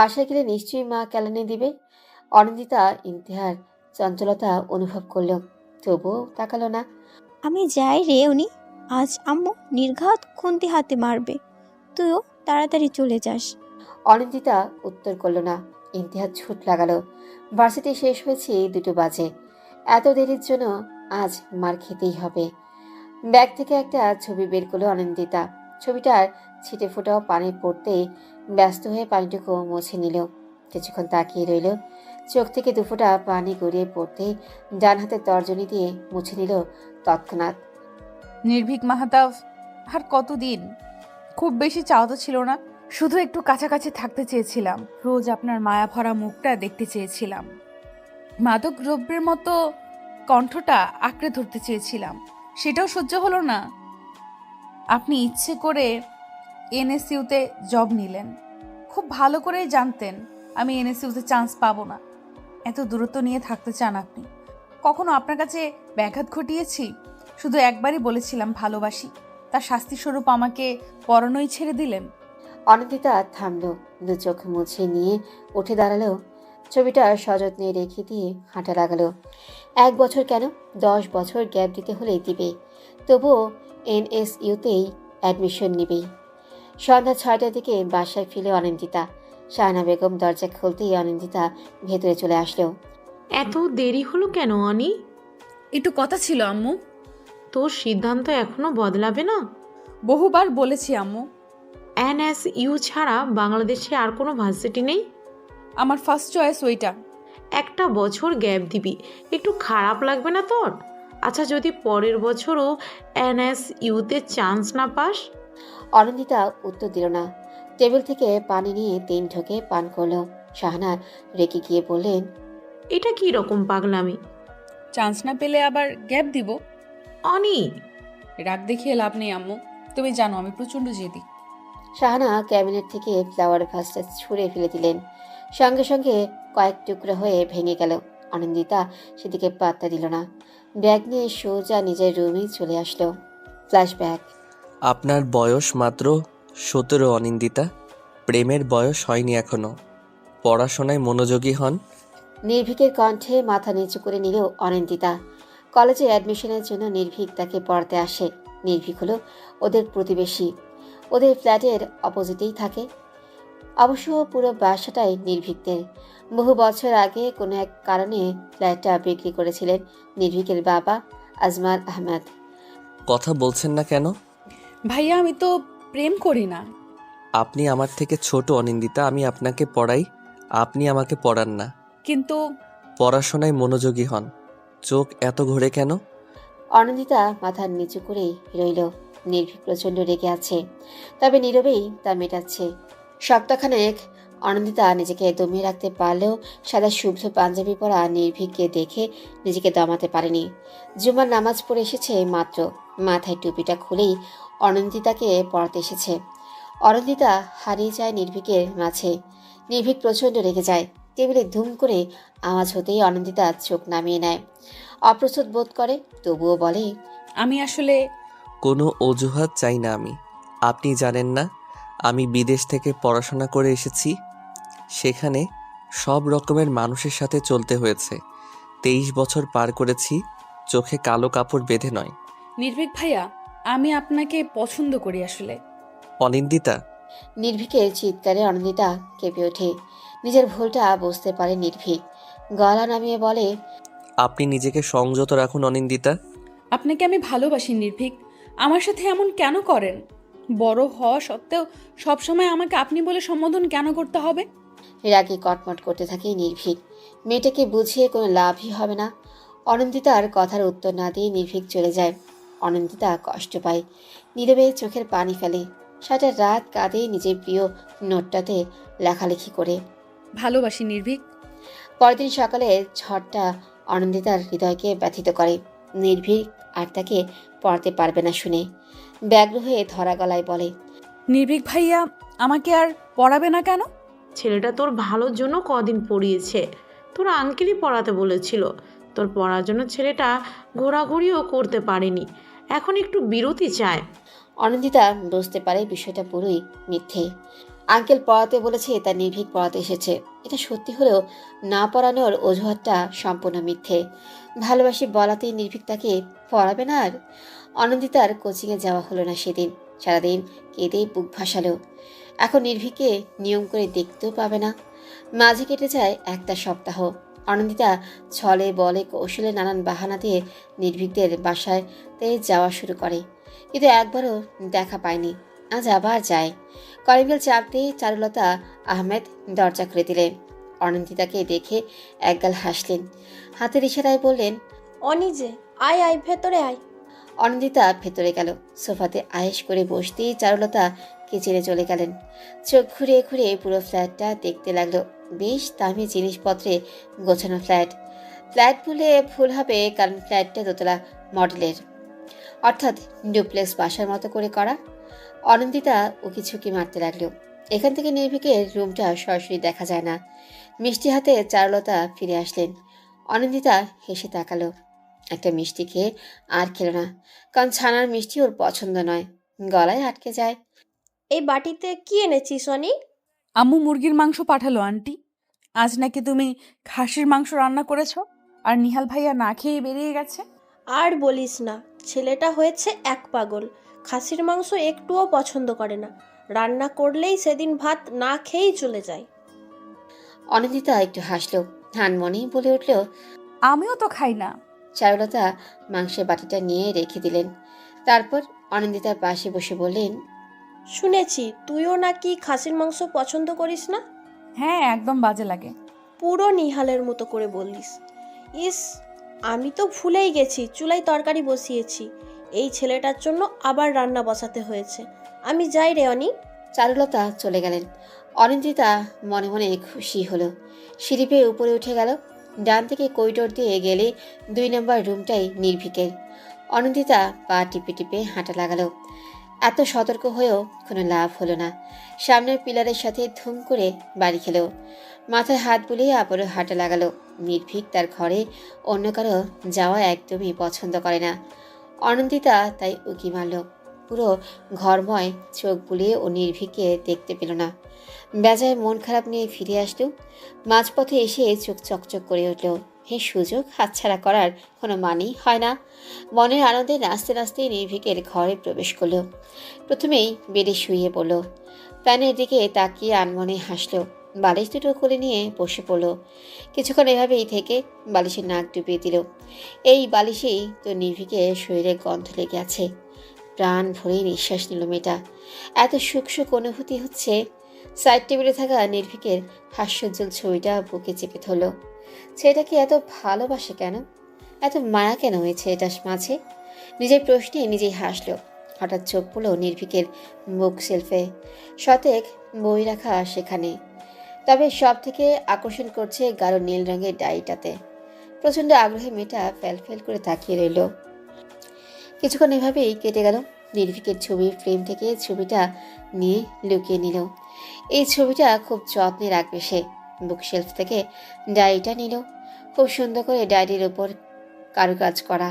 বাসায় গেলে নিশ্চয়ই মা কেলানি দিবে। অনিন্দিতা ইন্তেহার চঞ্চলতা অনুভব করল, তবুও তাকালো না। আমি যাই রে উনি, আজ আম্মু নির্ঘাত খুন্তি হাতে মারবে, তুইও তাড়াতাড়ি চলে যাস। অনিন্দিতা উত্তর করল না। ইন্তেহার ছুট লাগালো। ভার্সিটি শেষ হয়েছে 2টো বাজে। এত দেরির জন্য আজ মার খেতেই হবে। ব্যাগ থেকে একটা ছবি বের করলো অনিন্দিতা। ছবিটার ছিটে ফোটাও পানি পড়তেই ব্যস্ত হয়ে পানিটুকু মুছে নিল। কিছুক্ষণ তাকিয়ে রইল। চোখ থেকে দুফোঁটা পানি গড়িয়ে পড়তেই ডান হাতের তর্জনী দিয়ে মুছে নিল তৎক্ষণাৎ। নির্ভীক মাহতাব আর কতদিন? খুব বেশি চাওয়া তো ছিল না, শুধু একটু কাছাকাছি থাকতে চেয়েছিলাম। রোজ আপনার মায়া ভরা মুখটা দেখতে চেয়েছিলাম। মাদক দ্রব্যের মতো কণ্ঠটা আঁকড়ে ধরতে চেয়েছিলাম, সেটাও সহ্য হলো না। আপনি ইচ্ছে করে এনএসইউতে জব নিলেন, খুব ভালো করেই জানতেন আমি এনএসইউতে চান্স পাবো না। এত দূরত্ব নিয়ে থাকতে চান আপনি। কখনো আপনার কাছে ব্যাঘাত ঘটিয়েছি? শুধু একবারই বলেছিলাম ভালোবাসি, তার শাস্তিস্বরূপ আমাকে পরানোই ছেড়ে দিলেন। অনিন্দিতা থামল, দু চোখ মুছে নিয়ে উঠে দাঁড়ালো। ছবিটা সযত্নে রেখে দিয়ে হাঁটা লাগালো। 1 বছর কেন, 10 বছর গ্যাপ দিতে হলেই দিবে। তবুও এনএসইউতেই অ্যাডমিশন নিবেই। সন্ধ্যা 6টার দিকে বাসায় ফিরে অনিন্দিতা। শাহানা বেগম দরজা খুলতেই অনিন্দিতা ভেতরে চলে আসলো। এত দেরি হলো কেন অনি? একটু কথা ছিল আম্মু। তোর সিদ্ধান্ত এখনো বদলাবে না? বহুবার বলেছি আম্মু, এনএসইউ ছাড়া বাংলাদেশে আর কোনো ভার্সিটি নেই। আমার ফার্স্ট চয়েস ওইটা। 1টা বছর গ্যাপ দিবি, একটু খারাপ লাগবে না তোর? আচ্ছা, যদি পরের বছরও এনএসইউতে চান্স না পাস? অনিন্দিতা উত্তর দিল না। টেবিল থেকে পানি নিয়ে 3 ঢোকে পান করলো। শাহানা রেগে গিয়ে বললেন, এটা কি রকম পাগলামি? চান্স না পেলে আবার গ্যাপ দিব? অনি, রাগ দেখিয়ে লাভ নেই আম্মু, তুমি জানো আমি প্রচণ্ড জেদি। শাহানা ক্যাবিনেট থেকে ফ্লাওয়ার ভাসটা ছুঁড়ে ফেলে দিলেন। সঙ্গে সঙ্গে কয়েক টুকরো হয়ে ভেঙে গেল। অনিন্দিতা সেদিকে পাত্তা দিল না। ব্যাগ নিয়ে সোজা নিজের রুমেই চলে আসলো। ফ্ল্যাশব্যাক। আপনার বয়স মাত্র 17 অনিন্দিতা, প্রেমের বয়স হয়নি এখনো, পড়াশোনায় মনোযোগী হন। নির্ভীকের কণ্ঠে মাথা নিচু করে নিল অনিন্দিতা। কলেজে অ্যাডমিশনের জন্য নির্ভীক তাকে পড়াতে আসে। নির্ভীক হলো ওদের প্রতিবেশী, ওদের ফ্ল্যাটের অপোজিটেই থাকে। অবশ্য পুরো বাসাটাই নির্ভীকদের। বহু বছর আগে কোনো এক কারণে ফ্ল্যাটটা বিক্রি করেছিলেন নির্ভীকের বাবা আজমাল আহমেদ। কথা বলছেন না কেন? ভাইয়া আমি তো প্রেম করি না। আপনি আমার থেকে ছোট অনিন্দিতা, আমি আপনাকে পড়াই, আপনি আমাকে পড়ান না। কিন্তু পড়াশোনায় মনোযোগী হন। চোখ এত ঘোরে কেন? অনিন্দিতা মাথা নিচু করেই রইল। নির্ভীক প্রচণ্ড রেগে আছে, তবে নীরবেই তা মেটাচ্ছে। সপ্তাহখানেক অনিন্দিতা নিজেকে দমিয়ে রাখতে পারলেও সাদা শুভ্র পাঞ্জাবি পরা নির্ভীককে দেখে নিজেকে দমাতে পারেনি। জুমার নামাজ পড়ে এসেছে মাত্র, মাথায় টুপিটা খুলেই অনিন্দিতাকে পড়াতে এসেছে। অনিন্দিতা হারিয়ে যায় নির্ভীকের মাঝে। নির্ভীক প্রচণ্ড রেগে যায়। টেবিলে ধুম করে আওয়াজ হতেই অনিন্দিতা চোখ নামিয়ে নেয়। অপ্রস্তুত বোধ করে, তবুও বলে, আমি আসলে কোনো অজুহাত চাই না আমি। আপনি জানেন না আমি বিদেশ থেকে পড়াশোনা করে এসেছি, সেখানে সব রকমের মানুষের সাথে চলতে হয়েছে। 23 বছর পার করেছি, চোখে কালো কাপড় বেঁধে নয়। নির্ভীক ভাইয়া, আমি আপনাকে পছন্দ করি আসলে। অনিন্দিতা, নির্ভীকের চিৎকারে অনিন্দিতা কেঁপে ওঠে। নিজের ভুলটা বুঝতে পারে নির্ভীক। গলা নামিয়ে বলে, আপনি নিজেকে সংযত রাখুন অনিন্দিতা। আপনাকে আমি ভালোবাসি নির্ভীক, আমার সাথে এমন কেন করেন? বড় হওয়া সত্ত্বেও সবসময় আমাকে আপনি বলে সম্বোধন কেন করতে হবে? রাগে কটমট করতে থাকে নির্ভীক। মেয়েটাকে বুঝিয়ে কোনো লাভই হবে না। অনিন্দিতার কথার উত্তর না দিয়ে নির্ভীক চলে যায়। অনিন্দিতা কষ্ট পায়, নীরবে চোখের পানি ফেলে। সারা রাত কাঁদে নিজের প্রিয় নোটটাতে লেখালেখি করে। ভালোবাসি নির্ভীক। পরদিন সকালে ঝড়টা অনিন্দিতার হৃদয়কে ব্যথিত করে। নির্ভীক আর তাকে পড়াতে পারবে না শুনে ব্যগ্র হয়ে ধরা গলায় বলে, নির্ভীক ভাইয়া আমাকে আর পড়াবে না কেন? ছেলেটা তোর ভালোর জন্য কদিন পড়িয়েছে, তোর আঙ্কেলই পড়াতে বলেছিল। তোর পড়ার জন্য ছেলেটা ঘোরাঘুরিও করতে পারেনি, এখন একটু বিরতি চায়। অনিন্দিতা বুঝতে পারে বিষয়টা পুরোই মিথ্যে। আঙ্কেল পড়াতে বলেছে, তার নির্ভীক পড়াতে এসেছে। এটা সত্যি হলেও না পড়ানোর অজুহাতটা সম্পূর্ণ মিথ্যে। ভালোবাসি বলাতেই নির্ভীক তাকে পড়াবে না। আর অনন্দিতার কোচিংয়ে যাওয়া হলো না সেদিন। সারাদিন কেঁদেই বুক ভাসালো। এখন নির্ভীককে নিয়ম করে দেখতেও পাবে না। মাঝে কেটে যায় একটা সপ্তাহ। অনন্দিতা ছলে বলে কৌশলে নানান বাহানা দিয়ে নির্ভীকদের বাসায়তে যাওয়া শুরু করে, কিন্তু একবারও দেখা পায়নি। আজ আবার যায়। কলিংবেল চাপতেই চারুলতা আহমেদ দরজা খুলে দিলেন। অনন্দিতাকে দেখে একগাল হাসলেন, হাতের ইশারায় বললেন, অনিজে, আয় আয়, ভেতরে আয়। অনন্দিতা ভেতরে গেল। সোফাতে আয়েশ করে বসতেই চারুলতা কিচেনে চলে গেলেন। চোখ ঘুরে ঘুরে পুরো ফ্ল্যাটটা দেখতে লাগলো। বেশ দামি জিনিসপত্রে গোছানো ফ্ল্যাট। ফ্ল্যাট বলে ভুল হবে, কারণ ফ্ল্যাটটা দোতলা মডেলের, অর্থাৎ ডুপ্লেক্স বাসার মতো করে করা। অনন্দিতা উকি ঝুঁকি মারতে লাগলো। এখান থেকে নির্ভীকের রুমটা সরাসরি দেখা যায় না। মিষ্টি হাতে চারুলতা ফিরে আসলেন। অনন্দিতা হেসে তাকালো। একটা মিষ্টি খেয়ে আর খেলো না, কারণ ছানার মিষ্টি ওর পছন্দ নয়, গলায় আটকে যায়। এই বাটিতে কি এনেছিস অনি? আম্মু মুরগির মাংস পাঠালো আন্টি। আজ নাকি তুমি খাসির মাংস রান্না করেছো, আর নিহাল ভাইয়া না খেয়ে বেরিয়ে গেছে। আর বলিস না, ছেলেটা হয়েছে এক পাগল। খাসির মাংস একটুও পছন্দ করে না। রান্না করলেই সেদিন ভাত না খেয়েই চলে যায়। অনন্দিতা একটু হাসলো, হানমনেই বলে উঠল। আমিও তো খাই না। চারুলতা মাংসের বাটিটা নিয়ে রেখে দিলেন। তারপর অনন্দিতার পাশে বসে বললেন, শুনেছি তুইও নাকি খাসির মাংস পছন্দ করিস না। হ্যাঁ, একদম বাজে লাগে। পুরো নিহালের মতো করে বললিস। ইস, আমি তো ভুলেই গেছি চুলায় তরকারি বসিয়েছি। এই ছেলেটার জন্য আবার রান্না বসাতে হয়েছে। আমি যাই রে অনি। চারুলতা চলে গেলেন। অনিন্দিতা মনে মনে খুশি হলো। সিঁড়ি পেয়ে উপরে উঠে গেল। ডান থেকে করিডোর দিয়ে গেলে 2 নম্বর রুমটাই নির্ভীকের। অনিন্দিতা পা টিপে টিপে হাঁটা লাগালো। এত সতর্ক হয়েও কোনো লাভ হলো না। সামনের পিলারের সাথে ধুম করে বাড়ি খেলো। মাথায় হাত বুলিয়ে আবারও হাঁটা লাগালো। নির্ভীক তার ঘরে অন্য কারো যাওয়া একদমই পছন্দ করে না। অনন্দিতা তাই উকি মারল। পুরো ঘরময় চোখ বুলিয়ে ও নির্ভীককে দেখতে পেল না। বেজায় মন খারাপ নিয়ে ফিরে আসলো। মাঝপথে এসে চোখ চকচক করে উঠল। এই সুযোগ হাতছাড়া করার কোনো মানেই হয় না। মনের আনন্দে নাচতে নাচতেই নির্ভীকের ঘরে প্রবেশ করল। প্রথমেই বেডে শুয়ে পড়ল। ফ্যানের দিকে তাকিয়ে আনমনে হাসল। বালিশ দুটো কোলে নিয়ে বসে পড়ল। কিছুক্ষণ এভাবেই থেকে বালিশের নাক ডুবিয়ে দিল। এই বালিশেই তো নির্ভীকের শরীরে গন্ধ লেগে আছে। প্রাণ ভরে নিঃশ্বাস নিল মেয়েটা। এত সুখ সুখ অনুভূতি হচ্ছে। সাইড টেবিলে থাকা নির্ভীকের হাস্যোজ্জ্বল ছবিটা বুকে চেপে ধরল। ছেলেটাকে এত ভালোবাসে কেন, এত মায়া কেন ওই ছেলেটার মাঝে? নিজের প্রশ্নে নিজেই হাসলো। হঠাৎ চোখ পড়ল নির্ভীকের বুক সেলফে। শতেক বই রাখা সেখানে, তবে সব থেকে আকর্ষণ করছে গাঢ় নীল রঙের ডায়েরিটাতে। প্রচণ্ড আগ্রহে মেয়েটা ফেল ফেল করে তাকিয়ে রইল। কিছুক্ষণ এভাবেই কেটে গেল। নির্ভীকের ছবির ফ্রেম থেকে ছবিটা নিয়ে লুকিয়ে নিল। এই ছবিটা খুব যত্নে রাখবে সে। বুকশেলফ থেকে ডায়েরিটা নিল। খুব সুন্দর করে ডায়েরির ওপর কারুকাজ করা,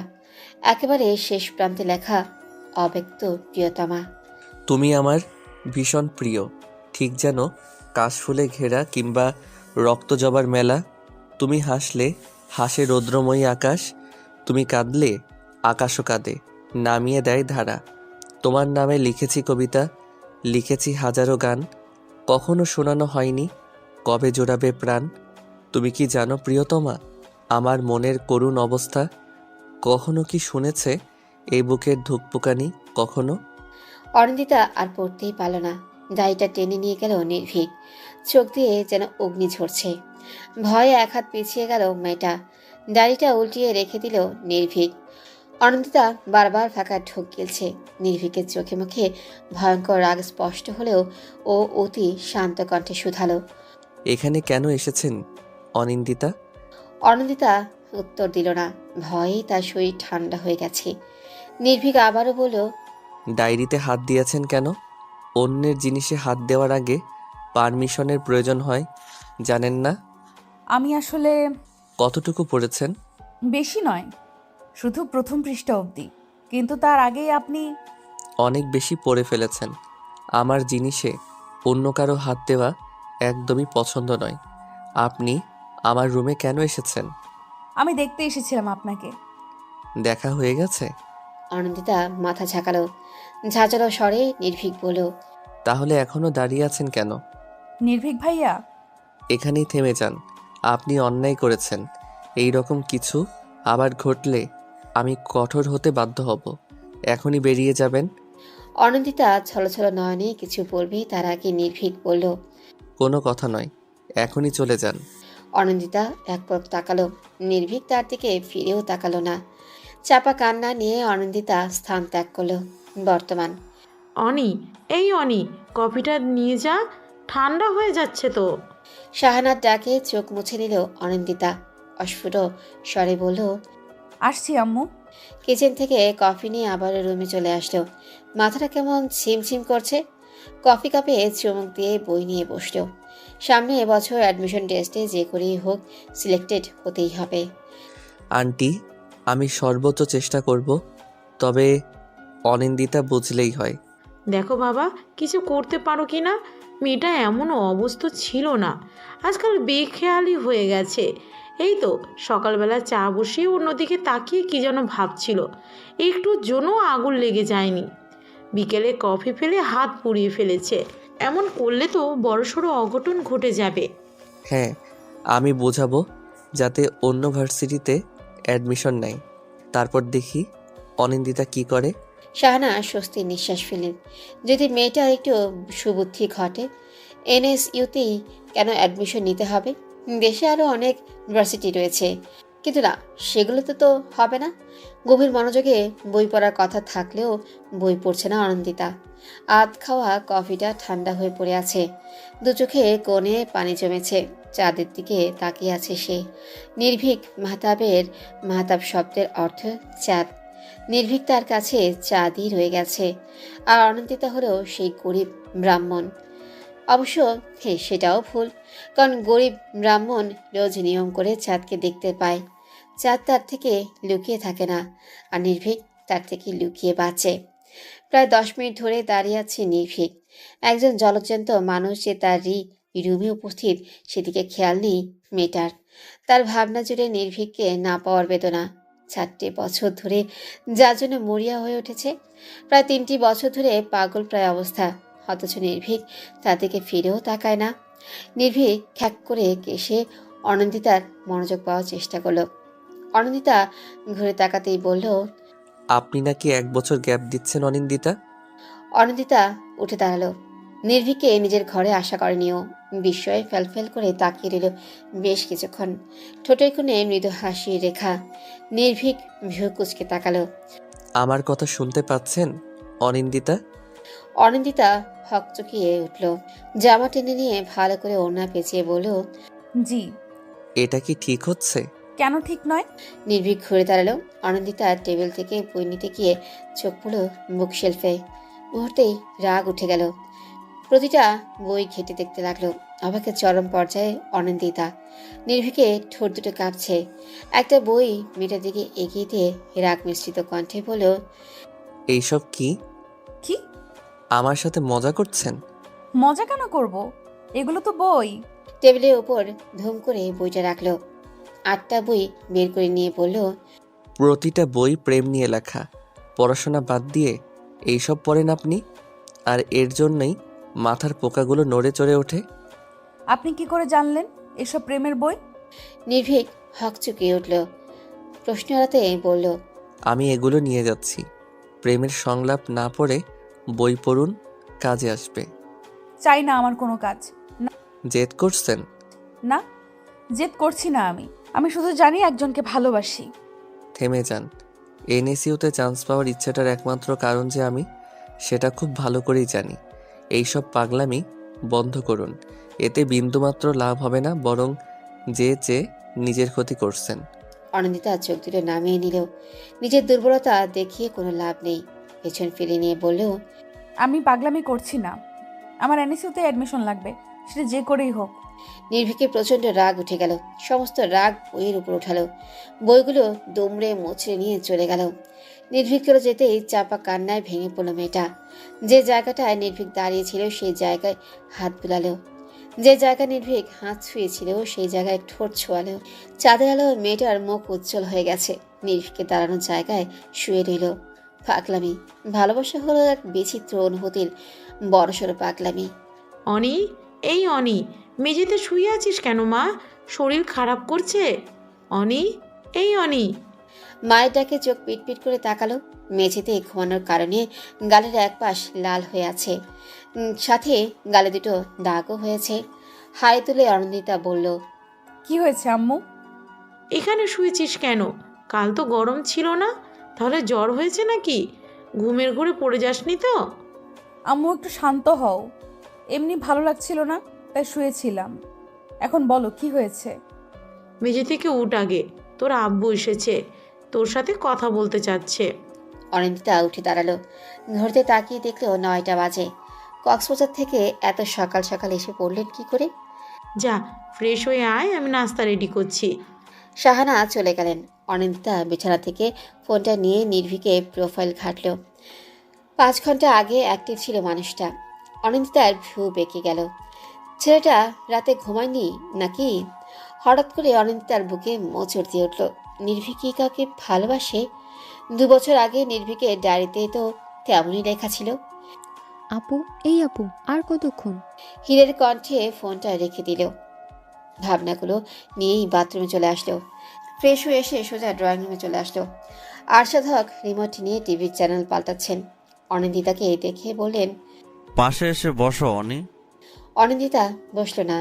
একেবারে শেষ প্রান্তে লেখা, অব্যক্ত প্রিয়তমা। তুমি আমার ভীষণ প্রিয়, ঠিক যেন কাশফুলে ঘেরা কিংবা রক্তজবার মেলা। তুমি হাসলে হাসে রৌদ্রময়ী আকাশ, তুমি কাঁদলে আকাশও কাঁদে, নামিয়ে দেয় ধারা। তোমার নামে লিখেছি কবিতা, লিখেছি হাজারো গান, কখনো শোনানো হয়নি, কবে জোড়াবে প্রাণ। তুমি কি জানো প্রিয়তমা আমার মনের করুণ অবস্থা? কখনো কি শুনেছে এই বুকের ধুকপুকানি কখনো? অনিন্দিতা আর পড়তেই পারল না। ডায়েরিটা টেনে নিয়ে গেল নির্ভীক। চোখ দিয়ে যেন অগ্নি ঝরছে। ভয়ে এক হাত পিছিয়ে গেল মেয়েটা। ডায়েরিটা উল্টিয়ে রেখে দিল নির্ভীক। অনিন্দিতা বারবার ফাঁকা ঢোক গিলছে। নির্ভীকের চোখে মুখে ভয়ঙ্কর রাগ স্পষ্ট হলেও ও অতি শান্ত কণ্ঠে শুধালো, এখানে কেন এসেছেন অনিন্দিতা? অনিন্দিতা উত্তর দিল না। ভয়েই তার শরীর ঠান্ডা হয়ে গেছে। নির্ভীক আবারও বলল, ডায়েরিতে হাত দিয়েছেন কেন? অন্যের জিনিসে হাত দেওয়ার আগে পারমিশনের প্রয়োজন হয়, জানেন না? আমি আসলে কতটুকু পড়েছেন? বেশি নয়, শুধু প্রথম পৃষ্ঠা অবধি, কিন্তু তার আগেই আপনি। অনেক বেশি পড়ে ফেলেছেন। আমার জিনিসে অন্য কারো হাত দেওয়া একদমই পছন্দ নয়। আপনি আমার রুমে কেন এসেছেন? আমি দেখতে এসেছিলাম আপনাকে। দেখা হয়ে গেছে? অনন্দিতা মাথা ঝাঁকালো। ঝাঁঝালো স্বরে নির্ভীক বলল, তাহলে এখনো দাঁড়িয়ে আছেন কেন? নির্ভীক ভাইয়া, এখানেই থেমে যান। আপনি অন্যায় করেছেন। এই রকম কিছু আবার ঘটলে আমি কঠোর হতে বাধ্য হব। এখনই বেরিয়ে যাবেন। অনন্দিতা ছলছল নয়নে কিছু বলবে তার আগে নির্ভীক বলল। কোনো কথা নয়, এখনই চলে যান। অনন্দিতা এক পলক তাকালো। নির্ভীক তার দিকে ফিরেও তাকালো না। চাপা কান্না নিয়ে অনন্দিতা স্থান ত্যাগ করলো। বর্তমান। অনি, এই অনি, কফিটা নিয়ে যা, ঠান্ডা হয়ে যাচ্ছে তো। শাহানার ডাকে চোখ মুছে নিল অনন্দিতা। অস্ফুট স্বরে বলল, আসছি আম্মু। কিচেন থেকে কফি নিয়ে আবার রুমে চলে আসলো। মাথাটা কেমন ছিমছিম করছে। কফি কাপে চুমুক দিয়ে বই নিয়ে বসলো। সামনে এবছর অ্যাডমিশন টেস্টে যে করেই হোক সিলেক্টেড হতেই হবে। আন্টি, আমি সর্বোচ্চ চেষ্টা করব, তবে অনিন্দিতা বুঝলেই হয়। দেখো বাবা, কিছু করতে পারো কি না? মেয়েটা এমন অবস্থা ছিল না, আজকাল বেখেয়ালি হয়ে গেছে। এই তো সকালবেলা চা বসিয়ে অন্যদিকে তাকিয়ে কি যেন ভাবছিল, একটুর জন্য আগুন লেগে যায়নি। বিকেলে কফি ফেলে হাত পুড়িয়ে ফেলেছে। এমন করলে তো বড়সড় অঘটন ঘটে যাবে। হ্যাঁ, আমি বোঝাবো যাতে অন্য ভার্সিটিতে অ্যাডমিশন নেয়। তারপর দেখি অনিন্দিতা কি করে। শাহানা স্বস্তির নিঃশ্বাস ফেলেন। যদি মেয়েটা একটু সুবুদ্ধি ঘটে, এনএসইউতেই কেন অ্যাডমিশন নিতে হবে? দেশে আরও অনেক ইউনিভার্সিটি রয়েছে। কিন্তু না, সেগুলোতে তো হবে না। গভীর মনোযোগে বই পড়ার কথা থাকলেও বই পড়ছে না অনন্দিতা। আধ খাওয়া কফিটা ঠান্ডা হয়ে পড়ে আছে। দু চোখে কোণে পানি জমেছে। চাঁদের দিকে তাকিয়ে আছে সে। নির্ভীক মাহতাব শব্দের অর্থ চাঁদ। নির্ভীক তার কাছে চাঁদই রয়ে গেছে। আর অনন্দিতা হলো সেই গরিব ব্রাহ্মণ। অবশ্য সেটাও ভুল, কারণ গরিব ব্রাহ্মণ রোজ নিয়ম করে চাঁদকে দেখতে পায়। চাঁদ তার থেকে লুকিয়ে থাকে না, আর নির্ভীক তার থেকে লুকিয়ে বাঁচে। প্রায় 10 মিনিট ধরে দাঁড়িয়ে আছে নির্ভীক। একজন জলজ্যান্ত মানুষ যে তার রুমে উপস্থিত সেদিকে খেয়াল নেই মেয়েটার। তার ভাবনা জুড়ে নির্ভীককে না পাওয়ার বেদনা। 4টি বছর ধরে যার জন্য মরিয়া হয়ে উঠেছে, প্রায় 3টি বছর ধরে পাগল প্রায় অবস্থা। অথচ নির্ভীক তাদেরকে ফিরেও তাকায় না। নির্ভীক খ্যাক করে কেসে অনন্দিতার মনোযোগ পাওয়ার চেষ্টা করলো। অনন্দিতা ঘুরে তাকাতেই বলল, আপনি নাকি 1 বছর গ্যাপ দিচ্ছেন অনিন্দিতা? অনন্দিতা উঠে দাঁড়ালো। নির্ভীককে নিজের ঘরে আশা করেনিও। বিস্ময়ে ফেলফেল করে তাকিয়ে রইল বেশ কিছুক্ষণ। ঠোঁটের কোণে মৃদু হাসির রেখা। নির্ভীক ভ্রু কুচকে তাকালো। আমার কথা শুনতে পাচ্ছেন অনিন্দিতা? অনন্দিতা হকচকিয়ে উঠল। জামা টেনে নিয়ে ভালো করে ওড়না পেঁচিয়ে বলল, জি। এটা কি ঠিক হচ্ছে? কেন ঠিক নয়? নির্ভীক ঘুরে দাঁড়ালো। অনন্দিতা টেবিল থেকে বই নিতে গিয়ে চোখ পড়ল বুক শেলফে। মুহূর্তেই রাগ উঠে গেল। প্রতিটা বই ঘেটে দেখতে লাগলো। অবাকের চরম পর্যায়ে অনন্দিতা। নির্ভীকে ঠোঁট দুটো কাঁপছে। একটা বই মেয়েটার দিকে এগিয়ে দিয়ে রাগ মিশ্রিত কণ্ঠে বলল, এইসব কি? কি? আমার সাথে মজা করছেন? মজা কেন করব? এগুলো তো বই। টেবিলের ওপর ধুম করে বইটা রাখলো। 8টা বই বের করে নিয়ে বলল, প্রতিটা বই প্রেম নিয়ে লেখা। পড়াশোনা বাদ দিয়ে এইসব পড়েন আপনি, আর এর জন্যই মাথার পোকাগুলো নড়ে চড়ে ওঠে। আপনি কি করে জানলেন এসব প্রেমের বই? নির্ভীক হকচকিয়ে উঠল। প্রশ্ন এড়াতে বলল, আমি এগুলো নিয়ে যাচ্ছি। প্রেমের সংলাপ না পড়ে বই পড়ুন, কাজে আসবে। চাই না আমার কোনো কাজ। জেদ করছেন? না, জেদ করছি না। আমি শুধু জানি একজনকে ভালোবাসি। থেমে যান। এনএসইউতে চান্স পাওয়ার ইচ্ছাটার একমাত্র কারণ যে আমি, সেটা খুব ভালো করেই জানি। এইসব পাগলামি বন্ধ করুন। এতে বিন্দুমাত্র লাভ হবে না, বরং যে নিজের ক্ষতি করছেন। অনন্দিতা চোখ দুটো নামিয়ে নিল। নিজের দুর্বলতা দেখিয়ে কোনো লাভ নেই। পেছন ফিরে নিয়ে বলল, আমি পাগলামি করছি না। আমার এনএসইউতে অ্যাডমিশন লাগবে, সেটা যে করেই হোক। নির্ভীকের প্রচণ্ড রাগ উঠে গেল। সমস্ত রাগ বইয়ের উপর উঠালো। বইগুলো দুমড়ে মুচড়ে নিয়ে চলে গেল। নির্ভীক চলে যেতেই চাপা কান্নায় ভেঙে পড়ল মেয়েটা। যে জায়গাটায় নির্ভীক দাঁড়িয়েছিল সেই জায়গায় হাত বুলালো। যে জায়গায় নির্ভীক হাত ছুঁয়েছিল সেই জায়গায় ঠোঁট ছোঁয়ালো। চাঁদের আলো মেয়েটার মুখ উজ্জ্বল হয়ে গেছে। নির্ভীকের দাঁড়ানোর জায়গায় শুয়ে রইল। পাগলামি। ভালোবাসা হলো এক বিচিত্র অনুভূতির বড়সড় পাগলামি। অনি, এই অনি, মেঝেতে শুয়ে আছিস কেন মা? শরীর খারাপ করছে? অনি, এই অনি। মায়ের ডাকে চোখ পিটপিট করে তাকালো। মেঝেতে ঘুমানোর কারণে গালের এক পাশ লাল হয়ে আছে, সাথে গালে দুটো দাগও হয়েছে। হাই তুলে অনন্দিতা বলল, কি হয়েছে আম্মু? এখানে শুয়েছিস কেন? কাল তো গরম ছিল না, তাহলে জ্বর হয়েছে নাকি? ঘুমের ঘোরে পড়ে যাসনি তো? আম্মু একটু শান্ত হও। এমনি ভালো লাগছিল না, তাই শুয়েছিলাম। এখন বলো কি হয়েছে? মেঝে থেকে উঠ আগে, তোর আব্বু এসেছে, তোর সাথে কথা বলতে চাচ্ছে। অনিন্দিতা উঠে দাঁড়ালো। ঘড়িতে তাকিয়ে দেখলো 9টা বাজে। কক্সবাজার থেকে এত সকাল সকাল এসে পড়লেন কি করে? যা, ফ্রেশ হয়ে আয়, আমি নাস্তা রেডি করছি। শাহানা চলে গেলেন। অনিন্দিতা বিছানা থেকে ফোনটা নিয়ে নির্ভীকে প্রোফাইল ঘাটল। 5 ঘন্টা আগে অ্যাক্টিভ ছিল মানুষটা। অনিন্দিতার ভ্রু বেঁকে গেল। ছেলেটা রাতে ঘুমায়নি নাকি? হঠাৎ করে অনিন্দিতার বুকে মোচড় দিয়ে উঠল। নির্ভীক কি কাউকে ভালোবাসে? 2 বছর আগে নির্ভীকের ডায়েরিতে তো তেমনই লেখা ছিল। আপু, এই আপু, আর কতক্ষণ? হীরের কণ্ঠে ফোনটা রেখে দিল। ভাবনাগুলো নিয়েই বাথরুমে চলে আসলো। ফ্রেশ হয়ে এসে সোজা ড্রয়িং রুমে চলে আসলো। আরশাদ হক রিমোট নিয়ে টিভির চ্যানেল পাল্টাচ্ছেন। অনিন্দিতাকে দেখে বললেন, পাশে এসে বসো অনি। অনিন্দিতা বসলো না।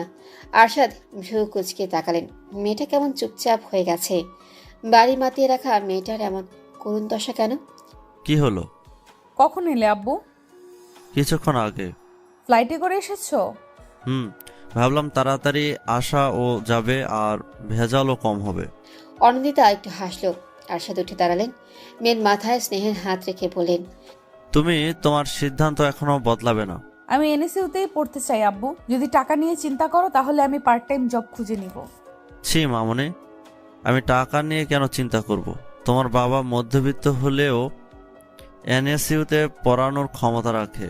আরশাদ ভ্রু কুচকে তাকালেন। মেয়েটা কেমন চুপচাপ হয়ে গেছে। বাড়ি মাতিয়ে রাখা মেয়েটার এমন করুণ দশা কেন? কি হলো? কখন এলে আব্বু? কিছুক্ষণ আগে। ফ্লাইটে করে এসেছো? ভাবলাম তাড়াতাড়ি আসা ও যাবে আর ভেজালও কম হবে। অনিন্দিতা একটু হাসলো। আরশাদ উঠে দাঁড়ালেন। মেয়ের মাথায় স্নেহের হাত রেখে বললেন, তুমি তোমার সিদ্ধান্ত এখনো বদলাবে না। আমি এনএসইউতেই পড়তে চাই আব্বু। যদি টাকা নিয়ে চিন্তা করো তাহলে আমি পার্ট টাইম জব খুঁজে নিব। ছি মামনি, আমি টাকা নিয়ে কেন চিন্তা করব? তোমার বাবা মধ্যবিত্ত হলেও এনএসইউতে পড়ানোর ক্ষমতা রাখে।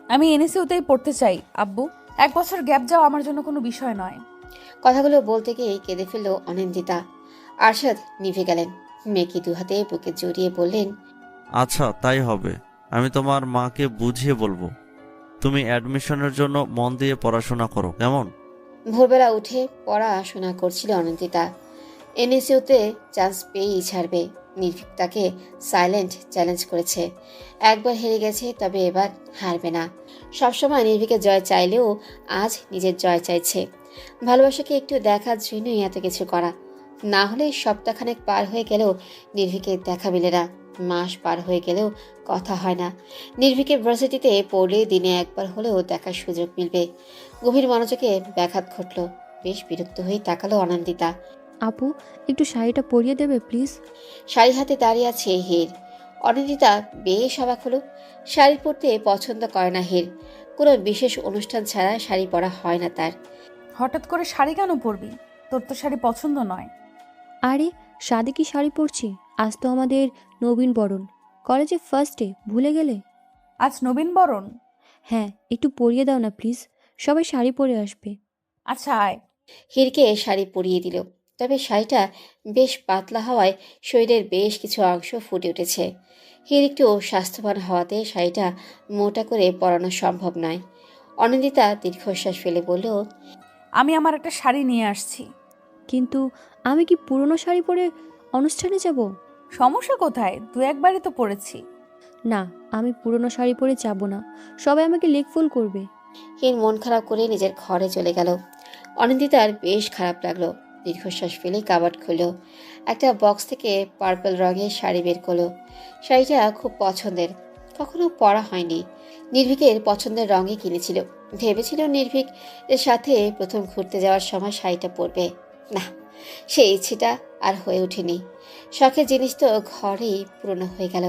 আমি এনএসইউতেই পড়তে চাই আব্বু। 1 বছর গ্যাপ যাওয়া আমার জন্য কোনো বিষয় নয়। কথাগুলো বলতে গিয়ে কেঁদে ফেলল অনিন্দিতা। আরশাদ নিভে গেলেন। মেয়েকে 2 হাতে বুকে জড়িয়ে বললেন, আচ্ছা তাই হবে। আমি তোমার মাকে বুঝিয়ে বলবো। তুমি অ্যাডমিশনের জন্য মন দিয়ে পড়াশোনা করো, কেমন? ভোরবেলা উঠে পড়াশোনা করছিল অনিন্দিতা। এনএসইউতে চান্স পেয়েই ছাড়বে। নির্ভীক তাকে সাইলেন্ট চ্যালেঞ্জ করেছে। একবার হেরে গেছে, তবে এবার হারবে না। সবসময় নির্ভীকের জয় চাইলেও আজ নিজের জয় চাইছে। ভালোবাসাকে একটু দেখার জন্যই এত কিছু করা। না হলে সপ্তাহখানেক পার হয়ে গেলেও নির্ভীকের দেখা মিলে না। মাস পার হয়ে গেলেও কথা হয় না। নির্ভীকের ভার্সিটিতে পড়লে দিনে একবার হলেও দেখার সুযোগ মিলবে। গভীর মনোযোগে ব্যাঘাত ঘটল। বেশ বিরক্ত হয়ে তাকালো অনন্দিতা। আপু, একটু শাড়িটা পরিয়ে দেবে প্লিজ? শাড়ি হাতে দাঁড়িয়ে আছে হের। অনিন্দিতা বেশ অবাক হলো। শাড়ি পরতে পছন্দ করে না হের। কোনো বিশেষ অনুষ্ঠান ছাড়া শাড়ি পরা হয় না তার। হঠাৎ করে শাড়ি কেন পরবি? তোর তো শাড়ি পছন্দ নয়। আরে, সাদে কি শাড়ি পরছি? আজ তো আমাদের নবীন বরণ, কলেজে ফার্স্ট ডে, ভুলে গেলে? আজ নবীন বরণ? হ্যাঁ, একটু পরিয়ে দাও না প্লিজ, সবাই শাড়ি পরে আসবে। আচ্ছা আয়। হিরকে শাড়ি পরিয়ে দিল। তবে শাড়িটা বেশ পাতলা হওয়ায় শরীরের বেশ কিছু অংশ ফুটে উঠেছে। হির একটু স্বাস্থ্যবান হওয়াতে শাড়িটা মোটা করে পরানো সম্ভব নয়। অনিন্দিতা দীর্ঘশ্বাস ফেলে বলল, আমি আমার একটা শাড়ি নিয়ে আসছি। কিন্তু আমি কি পুরনো শাড়ি পরে অনুষ্ঠানে যাব? সমস্যা কোথায়? 2-1 তো পরেছি। না, আমি পুরনো শাড়ি পরে যাব না, সবাই আমাকে লেকফুল করবে। হির মন খারাপ করে নিজের ঘরে চলে গেল। অনিন্দিতার বেশ খারাপ লাগলো। দীর্ঘশ্বাস ফেলে কাবার্ড খুলল। একটা বক্স থেকে পার্পল রঙের শাড়ি বের করলো। শাড়িটা খুব পছন্দের, কখনো পরা হয়নি। নির্ভীকের পছন্দের রঙে কিনেছিল। ভেবেছিল নির্ভীক এর সাথে প্রথম ঘুরতে যাওয়ার সময় শাড়িটা পরবে। না, সেই ইচ্ছেটা আর হয়ে ওঠেনি। শখের জিনিস তো ঘরেই পুরনো হয়ে গেল।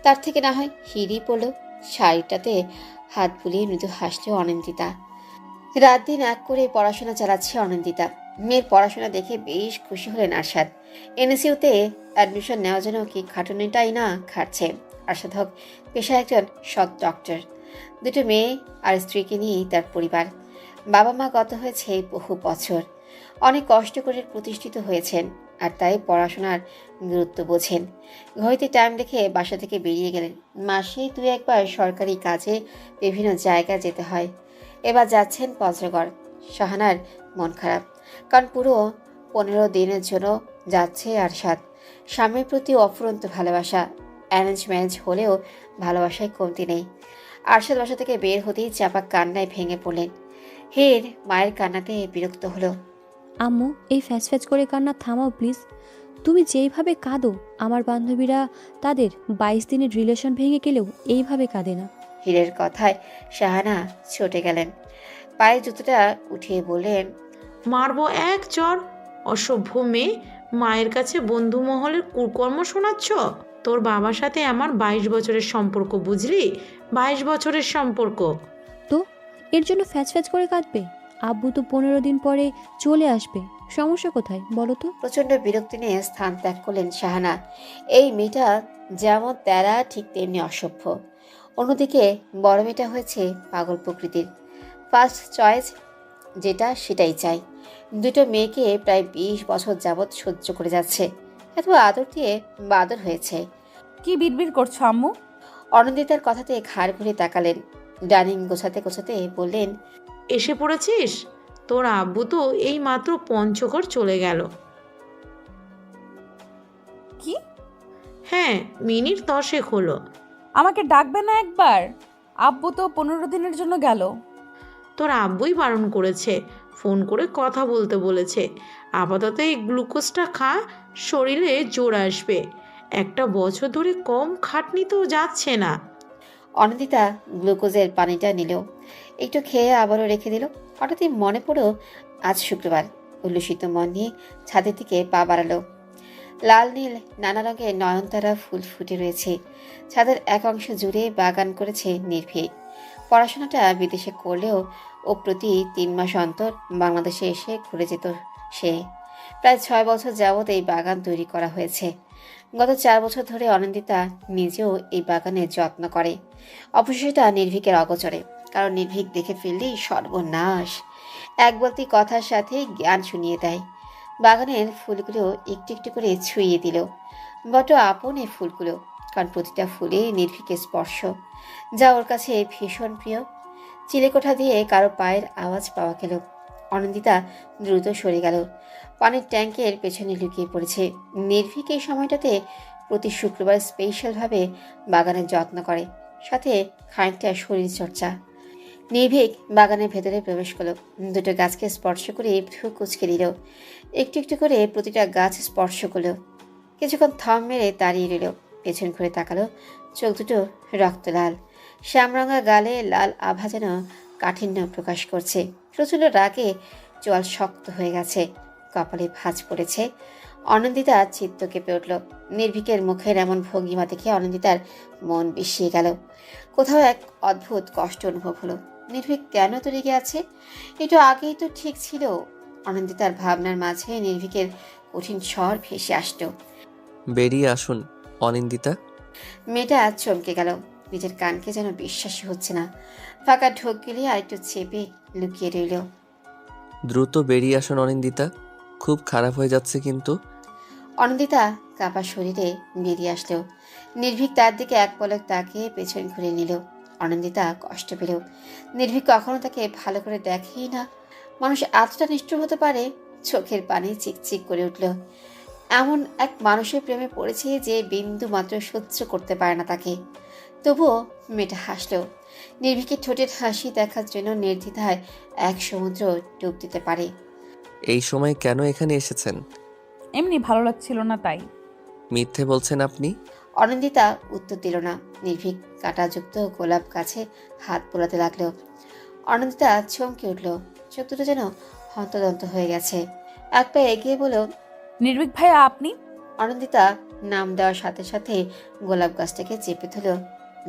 তার থেকে না হয় হিরই পরল। শাড়িটাতে হাত বুলিয়ে মৃদু হাসল অনিন্দিতা। রাত দিন এক করে পড়াশোনা চালাচ্ছে অনন্দিতা। মেয়ের পড়াশোনা দেখে বেশ খুশি হলেন আরশাদ। এনএসইউতে অ্যাডমিশন নেওয়ার জন্য কি খাটুনিটাই না খাটছে। আরশাদ হক পেশায় একজন সৎ ডক্টর। দুটো মেয়ে আর স্ত্রীকে নিয়েই তার পরিবার। বাবা মা গত হয়েছে বহু বছর। অনেক কষ্ট করে প্রতিষ্ঠিত হয়েছেন, আর তাই পড়াশোনার গুরুত্ব বোঝেন। ঘড়িতে টাইম দেখে বাসা থেকে বেরিয়ে গেলেন। মাসেই 2-1 বার সরকারি কাজে বিভিন্ন জায়গায় যেতে হয়। এবার যাচ্ছেন পঞ্চগড়। শাহানার মন খারাপ, কারণ পুরো 15 দিনের জন্য যাচ্ছে আরশাদ। স্বামীর প্রতি অফুরন্ত ভালোবাসা। অ্যারেঞ্জ ম্যারেজ হলেও ভালোবাসায় কমতি নেই। আরশাদ বাসা থেকে বের হতেই চাপা কান্নায় ভেঙে পড়লেন। হের মায়ের কান্নাতে বিরক্ত হলো। আম্মু, এই ফ্যাচ ফ্যাচ করে কান্না থামাও প্লিজ। তুমি যেইভাবে কাঁদো, আমার বান্ধবীরা তাদের 22 দিনের রিলেশন ভেঙে গেলেও এইভাবে কাঁদে না। হীরের কথায় শাহানা ছুটে গেলেন। পায়ে জুতোটা উঠিয়ে বললেন, মারবো এক চর। অসভ্য মেয়ে, মায়ের কাছে বন্ধু মহলের কুকর্ম শোনাচ্ছ। তোর বাবার সাথে আমার 22 বছরের সম্পর্ক, বুঝলি? 22 বছরের সম্পর্ক। তো এর জন্য ফ্যাচ ফ্যাচ করে কাঁদবে? আব্বু তো 15 দিন পরে চলে আসবে, সমস্যা কোথায় বলো তো? প্রচণ্ড বিরক্তি নিয়ে স্থান ত্যাগ করলেন শাহানা। এই মেয়েটা যেমন তেরা ঠিক তেমনি অসভ্য। অন্যদিকে বড় মেয়েটা হয়েছে পাগল প্রকৃতির। ফার্স্ট চয়েস যেটা সেটাই চাই। দুটো মেয়েকে প্রায় 20 বছর যাবৎ সহ্য করে যাচ্ছে। এত আদর দিয়ে বাদর হয়েছে। কি বিড়বিড় করছো আম্মু? অনন্দিতার কথাতে ঘাড় ঘুরে তাকালেন। ডাইনিং গোছাতে গোছাতে বললেন, এসে পড়েছিস? তোর আব্বু তো এই মাত্র পঞ্চগড় চলে গেল। কি? হ্যাঁ, মিনিট 10 হলো। আমাকে ডাকবে না একবার? আব্বু তো 15 দিনের জন্য গেল। তোর আব্বুই বারণ করেছে, ফোন করে কথা বলতে বলেছে। আপাতত এই গ্লুকোজটা খা, শরীরে জোর আসবে। একটা বছর ধরে কম খাটনি তো যাচ্ছে না। অনন্দিতা গ্লুকোজের পানিটা নিল, একটু খেয়ে আবারও রেখে দিল। হঠাৎই মনে পড়ো আজ শুক্রবার। উল্লসিত মন নিয়ে ছাদের দিকে পা বাড়ালো। লাল নীল নানা রঙের নয়নতারা ফুল ফুটে রয়েছে। ছাদের এক অংশ জুড়ে বাগান করেছে নির্ভীক। পড়াশোনাটা বিদেশে করলেও ও প্রতি 3 মাস অন্তর বাংলাদেশে এসে ঘুরে যেত সে। প্রায় 6 বছর যাবৎ এই বাগান তৈরি করা হয়েছে। গত 4 বছর ধরে অনন্দিতা নিজেও এই বাগানের যত্ন করে। অবশ্যইটা নির্ভীকের অগোচরে, কারণ নির্ভীক দেখে ফেললেই সর্বনাশ। এক বলতি কথার সাথে জ্ঞান শুনিয়ে দেয়। বাগানের ফুলগুলো একটু একটু করে ছুঁয়ে দিল। বড় আপন এই ফুলগুলো, কারণ প্রতিটা ফুলে নির্ভীকের স্পর্শ, যা ওর কাছে ভীষণ প্রিয়। চিলেকোঠা দিয়ে কারো পায়ের আওয়াজ পাওয়া গেল। অনন্দিতা দ্রুত সরে গেল। পানির ট্যাঙ্কের পেছনে লুকিয়ে পড়েছে। নির্ভীক এই সময়টাতে প্রতি শুক্রবার স্পেশালভাবে বাগানের যত্ন করে, সাথে খানিকটা শরীরচর্চা। নির্ভীক বাগানের ভেতরে প্রবেশ করলো। দুটো গাছকে স্পর্শ করে ভ্রু কুচকে দিল। একটু একটু করে প্রতিটা গাছ স্পর্শ করলো। কিছুক্ষণ থম মেরে দাঁড়িয়ে রইল। পেছন ঘুরে তাকালো। চোখ দুটো রক্ত লাল। শ্যামরঙা গালে লাল আভা যেন কাঠিন্য প্রকাশ করছে। প্রচণ্ড রাগে জল শক্ত হয়ে গেছে। কপালে ভাঁজ পড়েছে। অনন্দিতা চিত্ত কেঁপে উঠল। নির্ভীকের মুখের এমন ভঙ্গিমা দেখে অনন্দিতার মন বিষিয়ে গেল। কোথাও এক অদ্ভুত কষ্ট অনুভব হলো। নির্ভীক কেন তো রেগে আছে? একটু আগেই তো ঠিক ছিল। অনন্দিতার ভাবনার মাঝে নির্ভীকের কঠিন স্বর ভেসে আসলো, বেরিয়ে আসুন অনিন্দিতা। মেয়েটা চমকে গেল। নিজের কানকে যেন বিশ্বাসই হচ্ছে না। ফাঁকা ঢোক গেলে আর একটু চেপে লুকিয়ে রইল। দ্রুত বেরিয়ে আসুন অনিন্দিতা, খুব খারাপ হয়ে যাচ্ছে কিন্তু। অনন্দিতা কাঁপা শরীরে বেরিয়ে আসলো। নির্ভীক তার দিকে এক পলক তাকিয়ে পেছন ঘুরে নিল। অনন্দিতা কষ্ট পেল। নির্ভীক কখনো তাকে ভালো করে দেখেই না। মানুষ এতটা নিষ্ঠুর হতে পারে? চোখের পানি চিকচিক করে উঠল। এমন এক মানুষের প্রেমে পড়েছে যে বিন্দু মাত্র সহ্য করতে পারে না তাকে। তবুও মেয়েটা হাসলো। নির্ভীকের ঠোঁটের হাসি দেখার জন্য নির্দ্বিধায় এক সমুদ্র ডুব দিতে পারে। এই সময় কেন এখানে এসেছেন? এমনি ভালো লাগছিল না তাই। মিথ্যে বলছেন আপনি। অনন্দিতা উত্তর দিল না। নির্ভীক কাঁটাযুক্ত গোলাপ গাছে হাত বোলাতে লাগলো। অনন্দিতা চমকে উঠল। চোখ দুটো যেন হন্তদন্ত হয়ে গেছে। এক পা এগিয়ে বলল, নির্ভীক ভাইয়া আপনি? অনন্দিতা নাম দেওয়ার সাথে সাথে গোলাপ গাছটাকে চেপে ধরল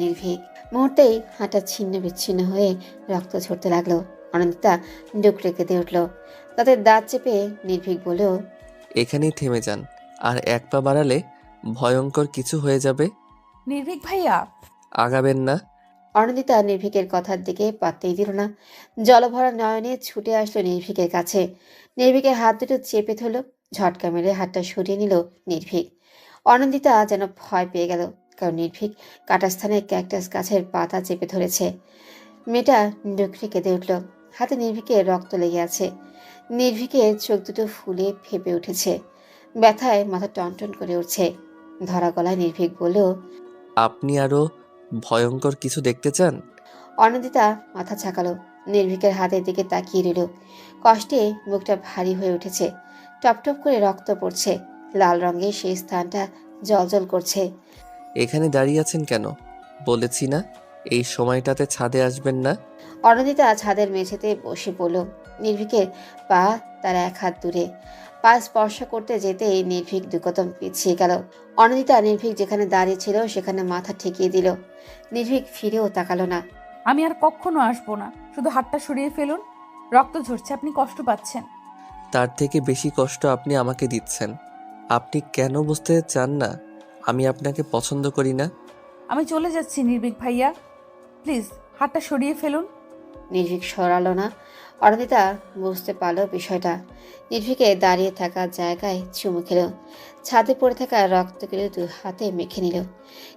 নির্ভীক। মুহূর্তেই হাঁটা ছিন্ন বিচ্ছিন্ন হয়ে রক্ত ঝরতে লাগলো। অনন্দিতা ডুকরে কেঁদে উঠল। তাদের দাঁত চেপে নির্ভীক বলল, এখানেই থেমে যান, আর এক পা বাড়ালে ভয়ঙ্কর কিছু হয়ে যাবে। নির্ভীক ভাইয়া। আগাবেন না। অনন্দিতা নির্ভীকের কথার দিকে পাত্তেই দিল না। জলভরা নয়নে ছুটে আসলো নির্ভীকের কাছে। নির্ভীকের হাত দুটো চেপে ধরল। ঝটকা মেরে হাতটা সরিয়ে নিল নির্ভীক। অনন্দিতা যেন ভয় পেয়ে গেল, কারণ নির্ভীক কাটা স্থানে ক্যাকটাস গাছের পাতা চেপে ধরেছে। মেয়েটা ডুকরে কেঁদে উঠল। হাতে নির্ভীকের রক্ত লেগে আছে। নির্ভীকের চোখ দুটো ফুলে ফেপে উঠেছে। ব্যথায় মাথা টনটন করে উঠছে। ধরা গলায় নির্ভীক বলল, আপনি আরো ভয়ঙ্কর কিছু দেখতে চান? অনন্দিতা মাথা ঝাঁকালো। নির্ভীকের হাতের দিকে তাকিয়ে রইল। কষ্টে মুখটা ভারী হয়ে উঠেছে। টপটপ করে রক্ত পড়ছে। লাল রঙের সেই স্থানটা জ্বলজ্বল করছে। এখানে দাঁড়িয়ে আছেন কেন? বলেছি না এই সময়টাতে ছাদে আসবেন না। অনন্দিতা ছাদের মেঝেতে বসে পড়ল। নির্ভীকের পা তার এক হাত দূরে। পা স্পর্শ করতে যেতেই নির্ভীক দুকদম পিছিয়ে গেল। অনন্দিতা নির্ভীক যেখানে দাঁড়িয়ে ছিল সেখানে মাথা ঠেকিয়ে দিল। নির্ভীক ফিরেও তাকালো না। আমি আর কখনো আসবো না, শুধু হাতটা সরিয়ে ফেলুন। রক্ত ঝরছে, আপনি কষ্ট পাচ্ছেন। তার থেকে বেশি কষ্ট আপনি আমাকে দিচ্ছেন। আপনি কেন বুঝতে চান না আমি আপনাকে পছন্দ করি না? আমি চলে যাচ্ছি নির্ভীক ভাইয়া, প্লিজ হাতটা সরিয়ে ফেলুন। নির্ভীক সরালো না। অনন্দিতা বুঝতে পারল বিষয়টা। নির্ভীকে দাঁড়িয়ে থাকা জায়গায় চুমু খেল। ছাদে পড়ে থাকা রক্তগুলো দু হাতে মেখে নিল।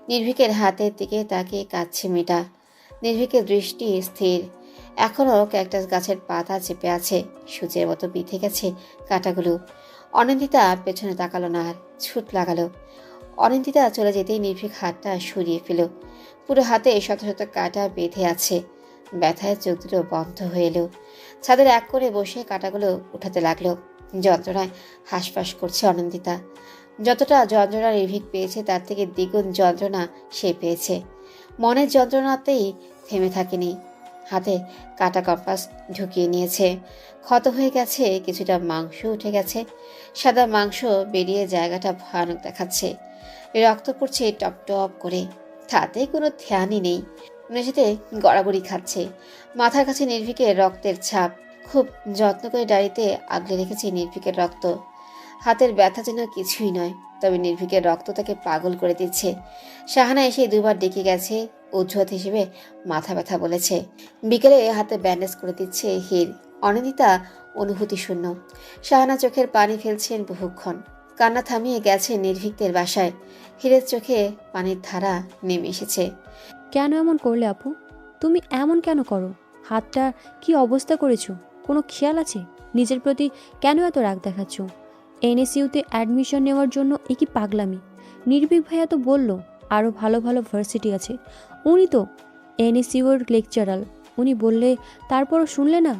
নির্ভীকের হাতের দিকে তাকিয়ে কাঁদছে মেয়েটা। নির্ভীকের দৃষ্টি স্থির। এখনও ক্যাকটাস গাছের পাতা চেপে আছে। সূচের মতো বিঁধে গেছে কাঁটাগুলো। অনন্দিতা পেছনে তাকালো না আর ছুট লাগালো। অনন্দিতা চলে যেতেই নির্ভীক হাতটা সরিয়ে ফেল। পুরো হাতে শত শত কাঁটা বেঁধে আছে। ব্যথায় চোখ দুটো বন্ধ হয়ে এলো। ছাদের এক করে বসে কাঁটাগুলো উঠাতে লাগলো। যন্ত্রণায় হাঁসফাঁস করছে অনন্দিতা। যতটা যন্ত্রণা নির্ভীক পেয়েছে তার থেকে দ্বিগুণ যন্ত্রণা সে পেয়েছে। মনের যন্ত্রণাতেই থেমে থাকেনি। হাতে কাটা কম্পাস ঢুকিয়ে নিয়েছে। ক্ষত হয়ে গেছে, কিছুটা মাংস উঠে গেছে। সাদা মাংস বেরিয়ে জায়গাটা ভয়ানক দেখাচ্ছে। রক্ত পড়ছে টপ টপ করে। তাতে কোনো ধ্যানই নেই। মেঝেতে গড়াগড়ি খাচ্ছে। মাথার কাছে নির্ভীকের রক্তের ছাপ। খুব যত্ন করে ডাড়িতে আগলে রেখেছে নির্ভীকের রক্ত। হাতের ব্যথা যেন কিছুই নয়, তবে নির্ভীকের রক্ত তাকে পাগল করে দিচ্ছে। শাহানা এসে দুবার ডেকে গেছে, অজুহাত হিসেবে মাথা ব্যথা বলেছে। বিকেলে হাতে ব্যান্ডেজ করে দিচ্ছে হির। অনিন্দিতা অনুভূতি শূন্য। শাহানা চোখের পানি ফেলছেন বহুক্ষণ। কান্না থামিয়ে গেছে নির্ভীকদের বাসায়। হিরের চোখে পানির ধারা নেমে এসেছে। কেন এমন করলে আপু? তুমি এমন কেন করো? হাতটা কি অবস্থা করেছো? কোনো খেয়াল আছে? নিজের প্রতি কেন এত রাগ দেখাচ্ছ? এনএসইউতে অ্যাডমিশন নেওয়ার জন্য এ কি পাগলামি? নির্ভীক ভাইয়া তো বলল আরও ভালো ভালো ভার্সিটি আছে। উনি তো এনএসইউর লেকচারার। উনি বললে তারপরও শুনলে না?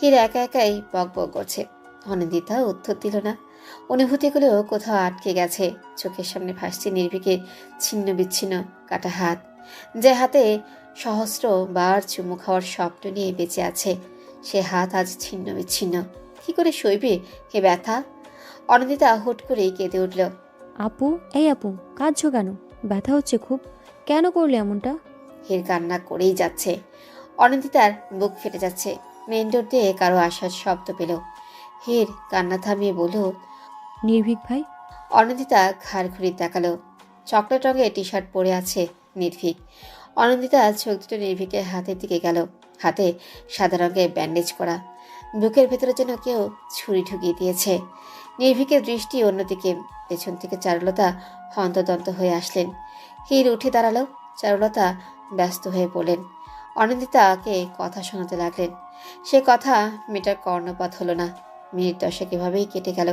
হির একা একাই বক বক করছে। অনিন্দিতা উত্তর দিল না। অনুভূতিগুলো কোথাও আটকে গেছে। চোখের সামনে ভাসছে নির্ভীকের ছিন্ন বিচ্ছিন্ন কাটা হাত, যে হাতে সহস্র বার চুমু খাওয়ার স্বপ্ন নিয়ে বেঁচে আছে। সে হাত আজ ছিন্ন বিচ্ছিন্ন। কি করে সইবে হে ব্যথা? অনিন্দিতা হুট করেই কেঁদে উঠল। আপু, এই আপু, কাঁদছো কেন? ব্যথা হচ্ছে খুব? কেন করলে এমনটা? হির কান্না করেই যাচ্ছে। অনিন্দিতার বুক ফেটে যাচ্ছে। মেন ডোর দিয়ে কারো আসার শব্দ পেল। হির কান্না থামিয়ে বলল, নির্ভীক ভাই। অনিন্দিতা ঘাড় ঘুরে তাকালো। চকলেট রঙের টি শার্ট পরে আছে নির্ভীক। অনিন্দিতা চোখ দুটো নির্ভীকের হাতের দিকে গেল। হাতে সাদা রঙের ব্যান্ডেজ করা। বুকের ভেতরে যেন কেউ ছুরি ঢুকিয়ে দিয়েছে। নির্ভীকের দৃষ্টি অন্যদিকে। পেছন থেকে চারুলতা হন্তদন্ত হয়ে আসলেন। হির উঠে দাঁড়ালো। চারুলতা ব্যস্ত হয়ে পড়লেন। অনিন্দিতাকে কথা শোনাতে লাগলেন। সে কথা মেয়েটার কর্ণপাত হলো না। মিনিট দশেক এভাবেই কেটে গেল।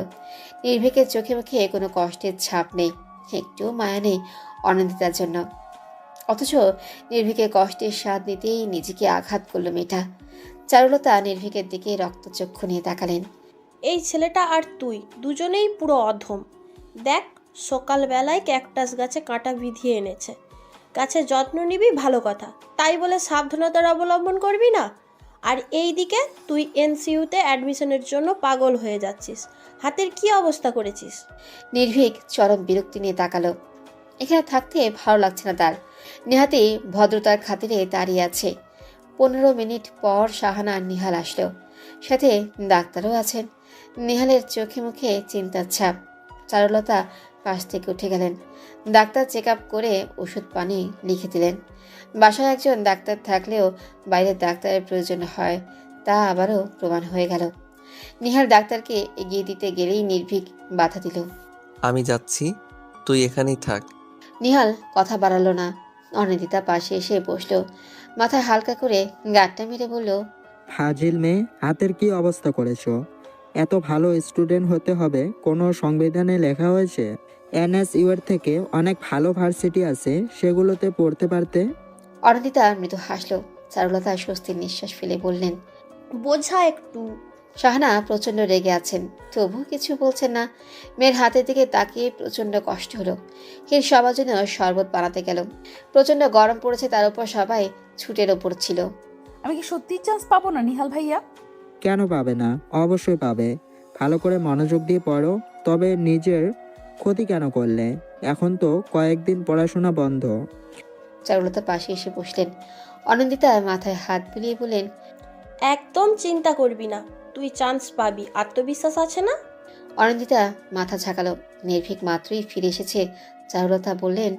নির্ভীকের চোখে মুখে কোনো কষ্টের ছাপ নেই, একটুও মায়া নেই অনিন্দিতার জন্য। অথচ নির্ভীকের কষ্টের স্বাদ নিতেই নিজেকে আঘাত করল মেয়েটা। চারুলতা নির্ভীকের দিকে রক্তচক্ষু নিয়ে তাকালেন। এই ছেলেটা আর তুই দুজনেই পুরো অধম। দেখ, সকালবেলায় ক্যাকটাস গাছে কাঁটা বিধিয়ে এনেছে। গাছের যত্ন নিবি ভালো কথা, তাই বলে সাবধানতার অবলম্বন করবি না। আর এই দিকে তুই এনসিইউতে অ্যাডমিশনের জন্য পাগল হয়ে যাচ্ছিস। হাতের কি অবস্থা করেছিস? নির্ভীক চরম বিরক্তি নিয়ে তাকালো। এখানে থাকতে ভালো লাগছে না তার। নেহাতি ভদ্রতার খাতিরে দাঁড়িয়ে আছে। 15 মিনিট পর শাহানা আর নিহাল আসলো, সাথে ডাক্তারও আছেন। নিহালের চোখে মুখে চিন্তার ছাপ। চারুলতা পাশ থেকে উঠে গেলেন। ডাক্তার চেক আপ করে ওষুধ পানি লিখে দিলেন। বাসায় একজন ডাক্তার থাকলেও বাইরের ডাক্তারের প্রয়োজন হয়, তা আবারও প্রমাণ হয়ে গেল। নিহাল ডাক্তারকে এগিয়ে দিতে গেলেই নির্ভীক বাধা দিল। আমি যাচ্ছি, তুই এখানেই থাক। নিহাল কথা বাড়ালো না। অনিন্দিতা পাশে এসে বসলো, মাথায় হালকা করে গাঁটটা মেরে বলল, ফাজিল মেয়ে, হাতের কি অবস্থা করেছো? এত ভালো স্টুডেন্ট হতে হবে কোনো সংবিধানে লেখা হয়েছে? এনএসইউ এর থেকে অনেক ভালো ভার্সিটি আছে, সেগুলোতে পড়তে পারতে। অনিন্দিতা মৃদু হাসলো। চারুলতা স্বস্তির নিঃশ্বাস ফেলে বললেন, বোঝা একটু। শাহানা প্রচন্ড রেগে আছেন, তবু কিছু বলছেন না। মেয়ের হাতের দিকে তাকিয়ে প্রচন্ড কষ্ট হলো। হির সবার জন্য শরবত বানাতে গেল। প্রচন্ড গরম পড়েছে, তার উপর সবাই ছুটের ওপর ছিল। আমি কি সত্যিই চান্স পাবো না নিহাল ভাইয়া? কেন পাবে না? অবশ্যই পাবে। ভালো করে মনোযোগ দিয়ে পড়ো। তবে নিজের ক্ষতি কেন করলে? এখন তো কয়েকদিন পড়াশোনা বন্ধ। চারুলতা পাশে এসে বসলেন। অনিন্দিতা মাথায় হাত বুলিয়ে বললেন, একদম চিন্তা করবি না, তুই চান্স পাবি, আত্মবিশ্বাস আছে না? অনিন্দিতা মাথা ঝাঁকালো। নির্ভীক মাত্রই ফিরে এসেছে। চারুলতা বললেন,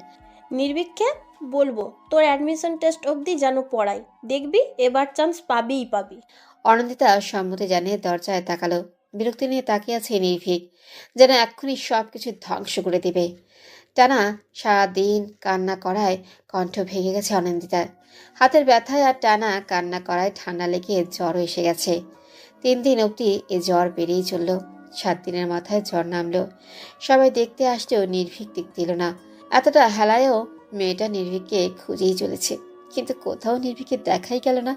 নির্ভীককে বলবো তোর অ্যাডমিশন টেস্ট অবধি যেন পড়াই, দেখবি এবার চান্স পাবিই পাবি। অনিন্দিতা সম্মতি জানিয়ে দরজায় তাকালো। বিরক্তি নিয়ে তাকিয়ে আছে নির্ভীক, যেন এক্ষুনি সবকিছু ধ্বংস করে দিবে। টানা সারাদিন কান্না করায় কণ্ঠ ভেঙে গেছে অনিন্দিতার। হাতের ব্যথায় আর টানা কান্না করায় ঠান্ডা লেগে জ্বর এসে গেছে। 3 দিন অবধি এ জ্বর বেড়েই চলল। 7 দিনের মাথায় জ্বর নামলো। সবাই দেখতে আসলেও নির্ভীক দিক দিল না। এতটা হেলায়ও মেয়েটা নির্ভীককে খুঁজেই চলেছে, কিন্তু কোথাও নির্ভীকে দেখাই গেল না।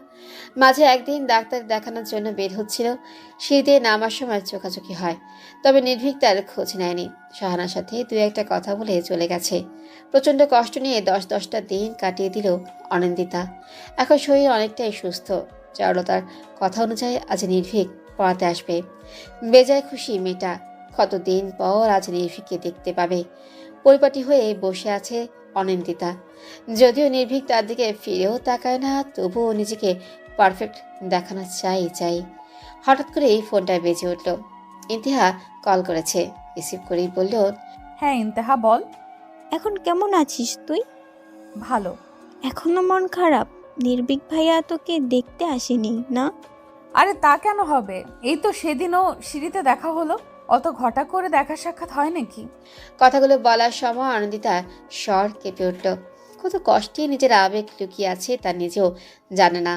মাঝে একদিন ডাক্তার দেখানোর জন্য বের হচ্ছিল, সিঁড়ি দিয়ে নামার সময় চোখাচোখি হয়, তবে নির্ভীক তার খোঁজ নেয়নি। শাহানার সাথে 2-1টা কথা বলে চলে গেছে। প্রচন্ড কষ্ট নিয়ে 10-10টা দিন কাটিয়ে দিল অনিন্দিতা। এখন শরীর অনেকটাই সুস্থ। চারুলতার কথা অনুযায়ী আজ নির্ভীক পড়াতে আসবে। বেজায় খুশি মেয়েটা। কতদিন পর আজ নির্ভীককে দেখতে পাবে। পরিপাটি হয়ে বসে আছে অনিন্দিতা। যদিও নির্ভীক তার দিকে ফিরেও তাকায় না, তবুও নিজেকে পারফেক্ট দেখানো চাই। হঠাৎ করেই ফোনটা বেজে উঠল। ইন্তিহা কল করেছে। রিসিভ করেই বলল, হ্যাঁ ইন্তেহা বল। এখন কেমন আছিস তুই? ভালো। এখনো মন খারাপ? নির্ভীক ভাইয়া তোকে দেখতে আসেনি না? আরে তা কেন হবে, এই তো সেদিনও সিঁড়িতে দেখা হলো। অত ঘটা করে দেখা সাক্ষাৎ হয় নাকি? কথাগুলো বলার সময় আনন্দিতা স্বর কেঁপে উঠল। কত কষ্টে নিজের আবেগ লুকিয়ে আছে তা নিজেও জানে না।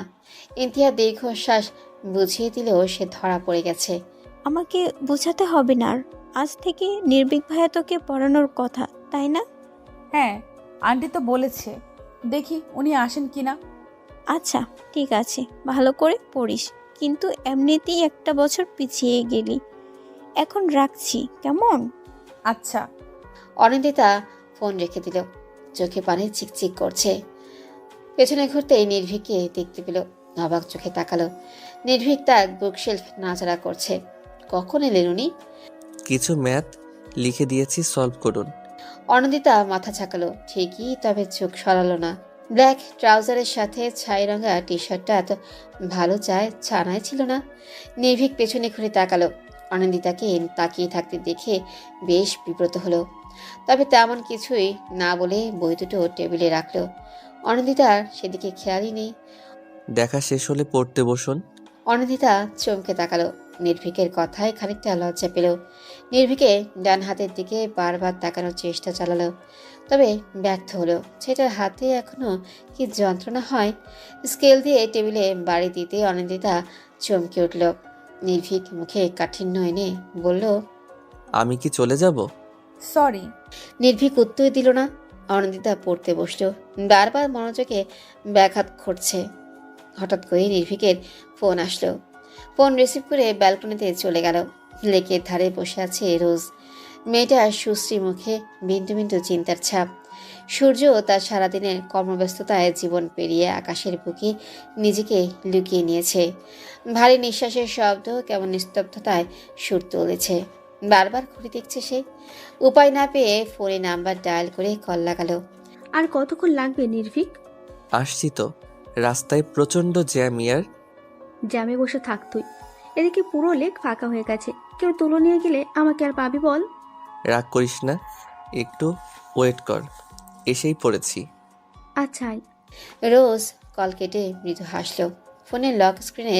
ইন্তিহা দীর্ঘশ্বাস বুঝিয়ে দিলেও সে ধরা পড়ে গেছে। আমাকে বোঝাতে হবে না আর। আজ থেকে নির্ভীক ভাইয়া তোকে পড়ানোর কথা, তাই না? হ্যাঁ, আন্টি তো বলেছে, দেখি উনি আসেন কিনা। আচ্ছা ঠিক আছে, ভালো করে পড়িস। কিন্তু এমনিতেই 1টা বছর পিছিয়ে গেলি। এখন রাখছি, কেমন? আচ্ছা। অনিন্দিতা ফোন রেখে দিল। চোখে পানি চিকচিক করছে। পেছনে ঘুরতেই নির্ভীককে দেখতে পেল। অবাক চোখে তাকালো। নির্ভীক তার বুকশেলফ নাড়াচাড়া করছে। কখন এলেন উনি? কিছু ম্যাথ লিখে দিয়েছি, সলভ করুন। অনিন্দিতা মাথা ঝাঁকালো ঠিকই, তবে চোখ সরালো না। ব্ল্যাক ট্রাউজারের সাথে ছাই রঙা টি শার্টটা এত ভালো ছানায় ছিল না। নির্ভীক পেছনে ঘুরে তাকালো। অনিন্দিতাকে তাকিয়ে থাকতে দেখে বেশ বিব্রত হলো, তবে তেমন কিছুই না বলে বই দুটো টেবিলে রাখলো। অনিন্দিতার সেদিকে খেয়ালই নেই। দেখা শেষ হলে পড়তে বসুন। অনিন্দিতা চমকে তাকালো। নির্ভীকের কথায় খানিকটা লজ্জা পেল। নির্ভীকে ডান হাতের দিকে বারবার তাকানোর চেষ্টা চালালো, তবে ব্যর্থ হলো। সেটার হাতে এখনো কি যন্ত্রণা হয়। স্কেল দিয়ে টেবিলে বাড়ি দিতে অনিন্দিতা চমকে উঠল। নির্ভীক মুখে কাঠিন্য এনে বলল, আমি কি চলে যাব? সরি। নির্ভীক উত্তর দিল না। অনিন্দিতা পড়তে বসলো। বারবার মনোযোগে ব্যাঘাত ঘটছে। হঠাৎ করে নির্ভীকের ফোন আসলো। ফোন রিসিভ করে ব্যালকনিতে চলে গেল। লেকের ধারে বসে আছে রোজ। মেয়েটার সুশ্রী মুখে বিন্দু বিন্দু চিন্তার ছাপ। সূর্য তার সারাদিনের কর্মব্যস্ততায় জীবন পেরিয়ে আকাশের বুকে নিজেকে লুকিয়ে নিয়েছে। ভারী নিঃশ্বাসের শব্দ কেমন নিস্তব্ধতায় সুর তুলেছে। বারবার ঘুরে দেখছে সে। উপায় না পেয়ে ফোনে নাম্বার ডায়াল করে কল লাগালো। আর কতক্ষণ লাগবে নির্ভীক? আসছি তো, রাস্তায় প্রচণ্ড জ্যাম ইয়ার। জ্যামে বসে থাক তুই। এদিকে পুরো লেক ফাঁকা হয়ে গেছে, কেউ তুলো নিয়ে গেলে আমাকে আর পাবি বল? রাগ করিস না, একটু ওয়েট কর, এসেই পড়েছি। আচ্ছা আয়। রোজ কল কেটে মৃদু হাসল। ফোনের লক স্ক্রিনে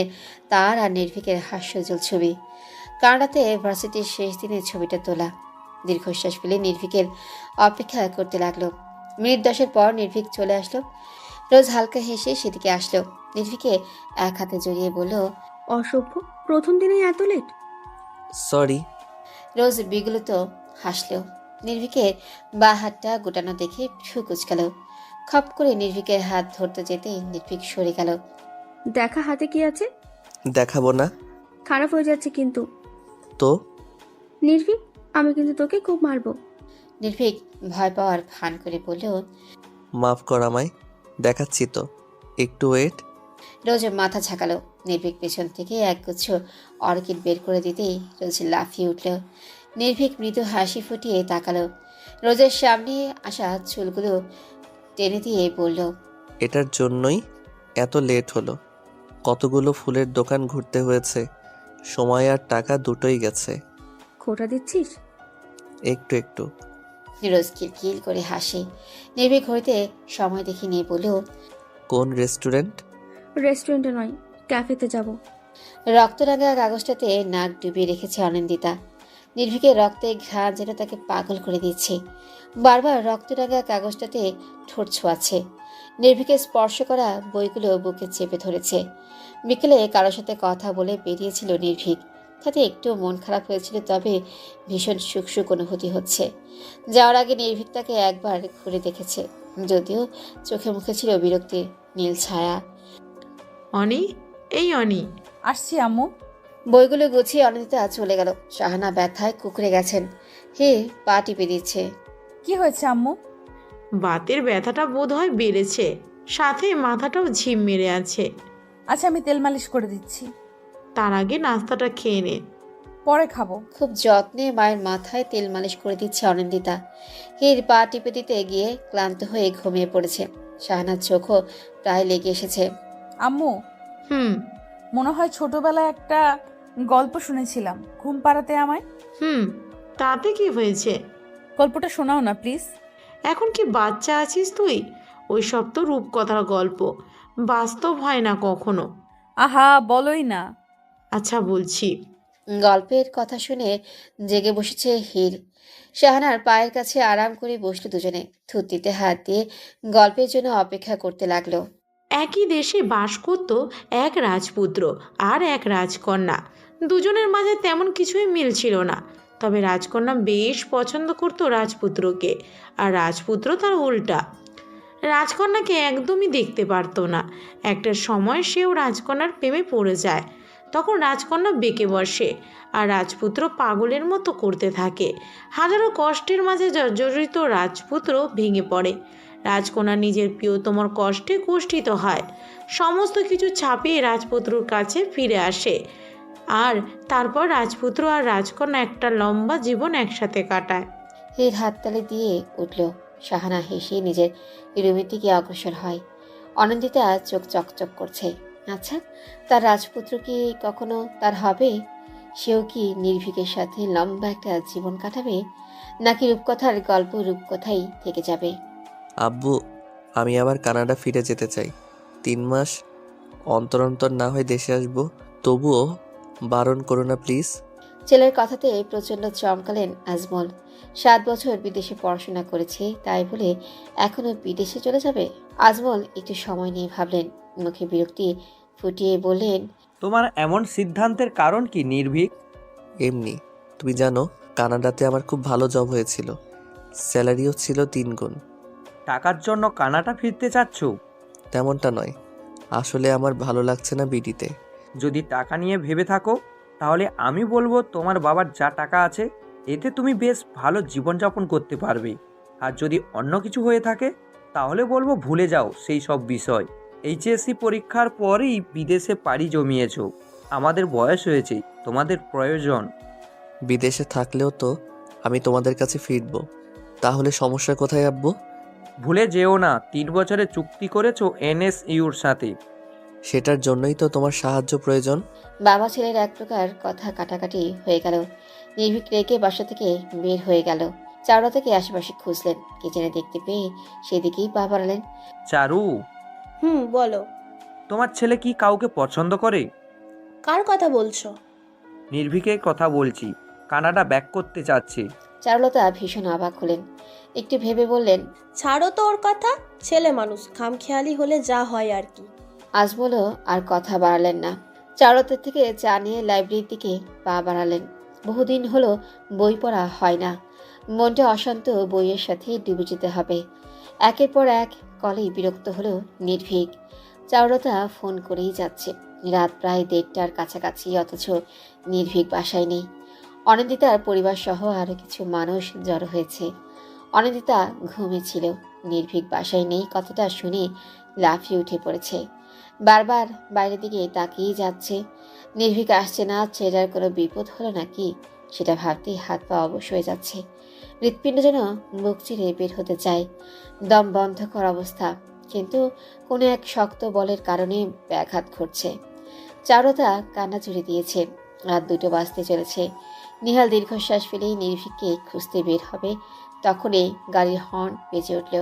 তার আর নির্ভীকের হাস্যজ্জ্বল ছবি। কানাডাতে ভার্সিটির শেষ দিনের ছবিটা তোলা। দীর্ঘশ্বাস ফেলে নির্ভীকের অপেক্ষা করতে লাগলো। মিনিট 10 পর নির্ভীক চলে আসলো। রোজ হালকা হেসে সেদিকে আসলো। নির্ভীকে এক হাতে জড়িয়ে বলল, অসভ্য, প্রথম দিনেই এত লেট? সরি। রোজ বিগলিত হাসলো। নির্ভীকের বা হাতটা গোটানো দেখে ভ্রু কুচকাল। খপ করে নির্ভীকের হাত ধরতে যেতে নির্ভীক সরে গেল। দেখা হাতে কি আছে? দেখাবো না খারাপ হয়ে যাচ্ছে কিন্তু। তো? নির্ভীক, আমি কিন্তু তোকে খুব মারবো। নির্ভীক ভয় পাওয়ার ভান করে বলল, মাফ কর আমায়, দেখাচ্ছি তো, একটু ওয়েট। রোজ মাথা ঝাঁকালো। নির্ভীক পেছন থেকে একগুচ্ছ অর্কিড বের করে দিতেই রোজ লাফিয়ে উঠল। নির্ভীক মৃদু হাসি ফুটিয়ে তাকালো। রোজের সামনে আসা চুলগুলো টেনে দিয়ে বলল, এটার জন্যই এত লেট হলো। কতগুলো ফুলের দোকান ঘুরতে হয়েছে, সময় আর টাকা দুটোই গেছে। খোটা দিচ্ছিস? একটু একটু। রোজ কিলকিল করে হাসে। নির্ভীক হইতে সময় দেখে নিয়ে বলল, কোন রেস্টুরেন্ট? রেস্টুরেন্টে নয়, ক্যাফেতে যাব। রক্তরাঙা কাগজটাতে নাক ডুবিয়ে রেখেছে অনিন্দিতা। নির্ভীকের রক্তে ঘ্রাণ যেন তাকে পাগল করে দিচ্ছে। বারবার রক্তরাঙা কাগজটাতে ঠোঁট ছোঁয়াচ্ছে। নির্ভীকের স্পর্শ করা বইগুলো বুকে চেপে ধরেছে। বিকেলে কারোর সাথে কথা বলে বেরিয়েছিল নির্ভীক। তাতে একটু মন খারাপ হয়েছিল, তবে ভীষণ সুখ সুখ অনুভূতি হচ্ছে। যাওয়ার আগে নির্ভীক তাকে একবার ঘুরে দেখেছে, যদিও চোখে মুখে ছিল বিরক্তির নীল ছায়া। অনি, এই অনি। আসছি আম্মু। বইগুলো গুছিয়ে অনিন্দিতা চলে গেল। শাহানা ব্যথায় কুকড়ে গেছেন। হে পা টিপে দিচ্ছে। কি হয়েছে আম্মু? বাতের ব্যথাটা বোধ হয় বেড়েছে, সাথে মাথাটাও ঝিম মেরে আছে। আচ্ছা, আমি তেল মালিশ করে দিচ্ছি। তার আগে নাস্তাটা খেয়ে নে। পরে খাবো। খুব যত্নে মায়ের মাথায় তেল মালিশ করে দিচ্ছে অনিন্দিতা। হির পা টিপে দিতে গিয়ে ক্লান্ত হয়ে ঘুমিয়ে পড়েছে। শাহানার চোখও প্রায় লেগে এসেছে। আম্মু, হুম মনে হয় ছোটবেলায় একটা গল্প শুনেছিলাম, ঘুম পাড়াতে আমায়। হুম তাতে কি হয়েছে? গল্পটা শোনাও না প্লিজ। এখন কি বাচ্চা আছিস তুই? ওই সব তো রূপকথার গল্প, বাস্তব হয় না কখনো। আহা, বলোই না। আচ্ছা বলছি। গল্পের কথা শুনে জেগে বসেছে হির। শাহানার পায়ের কাছে আরাম করে বসলো দুজনে। থুতনিতে হাত দিয়ে গল্পের জন্য অপেক্ষা করতে লাগলো। একই দেশে বাস করত এক রাজপুত্র আর এক রাজকন্যা। দুজনের মাঝে তেমন কিছুই মিল ছিল না, তবে রাজকন্যা বেশ পছন্দ করত রাজপুত্রকে, আর রাজপুত্র তার উল্টা। রাজকন্যাকে একদমই দেখতে পারতো না। একটা সময় সেও রাজকন্যার প্রেমে পড়ে যায়। তখন রাজকন্যা বেঁকে বসে আর রাজপুত্র পাগলের মতো করতে থাকে। হাজারো কষ্টের মাঝে জর্জরিত রাজপুত্র ভেঙে পড়ে। রাজকন্যা নিজের প্রিয়তমার কষ্টে কষ্টিত হয়। সমস্ত কিছু ছাপিয়ে রাজপুত্রর কাছে ফিরে আসে, আর তারপর রাজপুত্র আর রাজকন্যা একটা লম্বা জীবন একসাথে কাটায়। হির হাততালি দিয়ে উঠল। শাহানা হেসে নিজের রুমের দিকে অগ্রসর হয়। অনন্দিতা চোখ চকচক করছে। আচ্ছা, তার রাজপুত্র কি কখনো তার হবে? সেও কি নির্ভীকের সাথে লম্বা একটা জীবন কাটাবে, নাকি রূপকথার গল্প রূপকথাই থেকে যাবে? আব্বু, আমি আবার কানাডা ফিরে যেতে চাই। 3 মাস অন্তর অন্তর না হয় দেশে আসবো, তবুও বারণ করো না প্লিজ। ছেলের কথাতে প্রচণ্ড চমকালেন আজমল। 7 বছর বিদেশে পড়াশোনা করেছে, তাই বলে এখনো বিদেশে চলে যাবে? আজমল একটু সময় নিয়ে ভাবলেন, মুখে বিরক্তি ফুটিয়ে বললেন, তোমার এমন সিদ্ধান্তের কারণ কি নির্ভীক? এমনি, তুমি জানো কানাডাতে আমার খুব ভালো জব হয়েছিল, স্যালারিও ছিল 3 গুণ। টাকার জন্য কানাডা ফিরতে চাচ্ছ? তেমনটা নয়, আসলে আমার ভালো লাগছে না বিডিতে। যদি টাকা নিয়ে ভেবে থাকো, তাহলে আমি বলবো তোমার বাবার যা টাকা আছে এতে তুমি বেশ ভালো জীবনযাপন করতে পারবে। আর যদি অন্য কিছু হয়ে থাকে তাহলে বলবো ভুলে যাও সেই সব বিষয়। এইচএসসি পরীক্ষার পরই বিদেশে পাড়ি জমিয়েছো, আমাদের বয়স হয়েছে, তোমাদের প্রয়োজন। বিদেশে থাকলেও তো আমি তোমাদের কাছে ফিরবো, তাহলে সমস্যা কোথায় আব্বু? ভুলে যেও না 3 বছরের চুক্তি করেছো এনএসইউর সাথে। সেটার জন্যই তো তোমার সাহায্য প্রয়োজন। বাবা ছেলের এক প্রকার কথা কাটাকাটি হয়ে গেল। নির্ভীক রেগে বাসা থেকে বের হয়ে গেল। চাওড়া থেকে আশেপাশে খুঁজলেন, কিচেনে দেখতে পেয়ে সেদিকেই পা বাড়ালেন। চারু, বলো। তোমার ছেলে কি কাউকে পছন্দ করে? কার কথা বলছো? নির্ভীকের কথা বলছি, কানাডা ব্যাক করতে চাচ্ছে। চারুলতা ভীষণ অবাক হলেন, একটু ভেবে বললেন, ছাড়ো তো ওর কথা, ছেলে মানুষ, খামখেয়ালি হলে যা হয় আর কি। আজ বলো আর কথা বাড়ালেন না। চারুলতার থেকে চা নিয়ে লাইব্রেরির দিকে পা বাড়ালেন। বহুদিন হলো বই পড়া হয় না, মনটা অশান্ত, বইয়ের সাথে ডুবে যেতে হবে। একের পর এক কলেই বিরক্ত হলো নির্ভীক। চারুলতা ফোন করেই যাচ্ছে। রাত প্রায় 1:30টার কাছাকাছি, অথচ নির্ভীক বাসায় নেই। অনিন্দিতার পরিবার সহ আরো কিছু মানুষ জড়ো হয়েছে। অনিন্দিতা ঘুমিয়েছিল। নির্ভীক বাসায় নেই কথাটা শুনে লাফিয়ে উঠে পড়েছে। বারবার বাইরের দিকে তাকিয়ে যাচ্ছে। নির্ভীক আসছে না, ছেলেটার কোনো বিপদ হলো নাকি সেটা ভাবতেই হাত পা অবশ হয়ে যাচ্ছে। হৃৎপিণ্ড যেন বুক চিরে বের হতে চায়। দম বন্ধ করা অবস্থা, কিন্তু কোনো এক শক্ত বলের কারণে ব্যাঘাত ঘটছে। চারুলতা কান্না জুড়ে দিয়েছে। রাত 2টো বাজতে চলেছে। নিহাল দীর্ঘশ্বাস ফেলেই নির্ভীককে খুঁজতে বের হবে, তখনই গাড়ির হর্ন বেজে উঠল।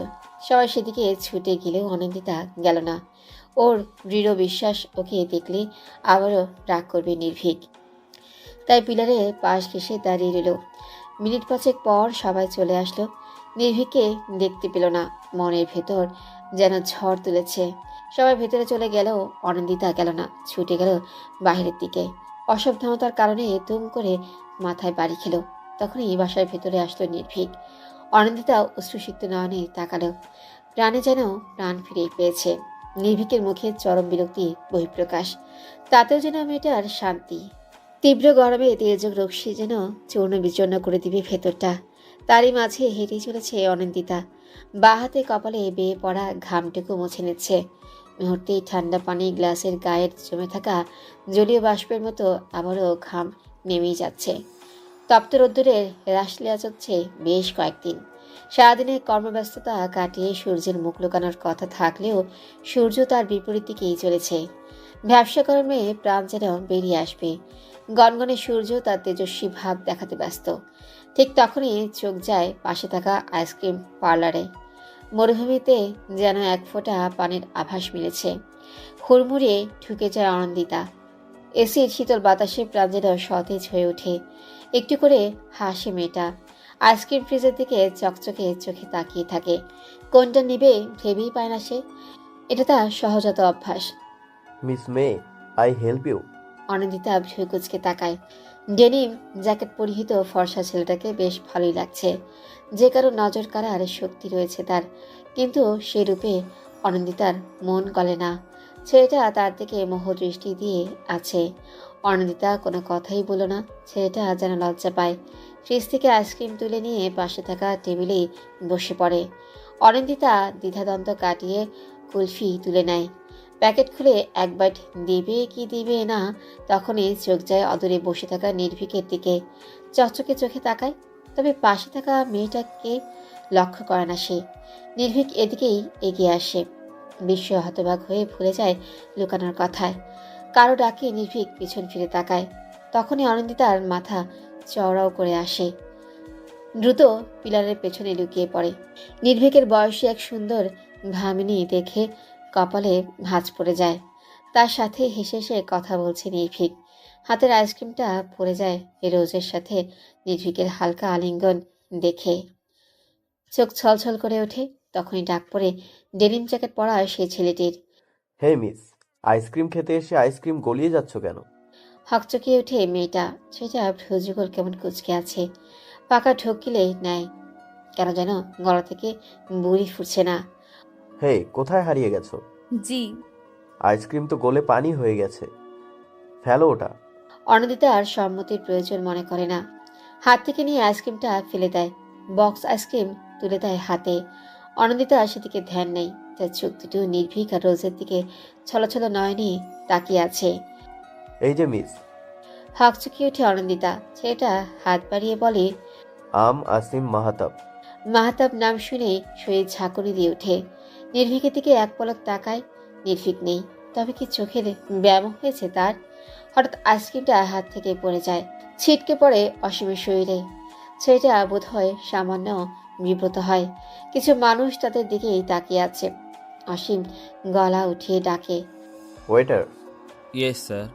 সবাই সেদিকে ছুটে গেলেও অনিন্দিতা গেল না। ওর দৃঢ় বিশ্বাস ওকে দেখলে আবারও রাগ করবে নির্ভীক। তাই পিলারে পাশ ঘেঁষে দাঁড়িয়ে রইল। মিনিট 5 পর সবাই চলে আসলো। নির্ভীককে দেখতে পেল না। মনের ভেতর যেন ঝড় তুলেছে। সবাই ভেতরে চলে গেলেও অনিন্দিতা গেল না, ছুটে গেল বাহিরের দিকে। অসাবধানতার কারণে তুম করে মাথায় বাড়ি খেল। তখনই বাসার ভেতরে আসলো নির্ভীক। অনিন্দিতা অশ্রুসিক্ত নয়নে তাকালো। প্রাণে যেন প্রাণ ফিরে পেয়েছে। নির্ভীকের মুখে চরম বিরক্তি বহিঃপ্রকাশ, তাতেও যেন মেয়েটার শান্তি। তীব্র গরমে তেজক রশ্মি যেন চূর্ণ বিচূর্ণ করে দিবে ভেতরটা। তারই মাঝে হেঁটে চলেছে অনিন্দিতা। বাঁ হাতে কপালে বেয়ে পড়া ঘামটুকু মুছে নিচ্ছে। মুহূর্তেই ঠান্ডা পানি গ্লাসের গায়ের জমে থাকা জলীয় বাষ্পের মতো আবারও ঘাম নেমেই যাচ্ছে। তপ্ত রোদ্দুরের রাসলীলা চলছে বেশ কয়েকদিন। সারাদিনের কর্মব্যস্ততা কাটিয়ে সূর্যের মুখ লুকানোর কথা থাকলেও সূর্য তার বিপরীত দিকেই চলেছে। ব্যবসা কর্মে প্রাণ যেন বেরিয়ে আসবে। গনগনে সূর্য তার তেজস্বী ভাব দেখাতে ব্যস্ত। ঠিক তখনই চোখ যায় পাশে থাকা আইসক্রিম পার্লারে। মরুভূমিতে যেন এক ফোঁটা পানির আভাস মিলেছে। হুড়মুড়িয়ে ঢুকে যায় অনিন্দিতা। এসির শীতল বাতাসে প্রাণ যেন সতেজ হয়ে ওঠে। একটু করে হাসে মেয়েটা। আইসক্রিম ফ্রিজের দিকে চকচকে চোখে তাকিয়ে থাকে। কোনটা নিবে ভেবেই পায় না সে। এটা তার সহজাত অভ্যাস। Miss may, I help you? Anindita ভ্রু কুঁচকে তাকায়। ডেনিম জ্যাকেট পরিহিত ফর্সা ছেলেটাকে বেশ ভালোই লাগছে। যে কারো নজর কাড়ার শক্তি রয়েছে তার, কিন্তু সে রূপে অনিন্দিতার মন গলে না। ছেলেটা তার দিকে মোহদৃষ্টি দিয়ে আছে। অনিন্দিতা কোনো কথাই বলল না। ছেলেটা যেন লজ্জা পায়। ফ্রিজ থেকে আইসক্রিম তুলে নিয়ে পাশে থাকা টেবিলেই বসে পড়ে। অনিন্দিতা দ্বিধাদ্বন্দ্ব কাটিয়ে কুলফি তুলে নেয়। প্যাকেট খুলে এক বাইট দিবে কি দিবে না, তখনই চোখ যায় অদূরে বসে থাকা নির্ভীকের দিকে। চকচকে চোখে তাকায়, তবে পাশে থাকা মেয়েটাকে লক্ষ্য করে না সে। নির্ভীক এদিকেই এগিয়ে আসে। বিশ্ব হতবাক হয়ে ভুলে যায় লুকানোর কথায়। কারো ডাকে নির্ভীক পিছন ফিরে তাকায়। তখনই অনিন্দিতার মাথা চওড়াও করে আসে। দ্রুত পিলারের পেছনে লুকিয়ে পড়ে। নির্ভীকের বয়সী এক সুন্দর ভামিনী দেখে কপালে ভাঁজ পড়ে যায়। তার সাথে হেসে হেসে কথা বলছে নির্ভীক। হাতের আইসক্রিমটা পড়ে যায় রোজের সাথে নির্ভীকের হালকা আলিঙ্গন দেখে। চোখ ছলছল করে ওঠে। তখনই ডাক পড়ে ডেনিম জ্যাকেট পরা সেই ছেলেটির। হে মিস, আইসক্রিম খেতে এসে আইসক্রিম গলিয়ে যাচ্ছ কেন? হকচকিয়ে ওঠে মেয়েটা। সেটা ভ্রুযুগল কেমন কুচকে আছে। পাকা ঢোকিলে নেয়, কেন যেন গলা থেকে বুড়ি ফুটছে না। হে, কোথায় হারিয়ে গেছো? জি। আইসক্রিম তো গলে পানি হয়ে গেছে, ফেলো ওটা। অনিন্দিতা আর সম্মতির প্রয়োজন মনে করে না। হাত থেকে নিয়ে আইসক্রিমটা ফেলে দেয়। বক্স আইসক্রিম তুলে দেয় হাতে। অনিন্দিতা সেদিকে ধ্যান নেই। তার চোখ দুটো নির্ভীক আর রোজের দিকে ছলছল নয়নে তাকিয়ে আছে। এই যে মিস। হকচকিয়ে ওঠে অনিন্দিতা। ছেলেটা হাত বাড়িয়ে বলে, আম আসিম মাহাতাব। মাহতাব নাম শুনে শরীর ঝাঁকুনি দিয়ে ওঠে। নির্ভীকের দিকে এক পলক তাকায়। নির্ভীক নেই। তবে কি চোখের ব্যায়াম হয়েছে তার? হঠাৎ আইসক্রিমটা হাত থেকে পড়ে যায়, ছিটকে পড়ে অসীমের শরীরে। ছেলেটা বোধ হয় সামান্য বিব্রত হয়। কিছু মানুষ তাদের দিকেই তাকিয়ে আছে। অসীম গলা উঠিয়ে ডাকে, ওয়েটার, ইয়েস স্যার।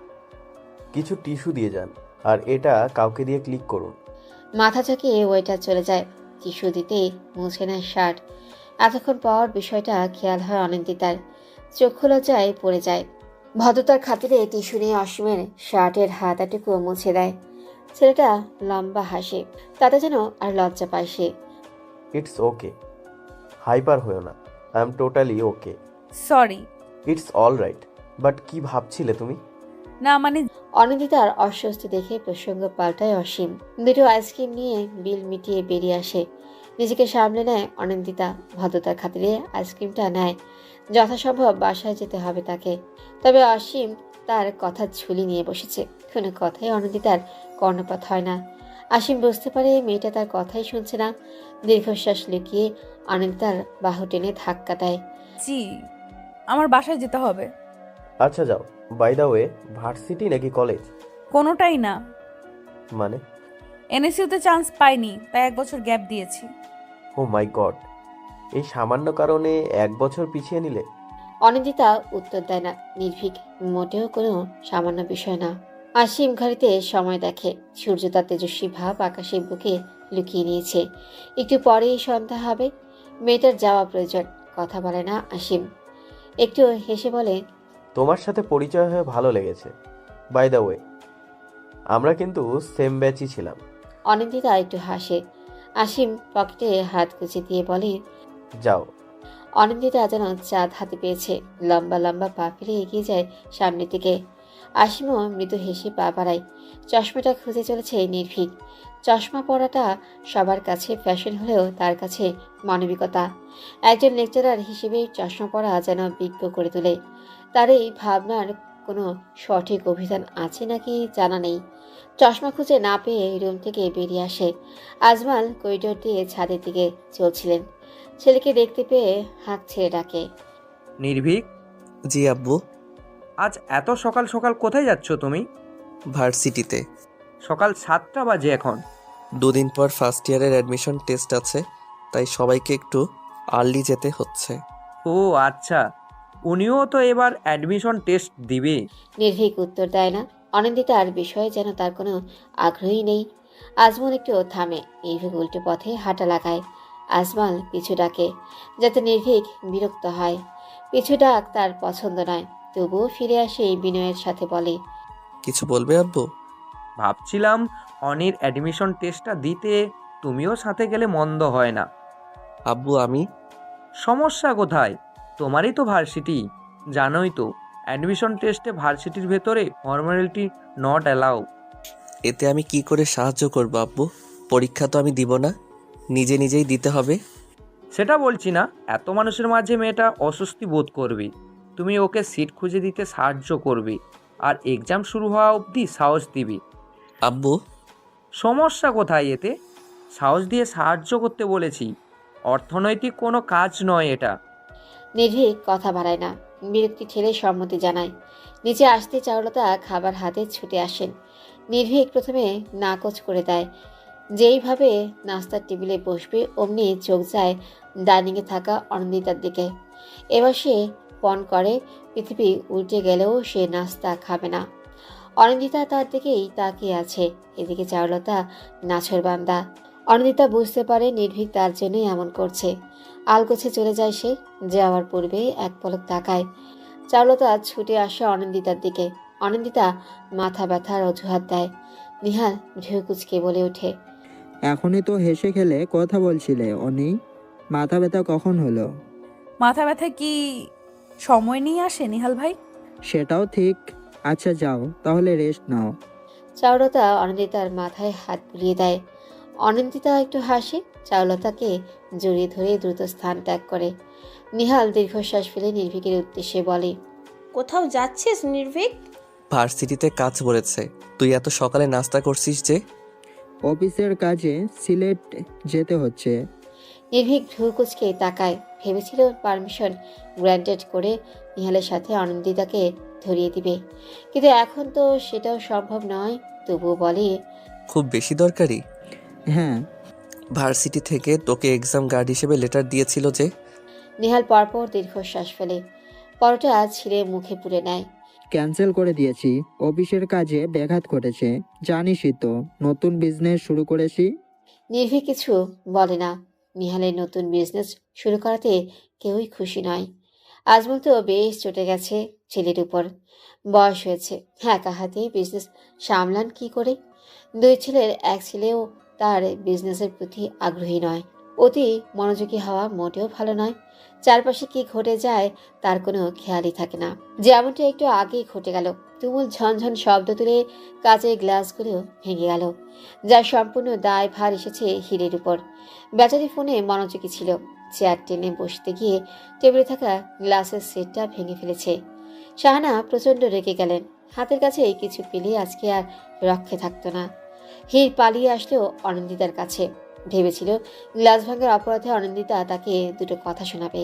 কিছু টিস্যু দিয়ে যান, আর এটা কাউকে দিয়ে ক্লিক করুন। মাথা ঝাঁকিয়ে ওয়েটার চলে যায়। টিস্যু দিতে মুছে নেয় শার্ট। এতক্ষণ পর বিষয়টা খেয়াল হয় অনিন্দিতার। চক্ষু লজ্জায় পড়ে যায়। ভদ্রতার খাতিরে টিস্যু নিয়ে অসীমের শার্টের হাতাটুকু মুছে দেয়। ছেলেটা লম্বা হাসে। তাতে যেন আর লজ্জা পায় সে। ইটস ওকে, হাইপার হয়েও না, I am totally okay. Sorry. It's all right. But কি ভাবছিলে তুমি? না মানে অনিন্দিতার অস্বস্তি দেখে প্রসঙ্গ পাল্টায় অসীম। দুটো আইসক্রিম নিয়ে বিল মিটিয়ে বেরিয়ে আসে। নিজেকে সামলে নেয় অনিন্দিতা। ভদ্রতার খাতিরে আইসক্রিমটা নেয়। যথাসম্ভব বাসায় যেতে হবে তাকে। তবে অসীম তার কথা ঝুলি নিয়ে বসেছে। কোনো কথাই অনিন্দিতার কর্ণপাত হয় না। অসীম বুঝতে পারে মেয়েটা তার কথাই শুনছে না। দীর্ঘশ্বাস লুকিয়ে অনিন্দিতার বাহু টেনে ধাক্কা দেয়। জি, আমার বাসায় যেতে হবে। আচ্ছা যাও। বাই দ্য ওয়ে, ভার্সিটি নাকি কলেজ? কোনোটাই না। মানে? এনএসইউতে চান্স পাইনি, তাই 1 বছর গ্যাপ দিয়েছি। ও মাই গড, এই সামান্য কারণে 1 বছর পিছিয়ে নিলে? অনিন্দিতা উত্তর দেয় না। নির্ভীক মোটেও কোনো সামান্য বিষয় না। অসীম ঘড়িতে সময় দেখে। সূর্য তার তেজস্বী ভাব আকাশের বুকে লুকিয়ে নিয়েছে। একটু পরেই সন্ধ্যা হবে। মেয়েটার যাওয়া প্রয়োজন। কথা বলে না অসীম। একটু হেসে বলে, তোমার সাথে পরিচয় হয়ে ভালো লেগেছে। বাই দ্য ওয়ে, আমরা কিন্তু সেম ব্যাচই ছিলাম। অনিন্দিতা একটু হাসে। অসীম পকেটে হাত গুজে দিয়ে বলে, যাও। অনিন্দিতা যেন চাঁদ হাতে পেয়েছে। লম্বা লম্বা পা ফেলে এগিয়ে যায় সামনের দিকে। অসীমও মৃদু হেসে পা বাড়ায়। চশমাটা খুঁজে চলেছে নির্ভীক। চশমা পরাটা সবার কাছে ফ্যাশন হলেও তার কাছে মানবিকতা। একজন লেকচারার হিসেবে চশমা পরা যেন বিজ্ঞ করে তোলে। তার এই ভাবনার কোনো সঠিক অভিধান আছে নাকি জানা নেই। চশমা খুঁজে না পেয়ে রুম থেকে বেরিয়ে আসে। আজমাল করিডোর দিয়ে ছাদের দিকে চলছিলেন। ছেলেকে দেখতে পেয়ে হাঁক ছেড়ে ডাকে, নির্ভীক, জি আব্বু। আজ এত সকাল সকাল কোথায় যাচ্ছ তুমি? ভার্সিটিতে। সকাল 7টা বাজে এখন। 2 দিন পর ফার্স্ট ইয়ারের অ্যাডমিশন টেস্ট আছে, তাই সবাইকে একটু আর্লি যেতে হচ্ছে। ও আচ্ছা, উনিও তো এবার অ্যাডমিশন টেস্ট দিবে। নির্ভীক উত্তর দেয় না। অনিন্দিতার বিষয়ে যেন তার কোনো আগ্রহই নেই। আজমল একটু থামে। নির্ভীক উল্টো পথে হাঁটা লাগায়। আজমাল পিছু ডাকে, যাতে নির্ভীক বিরক্ত হয়। পিছু ডাক তার পছন্দ নয়। তবুও ফিরে আসে বিনয়ের সাথে বলে, কিছু বলবে আব্বু? ভাবছিলাম অনির অ্যাডমিশন টেস্টটা দিতে তুমিও সাথে গেলে মন্দ হয় না। আব্বু আমি সমস্যা কোথায়? তোমারই তো ভার্সিটি। জানোই তো, অ্যাডমিশন টেস্টে ভার্সিটির ভেতরে ফর্মালিটি নট অ্যালাউ। এতে আমি কি করে সাহায্য করব আব্বু? পরীক্ষা তো আমি দিব না, নিজে নিজেই দিতে হবে। সেটা বলছি না, এত মানুষের মাঝে মেয়েটা অস্বস্তি বোধ করবে। তুমি ওকে সিট খুঁজে দিতে সাহায্য করবে, আর এক্সাম শুরু হওয়া অবধি সাহস দিবি। আব্বু সমস্যা কোথায় এতে? সাহস দিয়ে সাহায্য করতে বলেছি। অর্থনৈতিক কোনো কাজ নয় এটা। নির্ভীক কথা বাড়ায় না। বিরক্তি ঠেলে সম্মতি জানায়। নিচে আসতে চারুলতা খাবার হাতে ছুটে আসেন। নির্ভীক প্রথমে নাকচ করে দেয়। যেইভাবে নাস্তার টেবিলে বসবে অমনি চোখ যায় ডাইনিংয়ে থাকা অনিন্দিতার দিকে। এবার সে পণ করে পৃথিবী উল্টে গেলেও সে নাস্তা খাবে না। অনিন্দিতা তার দিকেই তাকিয়ে আছে। এদিকে চারুলতা নাছরবান্দা। অনিন্দিতা বুঝতে পারে নির্ভীক তার জন্যই এমন করছে। আলগোছে চলে যায় সে। যাওয়ার পূর্বে এক পলক তাকায়। চারুলতা ছুটে আসে অনিন্দিতার দিকে। অনিন্দিতা মাথা ব্যথার অজুহাত দেয়। নিহাল ভ্রু কুঁচকে বলে ওঠে, এখনই তো হেসে খেলে কথা বলছিলে অনি, মাথা ব্যথা কখন হলো? মাথা ব্যথা কি সময় নিয়ে আসে নিহাল ভাই? সেটাও ঠিক। আচ্ছা যাও তাহলে, রেস্ট নাও। চারুলতা অনিন্দিতার মাথায় হাত বুলিয়ে দেয়। অনিন্দিতা একটু হাসে। চারুলতাকে জড়িয়ে ধরে দ্রুত স্থান ত্যাগ করে। নিহাল দীর্ঘশ্বাস ফেলে নির্ভীকের উদ্দেশ্যে বলে, কোথাও যাচ্ছিস নির্ভীক? ভার্সিটিতে কাজ বলেছে। তুই এত সকালে নাস্তা করছিস যে? অফিসের কাজে সিলেট যেতে হচ্ছে। নির্ভীক ভ্রু কুচকে তাকায়। ভেবেছিল পারমিশন গ্র্যান্টেড করে নিহালের সাথে অনন্দিতাকে ধরিয়ে দিবে, কিন্তু এখন তো সেটাও সম্ভব নয়। তবুও বলে, খুব বেশি দরকারি? হ্যাঁ। ভার্সিটি থেকে তোকে এক্সাম গার্ড হিসেবে লেটার দিয়েছিল যে? নিহাল পরপর দীর্ঘশ্বাস ফেলে, পরোটা ছিঁড়ে মুখে পুরে নেয়। ক্যান্সেল করে দিয়েছি, অফিসের কাজে ব্যাঘাত ঘটেছে, জানিসই তো নতুন বিজনেস শুরু করেছি। নির্ভীক কিছু বলে না। নিহালের নতুন বিজনেস শুরু করাতে কেউই খুশি নয়। আজমল তো বেশ চটে গেছে ছেলের উপর। বয়স হয়েছে, একা হাতেই বিজনেস সামলান কি করে? দুই ছেলের এক ছেলেও তার বিজনেসের প্রতি আগ্রহী নয়। অতি মনোযোগী হওয়া মোটেও ভালো নয়। চারপাশে কি ঘটে যায় তার কোনো খেয়ালই থাকে না। যেমনটা একটু আগেই ঘটে গেল, তুমুল ঝনঝন শব্দ তুলে কাচের গ্লাসগুলো ভেঙে গেল, যার সম্পূর্ণ দায় ভার এসেছে হীরের উপর। বেচারি ফোনে মনোযোগী ছিল, চেয়ার টেনে বসতে গিয়ে টেবিলে থাকা গ্লাসের সেটটা ভেঙে ফেলেছে। শাহানা প্রচণ্ড রেগে গেলেন। হাতের কাছে কিছু পেলে আজকে আর রক্ষে থাকতো না। হীর পালিয়ে আসলেও অনন্দিতার কাছে। ভেবেছিল গ্লাস ভাঙার অপরাধে অনন্দিতা তাকে দুটো কথা শোনাবে,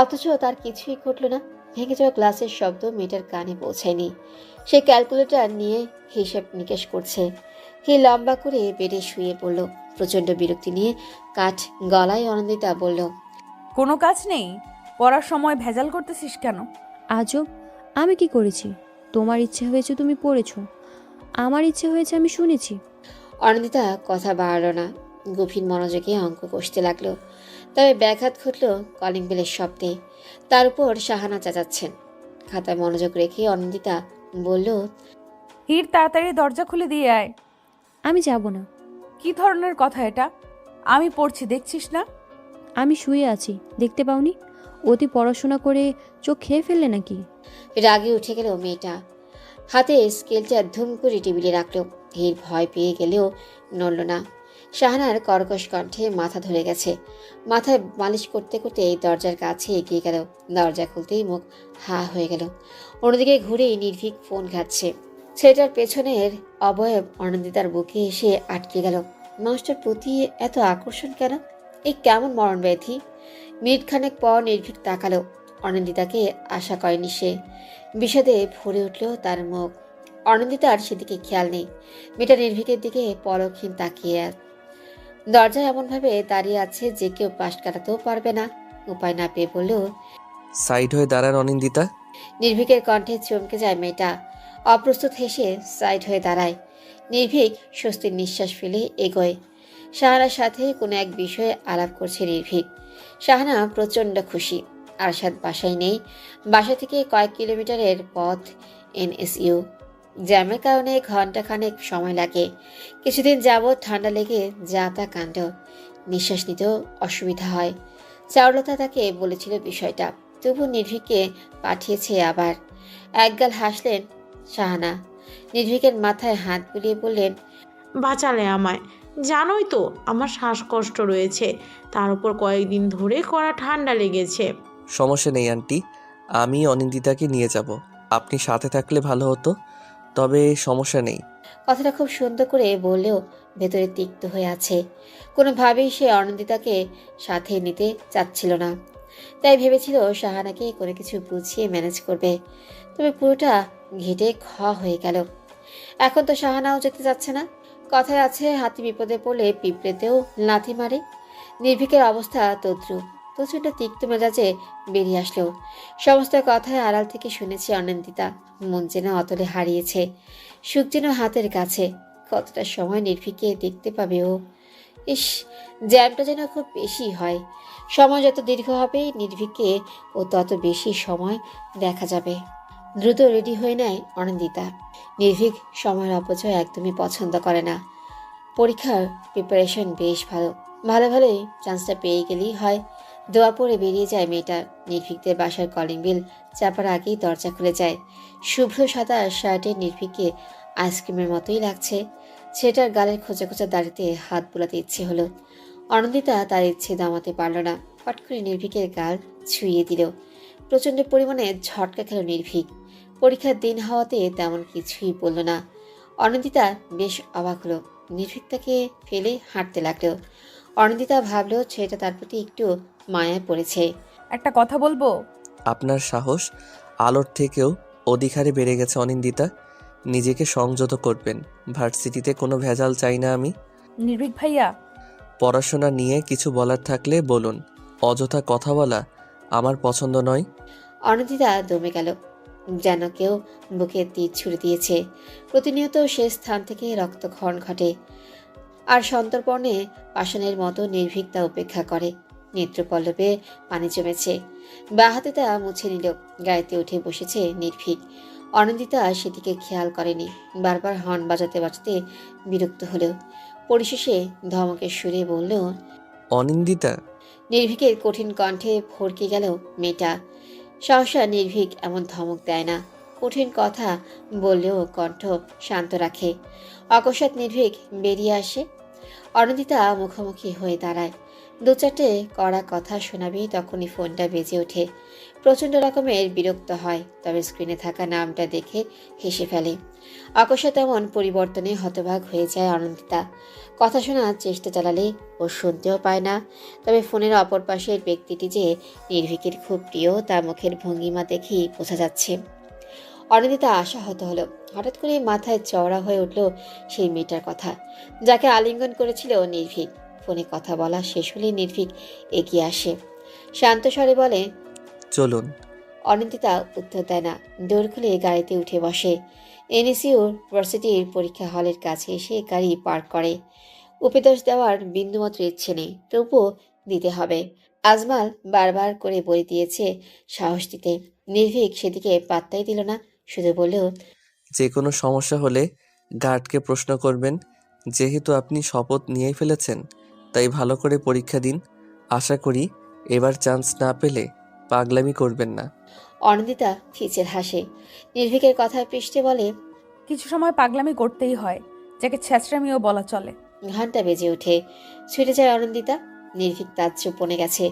অথচ তার কিছুই ঘটল না। ভেঙে যাওয়া গ্লাসের শব্দ মেয়েটার কানে পৌঁছায়নি। সে ক্যালকুলেটর নিয়ে হিসেব নিকেশ করছে। হীর লম্বা করে বেডে শুয়ে পড়ল। প্রচণ্ড বিরক্তি নিয়ে কাঠ গলায় অনন্দিতা বলল, কোনো কাজ নেই? পড়ার সময় ভেজাল করতেছিস কেন? আজব, আমি কি করেছি? তোমার ইচ্ছে হয়েছে তুমি পড়েছো, আমার ইচ্ছে হয়েছে আমি শুনেছি। অনন্দিতা কথা বাড়ল না, গভীর মনোযোগে অঙ্ক কষতে লাগলো। তবে ব্যাঘাত ঘটল কলিং বেলের শব্দে। তার উপর শাহানা চেঁচাচ্ছেন। খাতায় মনোযোগ রেখে অনন্দিতা বলল, হীর, তাড়াতাড়ি দরজা খুলে দিয়ে আয়। আমি যাব না। কি ধরনের কথা এটা? আমি পড়ছি, দেখছিস না? আমি শুয়ে আছি, দেখতে পাওনি? অতি পড়াশোনা করে চোখ খেয়ে ফেললে নাকি? রাগে উঠে গেল মেয়েটা। হাতে স্কেলটা ধুম করে টেবিলে রাখলো। হীর ভয় পেয়ে গেলেও নড়ল না। শাহানার কর্কশ কণ্ঠে মাথা ধরে গেছে। মাথায় মালিশ করতে করতে এই দরজার কাছে এগিয়ে গেল। দরজা খুলতেই মুখ হা হয়ে গেল। অন্যদিকে ঘুরেই নির্ভীক ফোন ঘাটছে। ছেলেটার পেছনের অবয়ব অনন্দিতার বুকে এসে আটকে গেল। মানুষটার প্রতি এত আকর্ষণ কেন? এই কেমন মরণ ব্যাধি? মিনিট খানেক পর নির্ভীক তাকালো। অনন্দিতাকে আশা করেনি সে। বিষাদে ভরে উঠল তার মুখ। অনন্দিতার সেদিকে খেয়াল নেই। মেয়েটা নির্ভীকের দিকে পলকহীন তাকিয়ে দরজায় এমনভাবে দাঁড়িয়ে আছে যে কেউ পাশ কাটাতেও পারবে না। উপায় না পেয়ে বলল, সাইড হয়ে দাঁড়ান অনিন্দিতা। নির্ভীকের কণ্ঠে চমকে যায় মেয়েটা। অপ্রস্তুত হেসে সাইড হয়ে দাঁড়ায়। নির্ভীক স্বস্তির নিঃশ্বাস ফেলে এগোয়। শাহানার সাথে কোনো এক বিষয়ে আলাপ করছে নির্ভীক। শাহানা প্রচণ্ড খুশি। আরশাদ বাসায় নেই। বাসা থেকে কয়েক কিলোমিটারের পথ এনএসইউ। জ্যামের কারণে ঘন্টাখানেক সময় লাগে। কিছুদিন যাবৎ ঠান্ডা লেগে যা তা কাণ্ড। নিঃশ্বাস নিতেও অসুবিধা হয়। চারুলতা তাকে বলেছিল বিষয়টা, তবু নির্ভীককে পাঠিয়েছে আবার। একগাল হাসলেন শাহানা। নির্ভীকের মাথায় হাত বুলিয়ে বললেন, বাঁচালে আমায়। জানোই তো আমার শ্বাসকষ্ট রয়েছে, তার উপর কয়েকদিন ধরে কড়া ঠান্ডা লেগেছে। সমস্যা নেই আন্টি, আমি অনিন্দিতাকে নিয়ে যাব। আপনি সাথে থাকলে ভালো হতো, তবে সমস্যা নেই। কথাটা খুব সুন্দর করে বললেও ভেতরে তিক্ত হয়ে আছে। কোনোভাবেই সে অনন্দিতাকে সাথে নিতে চাচ্ছিল না। তাই ভেবেছিল শাহানাকে কোনো কিছু বুঝিয়ে ম্যানেজ করবে। তবে পুরোটা ঘেটে খ হয়ে গেল। এখন তো শাহানাও যেতে চাচ্ছে না। কথায় আছে, হাতি বিপদে পড়লে পিঁপড়েতেও লাথি মারে। নির্ভীকের অবস্থা তদ্রুপ। প্রচণ্ড তিক্ত মেজাজে বেরিয়ে আসলো। সমস্ত কথায় আড়াল থেকে শুনেছে অনন্দিতা। মন যেন অতলে হারিয়েছে, সুখ যেন হাতের কাছে। কতটা সময় নির্ভীককে দেখতে পাবে ও? ইস, জ্যামটা যেন খুব বেশি হয়। সময় যত দীর্ঘ হবে নির্ভীককে ও তত বেশি সময় দেখা যাবে। দ্রুত রেডি হয়ে নেয় অনন্দিতা। নির্ভীক সময়ের অপচয় একদমই পছন্দ করে না। পরীক্ষার প্রিপারেশন বেশ ভালো। ভালোই চান্সটা পেয়ে গেলেই হয়। দোয়া পড়ে বেরিয়ে যায় মেয়েটা। নির্ভীকদের বাসার কলিং বেল চাপার আগেই দরজা খুলে যায়। শুভ্র সাদা শার্টে নির্ভীককে আইসক্রিমের মতোই লাগছে। ছেলেটার গালের খোঁচা খোঁচা দাড়িতে হাত বোলাতে ইচ্ছে হলো। অনন্দিতা তার ইচ্ছে দমাতে পারল না। পট করে নির্ভীকের গাল ছুঁয়ে দিল। প্রচণ্ড পরিমাণে ঝটকা খেল নির্ভীক। পরীক্ষার দিন হওয়াতে তেমন কিছুই বলল না। অনন্দিতা বেশ অবাক হলো। নির্ভীক তাকে ফেলে হাঁটতে লাগলো। অনিন্দিতা ভাবলো ছেলেটা তার প্রতি একটু মায়া পড়েছে। একটা কথা বলবো? আপনার সাহস আলোর থেকেও অধিক হারে বেড়ে গেছে অনিন্দিতা। নিজেকে সংযত করবেন। ভার্সিটিতে কোনো ভেজাল চাই না আমি। নির্ভীক ভাইয়া, পড়াশোনা নিয়ে কিছু বলার থাকলে বলুন। অযথা কথা বলা আমার পছন্দ নয়। অনিন্দিতা দমে গেল, যেন কেউ বুকে তীর ছুড়ে দিয়েছে। প্রতিনিয়ত সে স্থান থেকে রক্তক্ষরণ ঘটে, আর সন্তর্পণে পাষাণের মতো নির্ভীক তা উপেক্ষা করে। নেত্রপল্লবে পানি জমেছে, বা হাতে তা মুছে নিল। গাড়িতে উঠে বসেছে নির্ভীক। অনিন্দিতা সেদিকে খেয়াল করেনি। বারবার হর্ন বাজাতে বাজাতে বিরক্ত হলো। পরিশেষে ধমকের সুরে বলল, অনিন্দিতা। নির্ভীকের কঠিন কণ্ঠে ভরকে গেল মেয়েটা। সহসা নির্ভীক এমন ধমক দেয় না, কঠিন কথা বললেও কণ্ঠ শান্ত রাখে। অকস্মাৎ নির্ভীক বেরিয়ে আসে। অনিন্দিতা মুখোমুখি হয়ে দাঁড়ায়। দু চারটে কড়া কথা শোনাবি, তখনই ফোনটা বেজে ওঠে। প্রচণ্ড রকমের বিরক্ত হয়, তবে স্ক্রিনে থাকা নামটা দেখে হেসে ফেলে। অকস্মাৎ এমন পরিবর্তনে হতবাক হয়ে যায় অনিন্দিতা। কথা শোনার চেষ্টা চালালে ও শুনতেও পায় না। তবে ফোনের অপর পাশের ব্যক্তিটি যে নির্ভীকের খুব প্রিয় তা মুখের ভঙ্গিমা দেখেই বোঝা যাচ্ছে। অনিন্দিতা আশাহত হলো। হঠাৎ করে মাথায় চওড়া হয়ে উঠল সেই মেয়েটার কথা, যাকে আলিঙ্গন করেছিল নির্ভীক। ফোনে কথা বলা শেষ হলেই নির্ভীক এগিয়ে আসে, শান্ত স্বরে বলে, চলুন। অনিন্দিতা উত্তর দেয় না। ডোর খুলে গাড়িতে উঠে বসে। এনএসইউর ভার্সিটির পরীক্ষা হলের কাছে এসে গাড়ি পার্ক করে। উপদেশ দেওয়ার বিন্দুমাত্র ইচ্ছে নেই, তবুও দিতে হবে। আজমাল বারবার করে বলে দিয়েছে সাহস দিতে। নির্ভীক সেদিকে পাত্তাই দিল না, শুধু বলল, যে কোনো সমস্যা হলে গার্ডকে প্রশ্ন করবেন। যেহেতু আপনি শপথ নিয়েই ফেলেছেন, তাই ভালো করে পরীক্ষা দিন। আশা করি এবার চান্স না পেলে পাগলামি করবেন না। অনিন্দিতা খিচের হাসে। নির্ভীকের কথায় পৃষ্ঠে বলে, কিছু সময় পাগলামি করতেই হয়, যাকে ছেঁচড়ামিও বলা চলে। ঘন্টা বেজে ওঠে। ছুটে যায় অনিন্দিতা। নির্ভীক তাজ্জব বনে গেছে।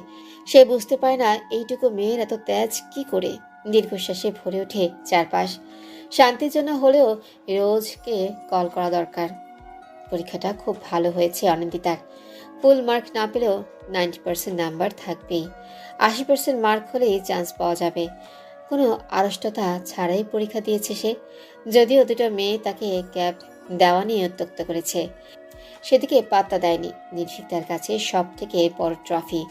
সে বুঝতে পারে না এইটুকু মেয়ের এত তেজ কি করে। দীর্ঘশ্বাসে ভরে ওঠে চারপাশ। শান্তির জন্য হলেও রোজকে কল করা দরকার। পরীক্ষাটা খুব ভালো হয়েছে অনিন্দিতার। ফুল মার্ক না পেলেও 90% নাম্বার থাকবেই। 80% মার্ক হলেই চান্স পাওয়া যাবে। কোনো আড়ষ্টতা ছাড়াই পরীক্ষা দিয়েছে সে। যদিও দুটো মেয়ে তাকে গ্যাপ দেওয়া নিয়ে উত্ত্যক্ত করেছে, সেদিকে পাত্তা দেয়নি। নির্ভীক তার কাছে সব থেকে বড় ট্রফি,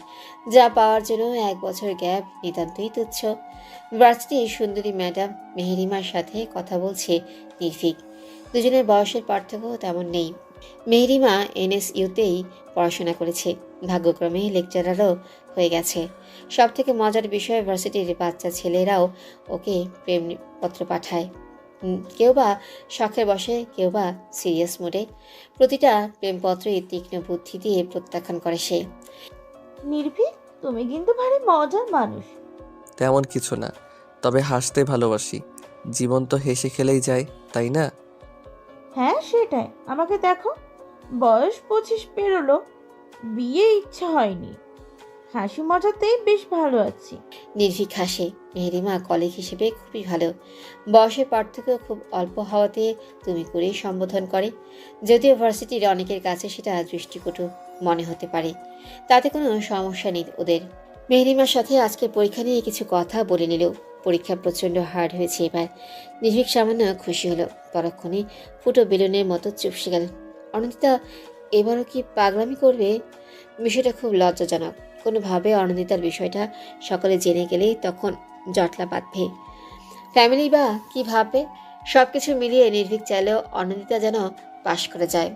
যা পাওয়ার জন্য 1 বছর গ্যাপ নিতান্তই তুচ্ছ। ভার্সিটির সুন্দরী ম্যাডাম মেহেরিমার সাথে কথা বলছে নির্ভীক। দুজনের বয়সের পার্থক্য তেমন নেই। মেহেরিমা এনএসইউতেই পড়াশোনা করেছে, ভাগ্যক্রমে লেকচারারও হয়ে গেছে। সব থেকে মজার বিষয়, ভার্সিটির বাচ্চা ছেলেরাও ওকে প্রেমপত্র পাঠায়। কেউ বা শখের বসে, কেউ বা সিরিয়াস মুডে। প্রতিটা প্রেমপত্রই তীক্ষ্ণ বুদ্ধি দিয়ে প্রত্যাখ্যান করে সে। নির্ভীক, তুমি কিন্তু ভারী মজার মানুষ। তেমন কিছু না, তবে হাসতে ভালোবাসি। জীবন তো হেসে খেলেই যায়, তাই না? হ্যাঁ সেটাই। আমাকে দেখো, বয়স 25 পেরোলো, বিয়ে ইচ্ছা হয়নি, হাসি মজাতেই বেশ ভালো আছি। নির্ভীক হাসে। মেহেরিমা কলিগ হিসেবে খুবই ভালো। বয়সের পার্থক্য খুব অল্প হওয়াতে তুমি করেই সম্বোধন করে। যদিও ভার্সিটির অনেকের কাছে সেটা দৃষ্টিকটু মনে হতে পারে, তাতে কোনো সমস্যা নেই ওদের। মেহেরিমার সাথে আজকে পরীক্ষা নিয়ে কিছু কথা বলে নিল। পরীক্ষা প্রচণ্ড হার্ড হয়েছে এবার। নির্ভীক সামান্য খুশি হলো। পরক্ষণে ফুটো বেলুনের মতো চুপসে গেল। অনিন্দিতা এবারও কি পাগলামি করবে? বিষয়টা খুব লজ্জাজনক। কোনোভাবে অনিন্দিতার বিষয়টা সকলে জেনে গেলেই তখন জটলা বাঁধবে। ফ্যামিলি বা কি ভাববে? সব কিছু মিলিয়ে নির্ভীক চাইলেও অনিন্দিতা যেন পাশ করে যায়।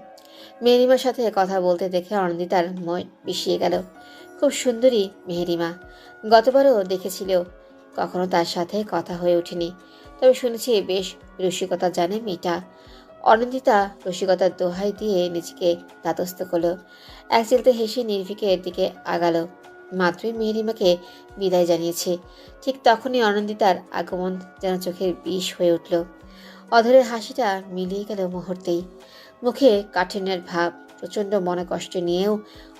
মেহেরিমার সাথে কথা বলতে দেখে অনিন্দিতার মন বিষিয়ে গেল। খুব সুন্দরী মেহেরিমা। গতবারও দেখেছিল, কখনো তার সাথে কথা হয়ে ওঠেনি, তবে শুনেছি বেশ রসিকতা জানে মেয়েটা। অনিন্দিতা রসিকতার দোহাই দিয়ে নিজেকে তাতস্থ করলো। এক চিলতে হেসে নির্ভীকের দিকে আগালো। মাত্রই মেহেরিমাকে বিদায় জানিয়েছে, ঠিক তখনই অনিন্দিতার আগমন যেন চোখের বিষ হয়ে উঠল। অধরের হাসিটা মিলিয়ে গেল মুহূর্তেই। মুখে কাঠিন্যের ভাব। প্রচণ্ড মনে কষ্ট নিয়েও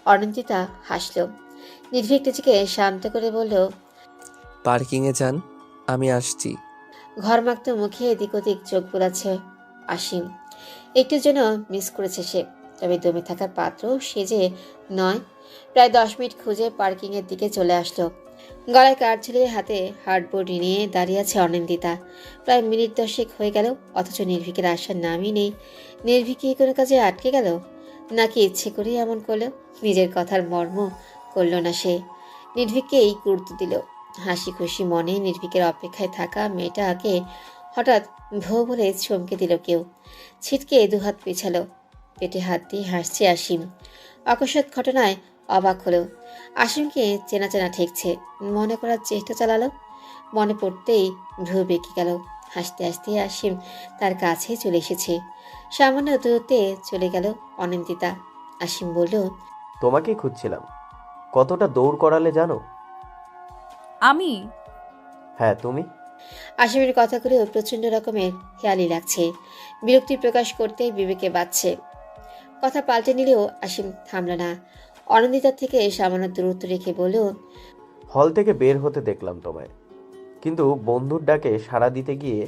অনিন্দিতা হাসল। নির্ভীক নিজেকে শান্ত করে বলল, পার্কিংয়ে যান, আমি আসছি। ঘরমাক্ত মুখে এদিক ওদিক চোখ বোলাচ্ছে আসিম। একটুর জন্য মিস করেছে সে। তবে দমে থাকার পাত্র সে যে নয়। প্রায় 10 মিনিট খুঁজে পার্কিংয়ের দিকে চলে আসলো। গলায় কাঠ ঝুলিয়ে হাতে হার্ডবোর্ড নিয়ে দাঁড়িয়ে আছে অনিন্দিতা। প্রায় মিনিট 10 হয়ে গেল, অথচ নির্ভীকের আসার নামই নেই। নির্ভীক কি কোনো কাজে আটকে গেল, নাকি ইচ্ছে করেই এমন করলো? নিজের কথার মর্ম করল না সে, নির্ভীককেই গুরুত্ব দিল। হাসি খুশি মনে নির্ভীকের অপেক্ষায় থাকা মেয়েটাকে হঠাৎ ভৌ বলে চমকে দিল কেউ। ছিটকে দুহাত পিছালো, পেটে হাত দিয়ে হাসছে আসিম। অকস্মাৎ ঘটনায় অবাক হলো। আসিমকে চেনা চেনা ঠেকছে, মনে করার চেষ্টা চালালো। মনে পড়তেই ভ্রু বেঁকে গেল। হাসতে হাসতে আসিম তার কাছে চলে এসেছে। সামান্য দূরত্বে চলে গেল অনিন্দিতা। আসিম বলল, তোমাকেই খুঁজছিলাম। কতটা দৌড় করালে জানো? আমি? হ্যাঁ, তুমি। আসিমের কথাগুলো প্রচণ্ড রকমের হেয়ালি লাগছে। বিরক্তি প্রকাশ করতে বিবেকে বাজছে। কথা পাল্টে নিলেও আসিম থামল না। অনিন্দিতার থেকে সামান্য দূরত্ব রেখে বলল, হল থেকে বের হতে দেখলাম তোমায়, কিন্তু বন্ধুর ডাকে সাড়া দিতে গিয়ে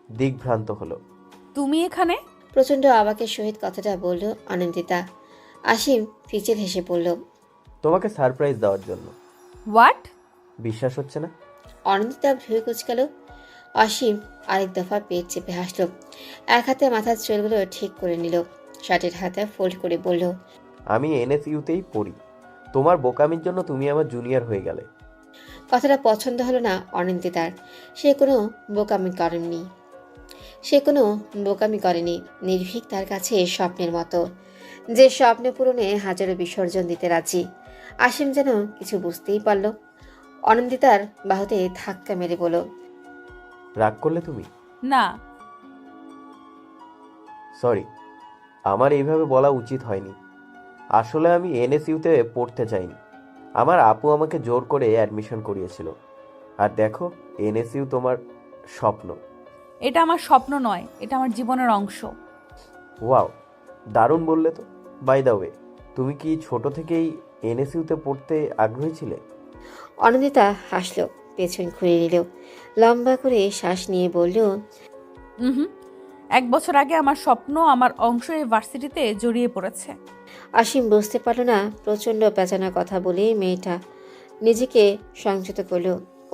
দিগ্ভ্রান্ত হলো। তুমি এখানে? প্রচণ্ড অবাকের সহিত কথাটা বলল অনিন্দিতা। আসিম ফিচেল হেসে পড়ল, তোমাকে সারপ্রাইজ দেওয়ার জন্য। হোয়াট? বিশ্বাস হচ্ছে না? অনিন্দিতা ভ্রু কুঁচকাল। অসীম আরেক দফা পেট চেপে হাসল। এক হাতে মাথার চুলগুলো ঠিক করে নিল, শার্টের হাতে ফোল্ড করে বলল, আমি এনএসইউতেই পড়ি। তোমার বোকামির জন্য তুমি আমার জুনিয়র হয়ে গেলে। কথাটা পছন্দ হলো না অনিন্দিতার। সে কোনো বোকামি করেনি। নির্ভীক তার কাছে স্বপ্নের মতো, যে স্বপ্ন পূরণে হাজারো বিসর্জন দিতে রাজি। আসিম যেন কিছু বুঝতেই পারল। অনিন্দিতার বাহুতে ধাক্কা মেরে বলল, রাগ করলে তুমি? না। সরি, আমার এইভাবে বলা উচিত হয়নি। আসলে আমি এনএসইউতে পড়তে চাইনি। আমার আপু আমাকে জোর করে অ্যাডমিশন করিয়েছিল। আর দেখো, এনএসইউ তোমার স্বপ্ন। এটা আমার স্বপ্ন নয়, এটা আমার জীবনের অংশ। ওয়াও, দারুণ বললে তো। বাই দ্য ওয়ে, তুমি কি ছোট থেকেই এনএসইউতে পড়তে আগ্রহী ছিলে? অনিন্দিতা হাসল, পেছন ঘুরে নিল, লম্বা করে শ্বাস নিয়ে বলল, হুম, 1 বছর আগে আমার স্বপ্ন, আমার অংশ এই ভার্সিটিতে জড়িয়ে পড়েছে। আসিম বুঝতে পারল না প্রচণ্ড পেঁচানোর কথা বলে মেয়েটা নিজেকে সংযত করল,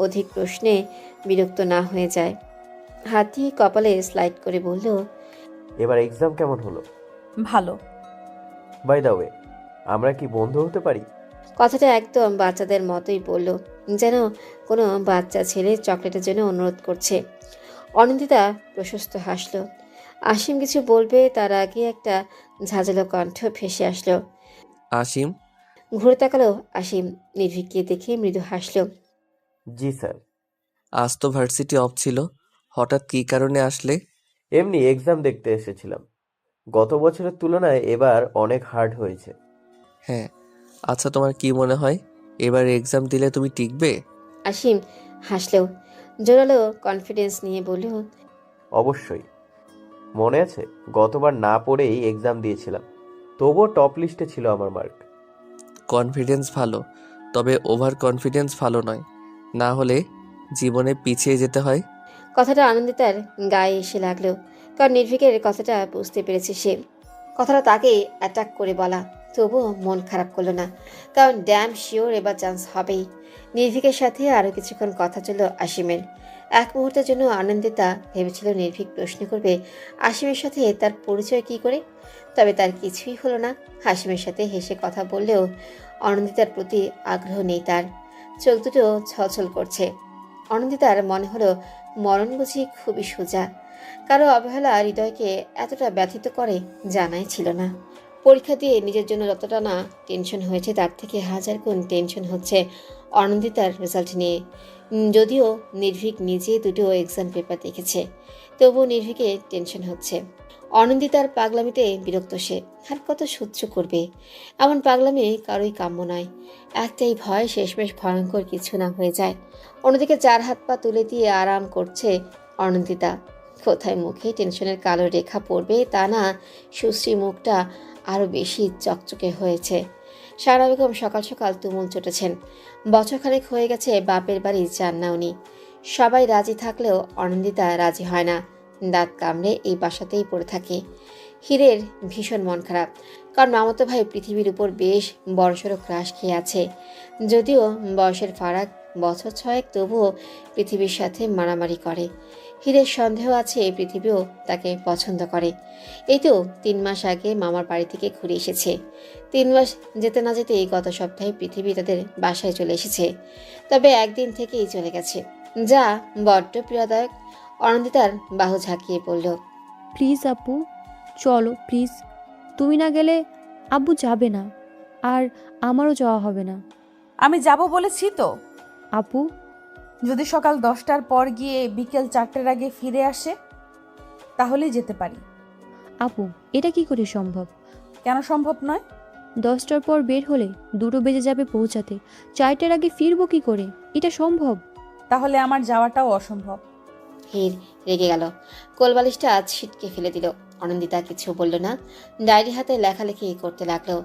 অধিক প্রশ্নে বিরক্ত না হয়ে যায়। হাত দিয়ে কপালে স্লাইড করে বলল, এবার এক্সাম কেমন হলো? ভালো। বাই দ্য ওয়ে, আমরা কি বন্ধু হতে পারি? কথাটা একদম বাচ্চাদের মতোই বলল, যেন কোনো বাচ্চা ছেলে চকলেটের জন্য অনুরোধ করছে। অনিন্দিতা প্রশস্ত হাসল। আসিম কিছু বলবে তার আগে একটা ঝাঁঝালো কণ্ঠ ভেসে আসলো। আসিম? ঘুরে তাকালো আসিম, নির্ভীককে দেখে মৃদু হাসল। জি স্যার। আজ তো ভার্সিটি অফ ছিল, হঠাৎ কী কারণে আসলে? এমনি এক্সাম দেখতে এসেছিলাম। গত বছরের তুলনায় এবার অনেক হার্ড হয়েছে। হ্যাঁ, আচ্ছা তোমার কি মনে হয় এবার এক্সাম দিলে তুমি টিকবে? আসিম হাসলেও জোরালো কনফিডেন্স নিয়ে বলল, অবশ্যই। মনে আছে গতবার না পড়েই এক্সাম দিয়েছিলাম, তবুও টপ লিস্টে ছিল আমার মার্ক। কনফিডেন্স ভালো, তবে ওভার কনফিডেন্স ভালো নয়, না হলে জীবনে পিছিয়ে যেতে হয়। কথাটা আনন্দিতার গায়ে এসে লাগলো, কারণ নির্ভীকের কথাটা বুঝতে পেরেছে সে। কথাটা তাকে অ্যাটাক করে বলা, তবুও মন খারাপ করলো না, কারণ ড্যাম শিওর এবার চান্স হবেই। নির্ভীকের সাথে আরও কিছুক্ষণ কথা চলল আসিমের। এক মুহূর্তের জন্য আনন্দিতা ভেবেছিল নির্ভীক প্রশ্ন করবে আসিমের সাথে তার পরিচয় কি করে, তবে তার কিছুই হলো না। হাসিমের সাথে হেসে কথা বললেও অনিন্দিতার প্রতি আগ্রহ নেই তার। চোখ দুটো ছলছল করছে। অনিন্দিতার মনে হলো মরণ বুঝি খুবই সোজা। কারো অবহেলা হৃদয়কে এতটা ব্যথিত করে জানাই ছিল না। পরীক্ষা দিয়ে নিজের জন্য যতটা না টেনশন হয়েছে তার থেকে 1000 গুণ টেনশন হচ্ছে অনিন্দিতার রেজাল্ট নিয়ে। যদিও নির্ভীক নিজে দুটো এক্সাম পেপার দেখেছে, তবুও নির্ভীকে টেনশন হচ্ছে। অনিন্দিতার পাগলামিতে বিরক্ত সে, আর কত সহ্য করবে? এমন পাগলামি কারোই কাম্য নয়। একটাই ভয় শেষমেশ ভয়ঙ্কর কিছু না হয়ে যায়। অন্যদিকে 4 হাত পা তুলে দিয়ে আরাম করছে অনিন্দিতা। কোথায় মুখে টেনশনের কালো রেখা পড়বে তা না, সুশ্রী মুখটা আরও বেশি চকচকে হয়েছে। সারা বেগম সকাল সকাল তুমুল চটেছেন। বছরখানেক হয়ে গেছে বাপের বাড়ি যান না উনি। সবাই রাজি থাকলেও অনিন্দিতা রাজি হয় না। দাঁত কামড়ে এই বাসাতেই পড়ে থাকে। হীরের ভীষণ মন খারাপ। কারণ মামাতো ভাই পৃথিবীর উপর বেশ বড়সড় ক্রাশ খেয়ে আছে। যদিও বয়সের ফারাক বছর 6 তবুও পৃথিবীর সাথে মারামারি করে। হীরের সন্দেহ আছে পৃথিবীও তাকে পছন্দ করে। এই তো 3 মাস আগে মামার বাড়ি থেকে ঘুরে এসেছে। 3 মাস যেতে না যেতেই গত সপ্তাহে পৃথিবী তাদের বাসায় চলে এসেছে। তবে একদিন থেকেই চলে গেছে, যা বড্ড পীড়াদায়ক। অনন্দিতার বাহু ঝাঁকিয়ে পড়ল। প্লিজ আপু, চলো প্লিজ। তুমি না গেলে আব্বু যাবে না, আর আমারও যাওয়া হবে না। আমি যাব বলেছি তো। আপু, যদি সকাল 10টার পর গিয়ে বিকেল 4টার আগে ফিরে আসে তাহলেই যেতে পারি। আপু, এটা কি করে সম্ভব? কেন সম্ভব নয়? 10টার পর বের হলে 2টো বেজে যাবে পৌঁছাতে। 4টার আগে ফিরবো কি করে? এটা সম্ভব? তাহলে আমার যাওয়াটাও অসম্ভব। হীর রেগে গেল, কোলবালিশটা ছিটকে ফেলে দিল। অনন্দিতা কিছু বলল না, ডায়েরি হাতে লেখালেখি করতে লাগলো।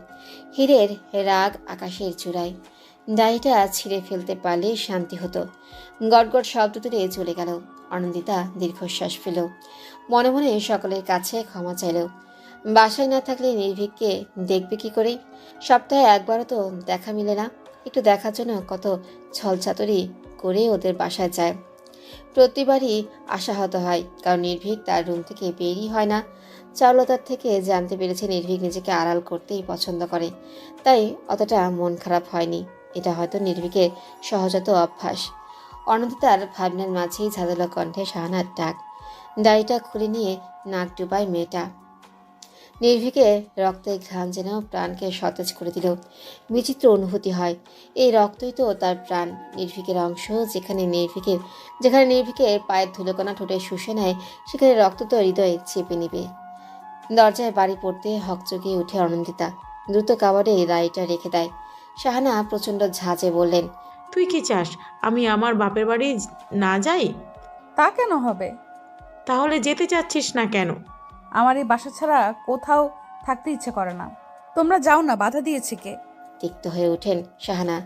হীরের রাগ আকাশের চূড়ায়। ডায়েরিটা ছিঁড়ে ফেলতে পারলে শান্তি হতো। গটগট শব্দ তুলে চলে গেল। অনন্দিতা দীর্ঘশ্বাস ফেল, মনে মনে সকলের কাছে ক্ষমা চাইল। বাসায় না থাকলে নির্ভীককে দেখবে কি করে? সপ্তাহে একবারও তো দেখা মিলে না। একটু দেখার জন্য কত ছলচাতুরি করে ওদের বাসায় যায়। প্রতিবারই আশাহত হয়, কারণ নির্ভীক তার রুম থেকে বেরই হয় না। চারুলতার থেকে জানতে পেরেছে নির্ভীক নিজেকে আড়াল করতেই পছন্দ করে, তাই অতটা মন খারাপ হয়নি। এটা হয়তো নির্ভীকের সহজাত অভ্যাস। অনন্দিতার ভাবনার মাঝেই ঝাঁঝালো কণ্ঠে শাহানার ডাক। ডায়েরিটা খুলে নিয়ে নাক ডুবায় মেয়েটা। নির্ভীকের রক্তের ঘ্রাণ যেন প্রাণকে সতেজ করে দিল। বিচিত্র অনুভূতি হয়, এই রক্তই তো তার প্রাণ, নির্ভীকের অংশ। যেখানে নির্ভীকের পায়ের ধুলোকণা ঠোঁটে শুষে নেয়, সেখানে রক্ত তো হৃদয়ে চেপে নিবে। দরজায় বাড়ি পড়তে হকচকিয়ে উঠে অনন্দিতা। দ্রুত কাবারে ডায়েরিটা রেখে দেয়। শাহানা প্রচণ্ড ঝাঁজে বললেন, তুই কি চাস আমি আমার বাপের বাড়ি না যাই? তা কেন হবে? তাহলে যেতে চাচ্ছিস না কেন? আমার এই বাসা ছাড়া কোথাও থাকতে ইচ্ছে করে না। তোমরা যাও না, বাধা দিয়েছে কে? তিক্ত হয়ে ওঠেন শাহানা।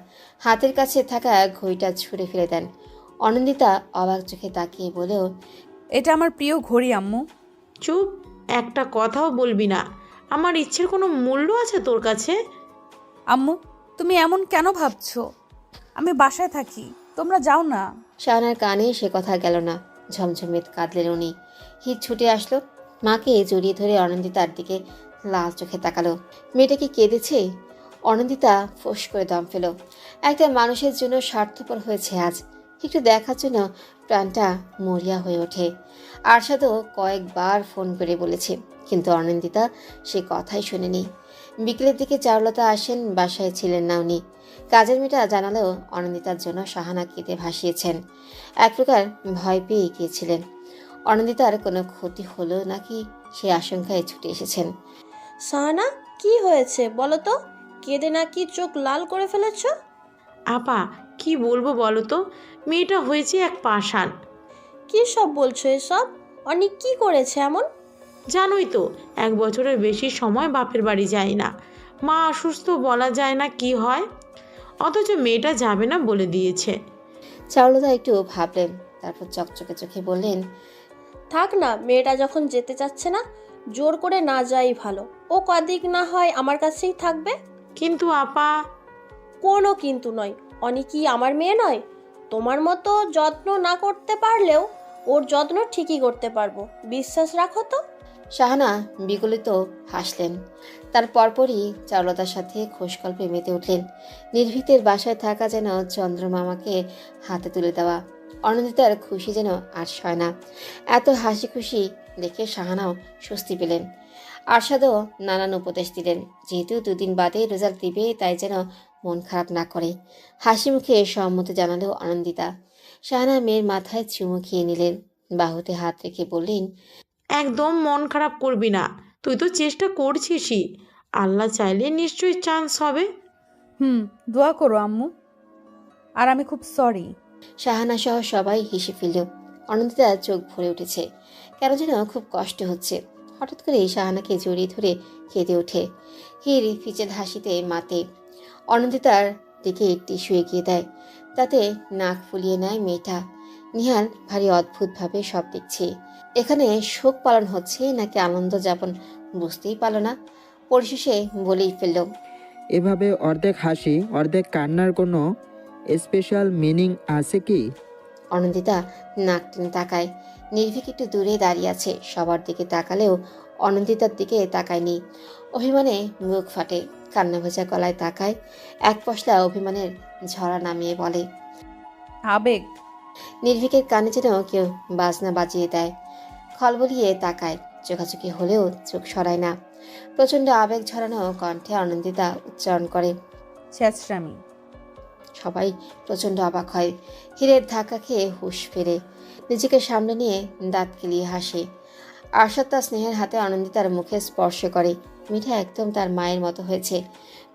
হাতের কাছে থাকা ঘড়িটা ছুঁড়ে ফেলে দেন। অনন্দিতা অবাক চোখে তাকিয়ে বলেও, এটা আমার প্রিয় ঘড়ি আম্মু। চুপ, একটা কথাও বলবি না। আমার ইচ্ছের কোনো মূল্য আছে তোর কাছে? আম্মু, তুমি এমন কেন ভাবছো? আমি বাসায় থাকি, তোমরা যাও না। শাহানার কানে সে কথা গেল না। ঝমঝমিয়ে কাঁদলেন উনি। হিত ছুটে আসলো, মাকে জড়িয়ে ধরে অনন্দিতার দিকে লাল চোখে তাকালো। মেয়েটা কি কেঁদেছে? অনন্দিতা ফোঁস করে দম ফেল। একটা মানুষের জন্য স্বার্থপর হয়েছে আজ। একটু দেখার জন্য প্রাণটা মরিয়া হয়ে ওঠে। আরশাদও কয়েকবার ফোন করে বলেছে, কিন্তু অনন্দিতা সে কথাই শোনেনি। বিকেলের দিকে চারুলতা আসেন, বাসায় ছিলেন না উনি। কাজের মেয়েটা জানালেও অনন্দিতার জন্য শাহানা কেঁদে ভাসিয়েছেন। এক প্রকার ভয় পেয়ে গিয়েছিলেন অনন্দিতার কোনো ক্ষতি হলো নাকি, সে আশঙ্কায় ছুটে এসেছেন। সাহানা, কি হয়েছে বলো তো? কেঁদে নাকি চোখ লাল করে ফেলেছ? আপা, কি বলবো বলো তো, মেয়েটা হয়েছে এক পাষাণ। কি সব বলছো এসব? অনেক কি করেছে এমন? জানোই তো, 1 বছরের বেশি সময় বাপের বাড়ি যায় না। মা অসুস্থ, বলা যায় না কি হয়, অথচ মেয়েটা যাবে না বলে দিয়েছে। চারুলতা একটু ভাবলেন, তারপর চকচকে চোখে বললেন, থাক না, মেয়েটা যখন যেতে চাচ্ছে না, জোর করে না যাই ভালো। ও কদিক না হয় আমার কাছেই থাকবে। কিন্তু আপা। কোনো কিন্তু নয়। অনি কি আমার মেয়ে নয়? তোমার মতো যত্ন না করতে পারলেও ওর যত্ন ঠিকই করতে পারবো, বিশ্বাস রাখো তো। শাহানা বিগলিত হাসলেন। তার পরপরই চারুলতার সাথে খোশগল্পে মেতে উঠলেন। নির্ভীকের বাসায় থাকা যেন চন্দ্রমামাকে হাতে তুলে দেওয়া। অনন্দিতার খুশি যেন আর সয় না। এত হাসি খুশি দেখে শাহানাও স্বস্তি পেলেন। আরশাদও নানান উপদেশ দিলেন, যেহেতু 2 দিন বাদে রেজাল্ট দিবে, তাই যেন মন খারাপ না করে। হাসি মুখে সম্মতি জানালো অনন্দিতা। শাহানা মেয়ের মাথায় চুমু খেয়ে নিলেন, বাহুতে হাত রেখে বললেন, একদম মন খারাপ করবি না, তুই তো চেষ্টা করছিসই। আল্লাহ চাইলে নিশ্চয়ই চান্স হবে। দোয়া করো আম্মু। আর আমি খুব সরি। শাহানা সহ সবাই হেসে ফেলল। অনন্দিতার চোখ ভরে উঠেছে, কেন যেন খুব কষ্ট হচ্ছে। হঠাৎ করে শাহানাকে জড়িয়ে ধরে কেঁদে ওঠে। হির ফিচেল হাসিতে মাতে। অনন্দিতার দিকে টিস্যু এগিয়ে দেয়, তাতে নাক ফুলিয়ে নেয় মেয়েটা। নিহাল ভারী অদ্ভুতভাবে সব দেখছে। এখানে শোক পালন হচ্ছে নাকি আনন্দ যাপন বুঝতেই পারল না। পরিশেষে বলেই ফেলল, এভাবে অর্ধেক হাসি অর্ধেক কান্নার কোনো স্পেশাল মিনিং আছে কি? অনন্দিতা নাক টেনে তাকায়। নির্ভীক একটু দূরে দাঁড়িয়ে আছে, সবার দিকে তাকালেও অনন্দিতার দিকে তাকায়নি। অভিমানে মুখ ফাটে, কান্না ভেজা গলায় তাকায়। এক পশলা অভিমানের ঝরা নামিয়ে বলে, আবেগ। নির্ভীকের কানে যেন কেউ বাজনা বাজিয়ে দেয়। খলবলিয়ে তাকায়, চোখাচোখি হলেও চোখ সরায় না। প্রচণ্ড আবেগ ঝরানো কণ্ঠে অনন্দিতা উচ্চারণ করে, ছেঁচড়ামি। সবাই প্রচণ্ড অবাক হয়। হীরের ধাক্কা খেয়ে হুঁশ ফেরে, নিজেকে সামনে নিয়ে দাঁত কেলিয়ে হাসে। আশা তার স্নেহের হাতে অনন্দিতার মুখে স্পর্শ করে। মিঠা একদম তার মায়ের মতো হয়েছে।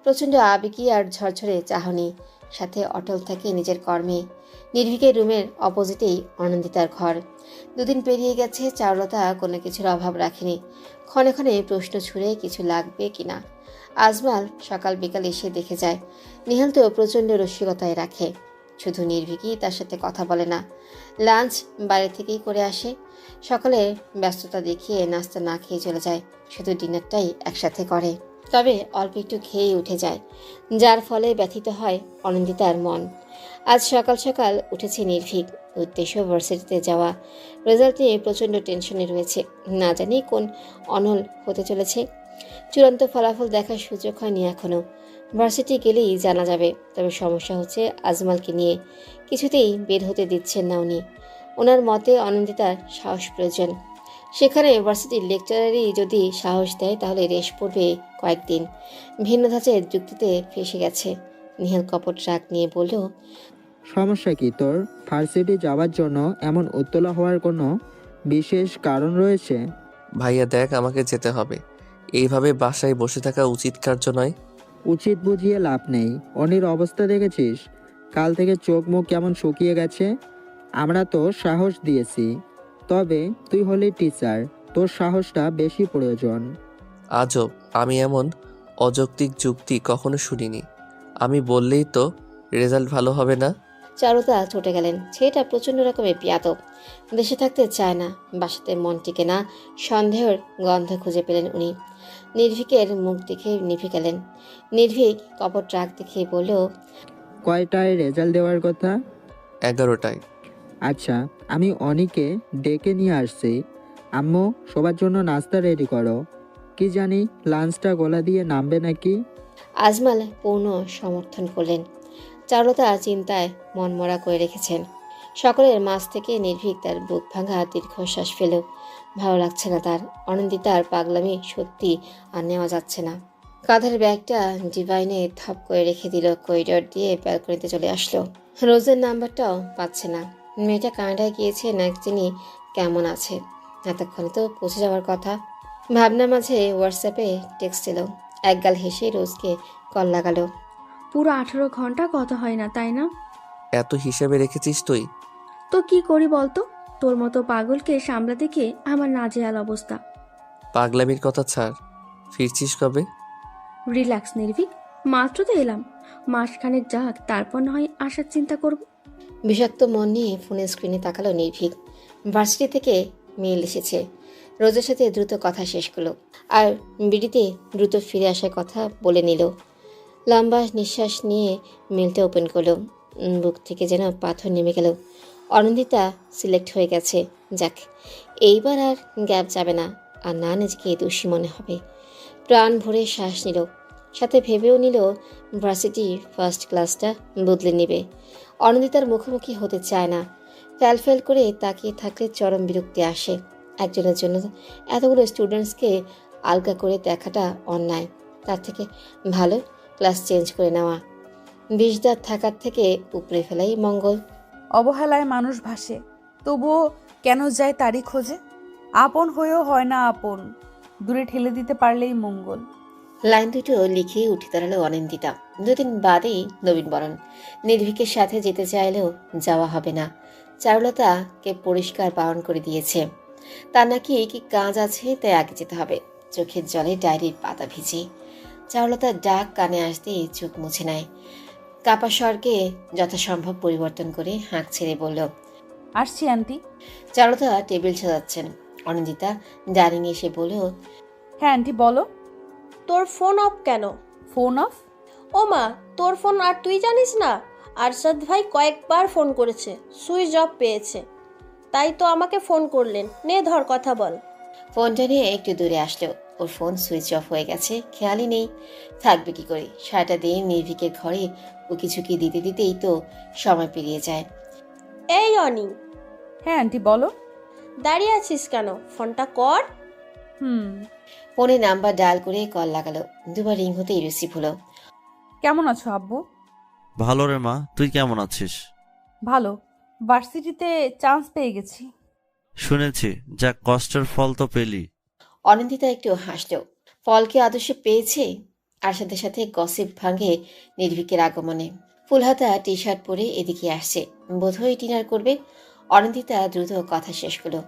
প্রচণ্ড আবেগী আর ঝরঝরে চাহনি, সাথে অটল থাকে নিজের কর্মে। নির্ভীকের রুমের অপোজিটেই অনন্দিতার ঘর। দুদিন পেরিয়ে গেছে, চারুলতা কোনো কিছুর অভাব রাখেনি। ক্ষণে ক্ষণে প্রশ্ন ছুড়ে কিছু লাগবে কিনা। আজমাল সকাল বিকাল এসে দেখে যায়। নিহাল তো প্রচণ্ড রসিকতায় রাখে, শুধু নির্ভীকই তার সাথে কথা বলে না। লাঞ্চ বাইরে থেকেই করে আসে। সকালে ব্যস্ততা দেখিয়ে নাস্তা না খেয়ে চলে যায়, শুধু ডিনারটাই একসাথে করে। তবে অল্প একটু খেয়েই উঠে যায়, যার ফলে ব্যথিত হয় অনন্দিতার মন। আজ সকাল সকাল উঠেছে নির্ভীক, উদ্দেশ্য ভার্সিটিতে যাওয়া। রেজাল্ট নিয়ে প্রচণ্ড টেনশনে রয়েছে, না জানি কোন অনল হতে চলেছে। চূড়ান্ত ফলাফল দেখার সুযোগ হয়নি এখনও। ভার্সিটি গেলেই জানা যাবে। তবে সমস্যা হচ্ছে আজমালকে নিয়ে, কিছুতেই বের হতে দিচ্ছেন না উনি। ওনার মতে অনন্দিতার সাহস প্রয়োজন। সেখানে ভার্সিটির লেকচারারই যদি সাহস দেয় তাহলে রেশ পড়বে কয়েকদিন। ভিন্ন ধাঁচের যুক্তিতে ফেসে গেছে। নিহাল কপট রাগ নিয়ে বলল, সমস্যা কি তোর? ভার্সিটি যাওয়ার জন্য এমন উত্তলা হওয়ার কোনো বিশেষ কারণ রয়েছে? ভাইয়া দেখ, আমাকে যেতে হবে। এইভাবে বাসায় বসে থাকা উচিত কার্য নয়। উচিত বুঝিয়ে লাভ নেই। অনির অবস্থা দেখেছিস? কাল থেকে চোখ মুখ কেমন শুকিয়ে গেছে। আমরা তো সাহস দিয়েছি, তবে তুই হলি টিচার, তোর সাহসটা বেশি প্রয়োজন। আজব, আমি এমন অযৌক্তিক যুক্তি কখনো শুনিনি। আমি বললেই তো রেজাল্ট ভালো হবে না। চারুতা ছুটে গেলেন। ছেলেটা প্রচণ্ড রকমের বিয়াদব, দেশে থাকতে চায় না, বাসাতে মন টিকে না। সন্দেহের গন্ধ খুঁজে পেলেন উনি। নির্ভীকের মুখ দেখে নিভে গেলেন। নির্ভীক কপট রাগ দেখে বলল, কয়টায় রেজাল্ট দেওয়ার কথা? 11টায়। আচ্ছা, আমি অনিকে ডেকে নিয়ে আসছি। আম্মু, সবার জন্য নাস্তা রেডি করো। কি জানি লাঞ্চটা গলা দিয়ে নামবে নাকি। আজমাল পূর্ণ সমর্থন করলেন। চারুলতা চিন্তায় মনমরা করে রেখেছেন। সকলের মাঝ থেকে নির্ভীক তার বুক ভাঙা দীর্ঘশ্বাস ফেলেও ভালো লাগছে না তার। অনন্দিতার পাগলামি সত্যি আর নেওয়া যাচ্ছে না। কাঁধের ব্যাগটা ডিভাইনে থপ করে রেখে দিল, করিডর দিয়ে ব্যালকনিতে চলে আসলো। রোজের নাম্বারটাও পাচ্ছে না। মেয়েটা কানাডায় গিয়েছে না যিনি কেমন আছে, এতক্ষণে তো পৌঁছে যাওয়ার কথা। ভাবনার মাঝে হোয়াটসঅ্যাপে টেক্সট এলো। একগাল হেসে রোজকে কল লাগালো। পুরো 18 ঘন্টা কথা হয় না, তাই না? এত হিসেবে রেখেছিস তুই? তো কি করি বলতো? তোর মতো পাগলকে সামলাতে গিয়ে আমার নাজেহাল অবস্থা। পাগলামির কথা ছাড়, ফিরছিস কবে? রিল্যাক্স নির্ভীক, মাত্র তো এলাম। মাসখানেক যাক, তারপর না হয় আসার চিন্তা করব। বিষাক্ত মন নিয়ে ফোনের স্ক্রিনে তাকালো নির্ভীক। ভার্সিটি থেকে মেইল এসেছে। রোজের সাথে দ্রুত কথা শেষ করলো আর বিডিতে দ্রুত ফিরে আসার কথা বলে নিল। লম্বা নিঃশ্বাস নিয়ে মেলটা ওপেন করলো। বুক থেকে যেন পাথর নেমে গেল। অনন্দিতা সিলেক্ট হয়ে গেছে। যাক, এইবার আর গ্যাপ যাবে না, আর না নিজেকে দোষী মনে হবে। প্রাণ ভরে শ্বাস নিল, সাথে ভেবেও নিল ভার্সিটি ফার্স্ট ক্লাসটা বদলে নেবে। অনন্দিতার মুখোমুখি হতে চায় না। ফ্যাল করে তাকিয়ে থাকলে চরম বিরক্তি আসে। একজনের জন্য এতগুলো স্টুডেন্টসকে আলগা করে দেখাটা অন্যায়। তার থেকে ভালো ক্লাস চেঞ্জ করে নেওয়া। বিষদাঁত থাকার থেকে উপরে ফেলাই মঙ্গল। অবহেলায় মানুষ ভাসে, তবুও কেন যায় তারই খোঁজে। আপন হয়েও হয় না আপন, দূরে ঠেলে দিতে পারলেই মঙ্গল। লাইন দুটো লিখে উঠে দাঁড়ালো অনিন্দিতা। দুদিন বাদেই নবীনবরণ। নির্ভীকের সাথে যেতে চাইলেও যাওয়া হবে না। চারুলতাকে পরিষ্কার বারণ করে দিয়েছে। তার নাকি কি কাজ আছে, তাই আগে যেতে হবে। চোখের জলে ডায়েরির পাতা ভিজে। চারুলতার ডাক কানে আসতেই চোখ মুছে নেয়। কাপা স্বর্গে যথাসম্ভব পরিবর্তন করে হাঁক ছেড়ে বলল, আসছি আন্টি। চারুলতা টেবিল সাজাচ্ছেন। অনিন্দিতা ডাইনিং এসে বলল, হ্যাঁ আন্টি বলো। তোর ফোন অফ কেন? Phone off? ও মা, তোর ফোন আর তুই জানিস না? আরশাদ ভাই কয়েকবার ফোন করেছে, সুইচ অফ পেয়েছে, তাই তো আমাকে ফোন করলেন। নে ধর, কথা বল। ফোনটা নিয়ে একটু দূরে আসলো। ওর ফোন সুইচ অফ হয়ে গেছে, খেয়ালই নেই। থাকবে কি করে? সারাটা দিন নির্ভীকের ঘরে উকিঝুঁকি দিতে দিতেই তো সময় পেরিয়ে যায়। এই অনি। হ্যাঁ আন্টি বলো। দাঁড়িয়ে আছিস কেন? ফোনটা কর। ফোনে নাম্বার ডায়াল করে কল লাগালো। দুবার রিং হতেই রিসিভ হলো। কেমন আছো আব্বু? ভালো রে মা, তুই কেমন আছিস? ভালো। ভার্সিটিতে চান্স পেয়ে গেছি। শুনেছি, যা কষ্টের ফল তো পেলি। অনিন্দিতা একটু হাসলো। ফলকে আদর্শে পেয়েছে। আর সাথে সাথে গসিপ ভাঙে নির্ভীকের আগমনে। ফুলহাতা টি শার্ট পরে এদিকে আসছে, বোধহয় ডিনার করবে। অনিন্দিতা দ্রুত কথা শেষ করলো।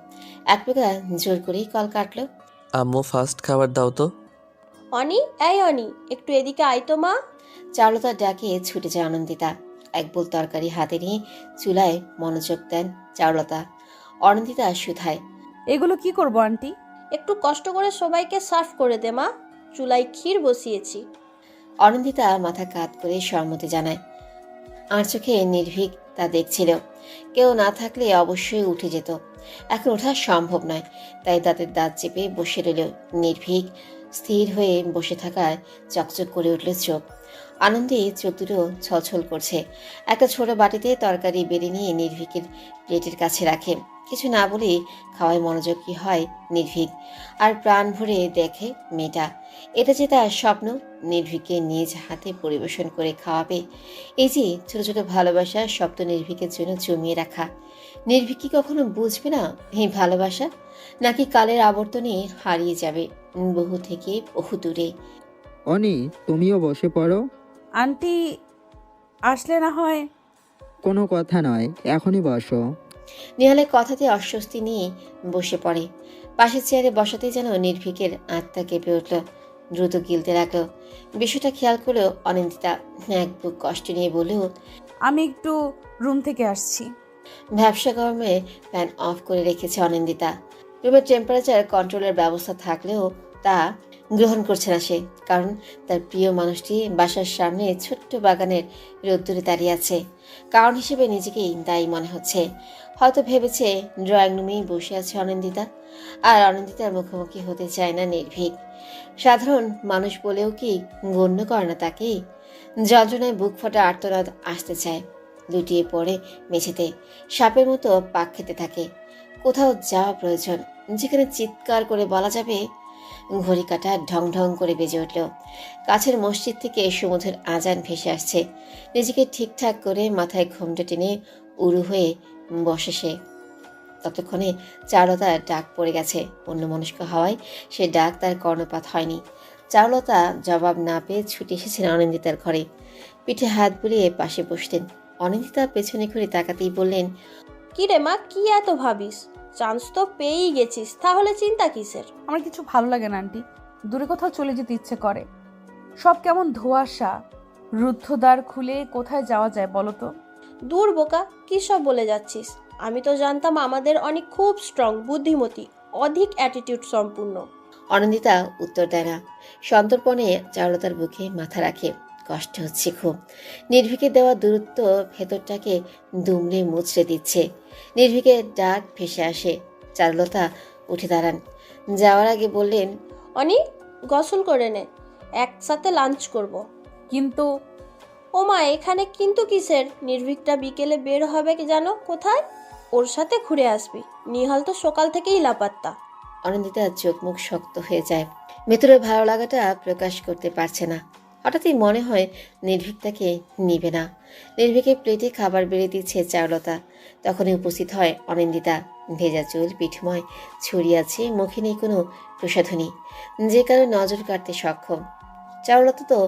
এক প্রকার জোর করেই কল কাটলো। আম্মু ফার্স্ট খাবার দাও তো। অনি, এই অনি, একটু এদিকে আয় তো মা। চারুলতার ডাকে ছুটে যায় অনন্দিতা। এক বোল তরকারি হাতে নিয়ে চুলায় মনোযোগ দেন চারুলতা। অনন্দিতা শুধায়, এগুলো কি করবো আন্টি? একটু কষ্ট করে সবাইকে সার্ভ করে দে মা, চুলায় ক্ষীর বসিয়েছি। অনন্দিতা মাথা কাত করে সম্মতি জানায়। আর চোখে নির্ভীক তা দেখছিল। কেউ না থাকলে অবশ্যই উঠে যেত। এখন ওঠা সম্ভব নয়, তাই দাঁতের দাঁত চেপে বসে রইল নির্ভীক। স্থির হয়ে বসে থাকায় চকচক করে উঠল চোখ। আনন্দে চোখ দুটো ছলছল করছে। একটা ছোট বাটিতে তরকারি বেড়ে নিয়ে নির্ভীকের প্লেটের কাছে রাখে। কিছু না বলে খাওয়ায় মনোযোগী হয় নির্ভীক। আর প্রাণ ভরে দেখে মেয়েটা। এটা যে তার স্বপ্ন, নির্ভীককে নিজ হাতে পরিবেশন করে খাওয়াবে। এই যে ছোট ছোট ভালোবাসা শব্দ নির্ভীকের জন্য জমিয়ে রাখা। নির্ভীক কি কখনো বুঝবে না এই ভালোবাসা? নাকি কালের আবর্তনে হারিয়ে যাবে বহু থেকে বহু দূরে? অনি, তুমিও বসে পড়ো। আন্টি আসলে না হয়। কোনো কথা নয়, এখনই বসো। নেহালের কথাতে অস্বস্তি নিয়ে বসে পড়ে। পাশের চেয়ারে বসাতেই যেন নির্ভীকের আত্মা কেঁপে উঠল। দ্রুত গিলতে রাখলো। বিষয়টা খেয়াল করলেও অনিন্দিতা এক বুক কষ্ট নিয়ে বললেও, আমি একটু রুম থেকে আসছি। ব্যবসা গরমে ফ্যান অফ করে রেখেছে অনিন্দিতা। রুমের টেম্পারেচার কন্ট্রোলের ব্যবস্থা থাকলেও তা গ্রহণ করছে না সে। কারণ তার প্রিয় মানুষটি বাসার সামনে ছোট্ট বাগানের রোদ্দুরে দাঁড়িয়ে আছে। কারণ হিসেবে নিজেকেই দায়ী মনে হচ্ছে। হয়তো ভেবেছে ড্রয়িং রুমেই বসে আছে অনিন্দিতা, আর অনিন্দিতার মুখোমুখি হতে চায় না নির্ভীক। সাধারণ মানুষ বলেও কি গণ্য করে না তাকে? যন্ত্রণায় বুক ফাটা আর্তনাদ আসতে চায়। লুটিয়ে পড়ে মেঝেতে, সাপের মতো পাক খেতে থাকে। কোথাও যাওয়া প্রয়োজন, যেখানে চিৎকার করে বলা যাবে। ঘড়ি কাঁটা ঢং ঢং করে বেজে উঠল। কাছের মসজিদ থেকে সুমধুর আজান ভেসে আসছে। নিজেকে ঠিকঠাক করে মাথায় ঘোমটা টেনে উড়ু হয়ে বসে সে। ততক্ষণে চারুলতার ডাক পড়ে গেছে। অন্যমনস্ক হওয়ায় সে ডাক তার কর্ণপাত হয়নি। চারুলতা জবাব না পেয়ে ছুটে এসেছেন অনিন্দিতার ঘরে। পিঠে হাত বুলিয়ে পাশে বসতেন। অনিন্দিতা পেছনে ঘুরে তাকাতেই বললেন, কি রে মা, কি এত ভাবিস? চান্স তো পেয়েই গেছিস, তাহলে চিন্তা কিসের? আমার কিছু ভালো লাগে না আন্টি। দূরে কোথাও চলে যেতে ইচ্ছে করে। সব কেমন ধোঁয়াশা। রুদ্ধদ্বার খুলে কোথায় যাওয়া যায় বলো তো? দূর বোকা, কি সব বলে যাচ্ছিস? আমি তো জানতাম আমাদের অনেক খুব স্ট্রং, বুদ্ধিমতী, অধিক অ্যাটিটিউড সম্পূর্ণ। অনিন্দিতা উত্তর দেয় না। সন্তর্পণে চারুলতার বুকে মাথা রাখে। কষ্ট হচ্ছে খুব। নির্ভীকের দেওয়া দূরত্ব ভেতরটাকে দুমড়ে মুচড়ে দিচ্ছে। নির্ভীকের ডাক ভেসে আসে। চারুলতা উঠে দাঁড়ান। যাওয়ার আগে বললেন, অনি, গোসল করে নে, একসাথে লাঞ্চ করব। কিন্তু ও মা, এখানে কিন্তু কিসের? নির্ভীকটা বিকেলে বের হবে কি জানো কোথায়? ওর সাথে ঘুরে আসবি। নিহাল তো সকাল থেকেই লাপাত্তা। অনিন্দিতার চোখ মুখ শক্ত হয়ে যায়। ভেতরের ভালো লাগাটা প্রকাশ করতে পারছে না। হঠাৎই মনে হয় নির্ভীক তাকে নিবে না। নির্ভীকের প্লেটে খাবার বেড়ে দিচ্ছে চারুলতা। তখনই উপস্থিত হয় অনিন্দিতা। ভেজা চুল পিঠময় ছড়িয়ে আছে, মুখে নেই কোনো প্রসাধনী, যে কারো নজর কাটতে সক্ষম। চারুলতা তো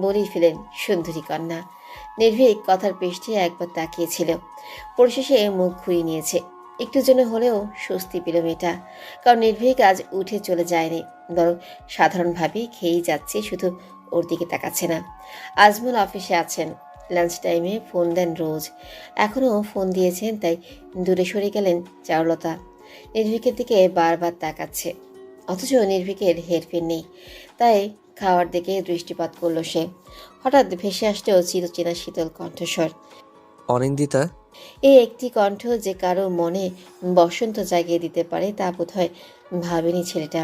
বলেই ফেলেন সুন্দরী কন্যা। নির্ভীক কথার পৃষ্ঠে একবার তাকিয়েছিল, পরিশেষে মুখ ঘুরিয়ে নিয়েছে। একটু জন্য হলেও স্বস্তি পেল মেয়েটা। কারণ নির্ভীক আজ উঠে চলে যায়নি, বরং সাধারণভাবেই খেয়েই যাচ্ছে, শুধু ওর দিকে তাকাচ্ছে না। আজমল অফিসে আছেন, লাঞ্চ টাইমে ফোন দেন রোজ। এখনও ফোন দিয়েছেন, তাই দূরে সরে গেলেন চারুলতা। নির্ভীকের দিকে বারবার তাকাচ্ছে, অথচ নির্ভীকের হেরফের নেই। তাই খাওয়ার দিকে দৃষ্টিপাত করলো সে। হঠাৎ ভেসে আসলো চিরচেনা শীতল কণ্ঠস্বর। অনিন্দিতা। এই একটি কণ্ঠ যে কারো মনে বসন্ত জাগিয়ে দিতে পারে তা বোধহয় ভাবেনি ছেলেটা।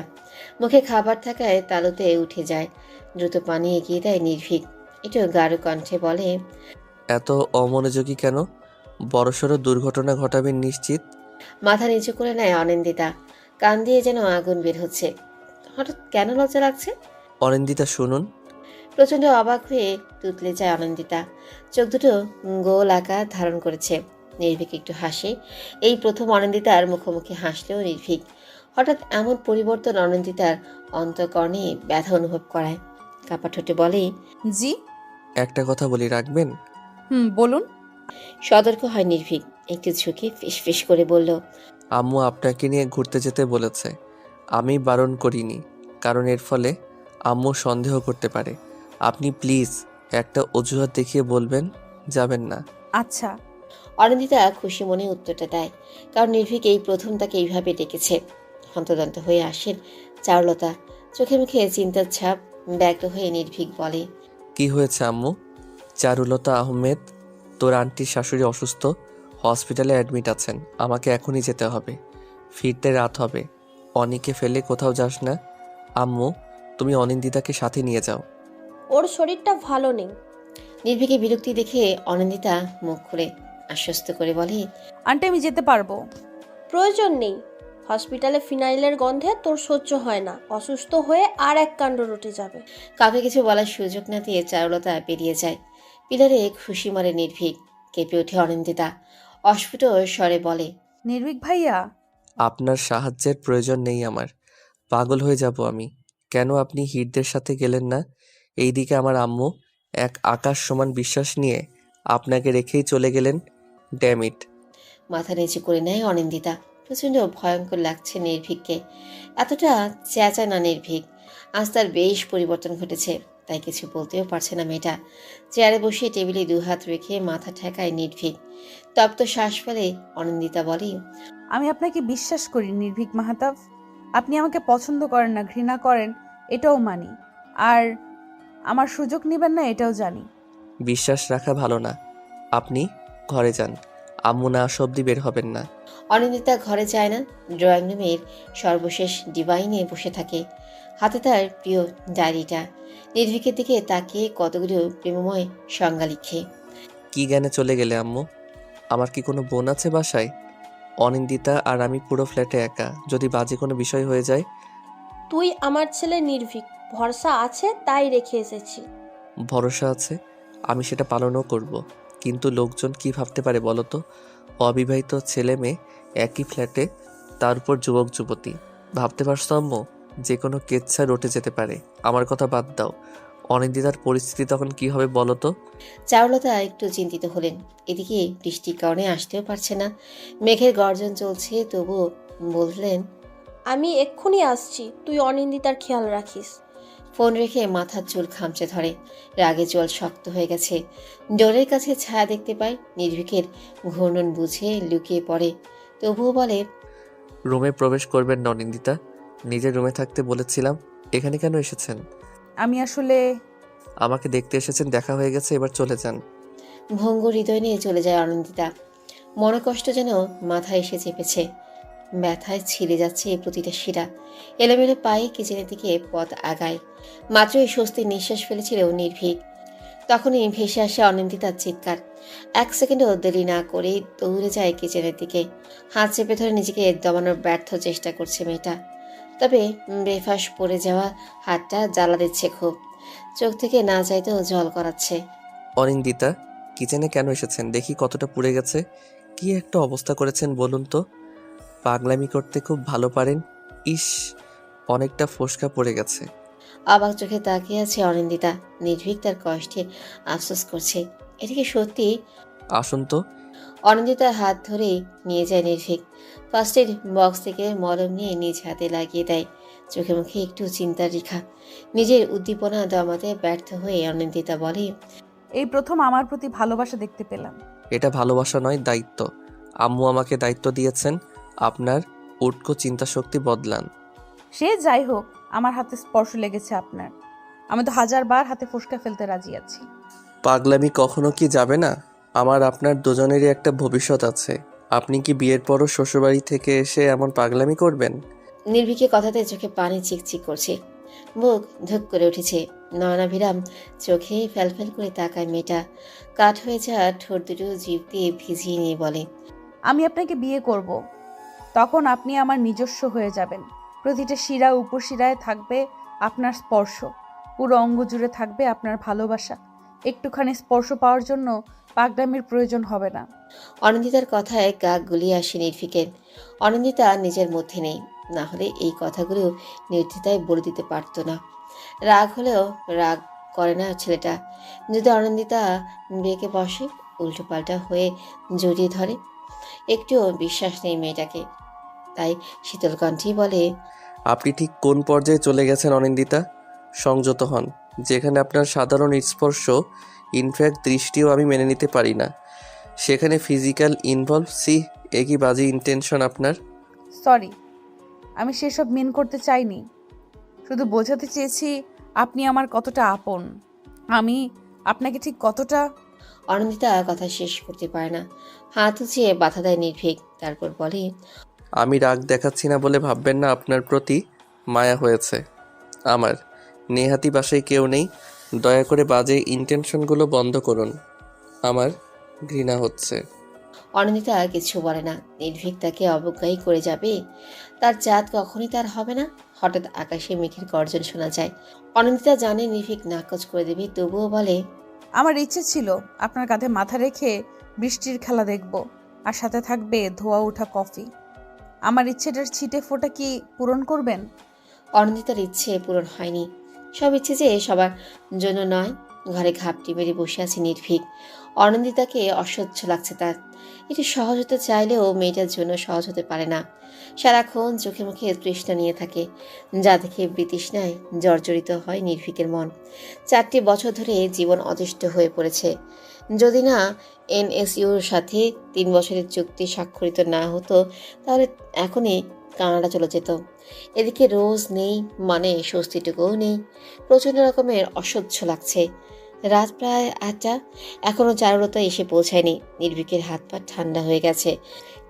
মুখে খাবার থাকায় তালুতে উঠে যায়। দ্রুত পানি এগিয়ে দেয় নির্ভীক। একটু গাঢ় কণ্ঠে বলে, এত অমনোযোগী কেন? বড়সড় দুর্ঘটনা ঘটাবেন নিশ্চিত? মাথা নিচু করে নেয় অনিন্দিতা। কান দিয়ে যেন আগুন বের হচ্ছে। হঠাৎ কেন লজ্জা লাগছে? অনিন্দিতা শুনুন। প্রচন্ড অবাক হয়ে তুতলে যায় অনিন্দিতা। চোখ দুটো গোল আকার ধারণ করেছে। নির্ভীক একটু হাসে। এই প্রথম অনিন্দিতার মুখোমুখি হাসলেও নির্ভীক। হঠাৎ এমন পরিবর্তন অনিন্দিতার অন্তঃকরণে ব্যথা অনুভব করায়। কাপা ঠোঁটে বলে, জি। একটা কথা বলি, রাখবেন? বলুন। সতর্ক হয় নির্ভীক। একটু ঝুঁকে ফিসফিস করে বলল, আম্মু আপনাকে নিয়ে ঘুরতে যেতে বলেছে। আমি বারণ করিনি, কারণ এর ফলে আম্মু সন্দেহ করতে পারে। আপনি প্লিজ একটা অজুহাত দেখিয়ে বলবেন যাবেন না। আচ্ছা। অনিন্দিতা খুশি মনে উত্তরটা দেয়, কারণ নির্ভীক এই প্রথম তাকে এইভাবে ডেকেছে। হন্তদন্ত হয়ে আসেন চারুলতা। চোখে মুখে চিন্তার ছাপ। ব্যগ্র হয়ে নির্ভীক বলে, কি হয়েছে আম্মু? চারুলতা আহমেদ, তোর আন্টির শাশুড়ি অসুস্থ, হসপিটালে অ্যাডমিট আছেন। আমাকে এখনই যেতে হবে, ফিরতে রাত হবে। অনিকে ফেলে কোথাও যাস না। আম্মু, তুমি অনিন্দিতাকে সাথে নিয়ে যাও। ওর শরীরটা ভালো নেই। নির্ভীকে বিরক্তি দেখে অনিন্দিতা মুখ খুলে আশ্বস্ত করে বলে, আন্টি আমি যেতে পারবো। প্রয়োজন নেই। হসপিটালে ফিনাইলের গন্ধে তোর সহ্য হয় না। অসুস্থ হয়ে আর এক কাণ্ড রটে যাবে। কাউকে কিছু বলার সুযোগ না দিয়ে চারুলতা বেরিয়ে যায়। পিলারে খুশি মারে নির্ভীক। কেঁপে ওঠে অনিন্দিতা। অস্ফুট স্বরে বলে, নির্ভীক ভাইয়া। আপনার সাহায্যের প্রয়োজন নেই আমার। পাগল হয়ে যাব আমি। কেন আপনি হিটদের সাথে গেলেন না? এইদিকে আমার আম্মু এক আকাশ সমান বিশ্বাস নিয়ে আপনাকে রেখেই চলে গেলেন। ড্যামিট। মাথা নিচু করে নেয় অনিন্দিতা। প্রচণ্ড ভয়ঙ্কর লাগছে নির্ভীককে। এতটা চেঁচায় না নির্ভীক। আজ তার বেশ পরিবর্তন ঘটেছে, তাই কিছু বলতেও পারছে না মেয়েটা। চেয়ারে বসে টেবিলে দুহাত রেখে মাথা ঠেকায় নির্ভীক। তপ্ত শ্বাস ফেলে অনিন্দিতা বলে, আমি আপনাকে বিশ্বাস করি নির্ভীক মাহাতাব। আপনি আমাকে পছন্দ করেন না, ঘৃণা করেন, এটাও মানি। আর আমার সুযোগ নেবেন না এটাও জানি। বিশ্বাস রাখা ভালো না। আপনি ঘরে যান। আম্মু না আসা অব্দি বের হবেন না। অনিন্দিতা ঘরে যায় না। ড্রয়িং রুমের সর্বশেষ ডিভাইনে বসে থাকে। হাতে তার প্রিয় ডায়েরিটা। নির্ভীকের দিকে তাকিয়ে কতগুলো প্রেমময় সংজ্ঞা লিখে। কি জ্ঞানে চলে গেলে আম্মু? আমার কি কোনো বোন আছে বাসায়? অনিন্দিতা আর আমি পুরো ফ্ল্যাটে একা। যদি বাজে কোনো বিষয় হয়ে যায়? তুই আমার ছেলে নির্ভীক, ভরসা আছে তাই রেখে এসেছি। ভরসা আছে, আমি সেটা পালনও করব। কিন্তু লোকজন কি ভাবতে পারে বলো তো? অবিবাহিত ছেলে মেয়ে একই ফ্ল্যাটে, তার উপর যুবক যুবতী। ভাবতে পারছো আম্মু? যে কোনো কেচ্ছা রটে যেতে পারে। আমার কথা বাদ দাও, অনিন্দিতার পরিস্থিতি তখন কি হবে বলো তো? চারুলতা একটু চিন্তিত হলেন। এদিকে বৃষ্টির কারণে আসতেও পারছে না। মেঘের গর্জন চলছে, তবুও বললেন, আমি এক্ষুনি আসছি, তুই অনিন্দিতার খেয়াল রাখিস। ফোন রেখে মাথার চুল খামচে ধরে। রাগে জল শক্ত হয়ে গেছে। ডোরের কাছে ছায়া দেখতে পায়। নির্ভীকের ঘূর্ণন বুঝে লুকিয়ে পড়ে। তবুও বলে, রুমে প্রবেশ করবেন না অনিন্দিতা। নিজের রুমে থাকতে বলেছিলাম। এখানে কেন এসেছেন? আমি আসলে আমাকে দেখতে এসেছেন, দেখা হয়ে গেছে, এবার চলে যান। ভঙ্গুর হৃদয় নিয়ে চলে যায় অনিন্দিতা। মনোকষ্ট যেন মাথায় এসে চেপেছে। ব্যথায় ছিঁড়ে যাচ্ছে প্রতিটা শিরা। এলোমেলো পায়ে কিচেনের দিকে পথ আগায়। মাত্রই স্বস্তির নিঃশ্বাস ফেলেছিল নির্ভীক। তখনই ভেসে আসে অনিন্দিতার চিৎকার। এক সেকেন্ডও দেরি না করে দৌড়ে যায় কিচেনের দিকে। হাত চেপে ধরে নিজেকে দমানোর ব্যর্থ চেষ্টা করছে মেয়েটা। তবে বেফাস পড়ে যাওয়া হাতটা জ্বালা দিচ্ছে খুব। চোখ থেকে না চাইতেও জল করাচ্ছে। অনিন্দিতা, কিচেনে কেন এসেছেন? দেখি কতটা পুড়ে গেছে। কি একটা অবস্থা করেছেন বলুন তো? পাগলামি করতে খুব ভালো পারেন। ইস, অনেকটা ফোসকা পড়ে গেছে। অবাক চোখে তাকিয়ে আছে অনিন্দিতা। নির্ভীক তার কষ্টে আফসোস করছে। এদিকে সত্যি আসুন তো। অনিন্দিতার হাত ধরে নিয়ে যায় নির্ভীক। ফার্স্ট এড বক্স থেকে মলম নিয়ে নিজ হাতে লাগিয়ে দেয়। চোখে মুখে একটু চিন্তার রেখা। নিজের উদ্দীপনা দমাতে ব্যর্থ হয়ে অনিন্দিতা বলে, এই প্রথম আমার প্রতি ভালোবাসা দেখতে পেলাম। এটা ভালোবাসা নয়, দায়িত্ব। আম্মু আমাকে দায়িত্ব দিয়েছেন। আপনার উটকো চিন্তা শক্তি বদলান। সে যাই হোক, আমার হাতে স্পর্শ লেগেছে আপনার। আমি তো 1000 বার হাতে ফোসকা ফেলতে রাজি আছি। পাগলামি কখনো কি যাবে না? আমার আপনার দুজনেরই একটা ভবিষ্যৎ আছে। আপনি কি বিয়ের পরও শ্বশুরবাড়ি থেকে এসে এমন পাগলামি করবেন? নির্ভীকের কথাতে চোখে পানি চিকচিক করছে, মুখ ধুক করে উঠেছে। নয়নাভিরাম চোখে ফ্যালফ্যাল করে তাকায় মেয়েটা। কাঠ হয়ে যাওয়া ঠোঁট দুটো জিভ দিয়ে ভিজিয়ে নিয়ে বলে, আমি আপনাকে বিয়ে করব। তখন আপনি আমার নিজস্ব হয়ে যাবেন। প্রতিটা শিরা উপশিরায় থাকবে আপনার স্পর্শ, পুরো অঙ্গ জুড়ে থাকবে আপনার ভালোবাসা। একটুখানি স্পর্শ পাওয়ার জন্য পাগলামির প্রয়োজন হবে না। অনিন্দিতার কথায় গা গুলিয়ে আসে নির্ভীকের। অনিন্দিতা নিজের মধ্যে নেই, না হলে এই কথাগুলো নির্দ্বিধায় বলে দিতে পারতো না। রাগ হলেও রাগ করে না ছেলেটা। যদি অনিন্দিতা বেঁকে বসে, উল্টো পাল্টা হয়ে জড়িয়ে ধরে। একটুও বিশ্বাস নেই মেয়েটাকে, তাই শীতল কণ্ঠেই বলে, আপনি ঠিক কোন পর্যায়ে চলে গেছেন অনিন্দিতা? সংযত হন। যেখানে আপনার সাধারণ স্পর্শ, ইনফ্যাক্ট দৃষ্টিও আমি মেনে নিতে পারি না, সেখানে ফিজিক্যাল ইনভলভ, একই বাজে ইন্টেনশন আপনার। সরি, আমি সেসব মিন করতে চাইনি। শুধু বোঝাতে চেয়েছি আপনি আমার কতটা আপন, আমি আপনাকে ঠিক কতটা। অনিন্দিতা কথা শেষ করতে পারে না, হাত উঁচিয়ে বাধা দেয় নির্ভীক। তারপর বলে, আমি রাগ দেখাচ্ছি না বলে ভাববেন না আপনার প্রতি মায়া হয়েছে আমার। নেহাতি বাসায় কেউ নেই, দয়া করে বাজে ইন্টেনশনগুলো বন্ধ করুন, আমার ঘৃণা হচ্ছে। অনিন্দিতা কিছু বলে না। নির্ভীক তাকে অবজ্ঞাই করে যাবে? তার জাত কখনই তার হবে না। হঠাৎ আকাশে মেঘের গর্জন শোনা যায়। অনিন্দিতা জানে নির্ভীক নাকচ করে দেবে, তবুও বলে, আমার ইচ্ছে ছিল আপনার কাঁধে মাথা রেখে বৃষ্টির খেলা দেখব, আর সাথে থাকবে ধোয়া ওঠা কফি। আমার ইচ্ছেটার ছিটে ফোঁটা কি পূরণ করবেন? অনিন্দিতার ইচ্ছে পূরণ হয়নি। সব ইচ্ছে যে সবার জন্য নয়। ঘরে ঘাপটি মেরে বসে আছে নির্ভীক। অনিন্দিতাকে অসহ্য লাগছে তার। একটু সহজ হতে চাইলেও মেয়েটার জন্য সহজ হতে পারে না। সারাক্ষণ চোখে মুখে তৃষ্ণা নিয়ে থাকে, যা দেখে বিতৃষ্ণায় জর্জরিত হয় নির্ভীকের মন। 4টি বছর ধরে জীবন অতিষ্ঠ হয়ে পড়েছে। যদি না এনএসইউর সাথে 3 বছরের চুক্তি স্বাক্ষরিত না হতো, তাহলে এখনই কানাডা চলে যেত। এদিকে রোজ নেই, মানে স্বস্তিটুকুও নেই। প্রচণ্ড রকমের অসহ্য লাগছে। রাত প্রায় 8টা, এখনও চারুলতা এসে পৌঁছায়নি। নির্ভীকের হাত পা ঠান্ডা হয়ে গেছে।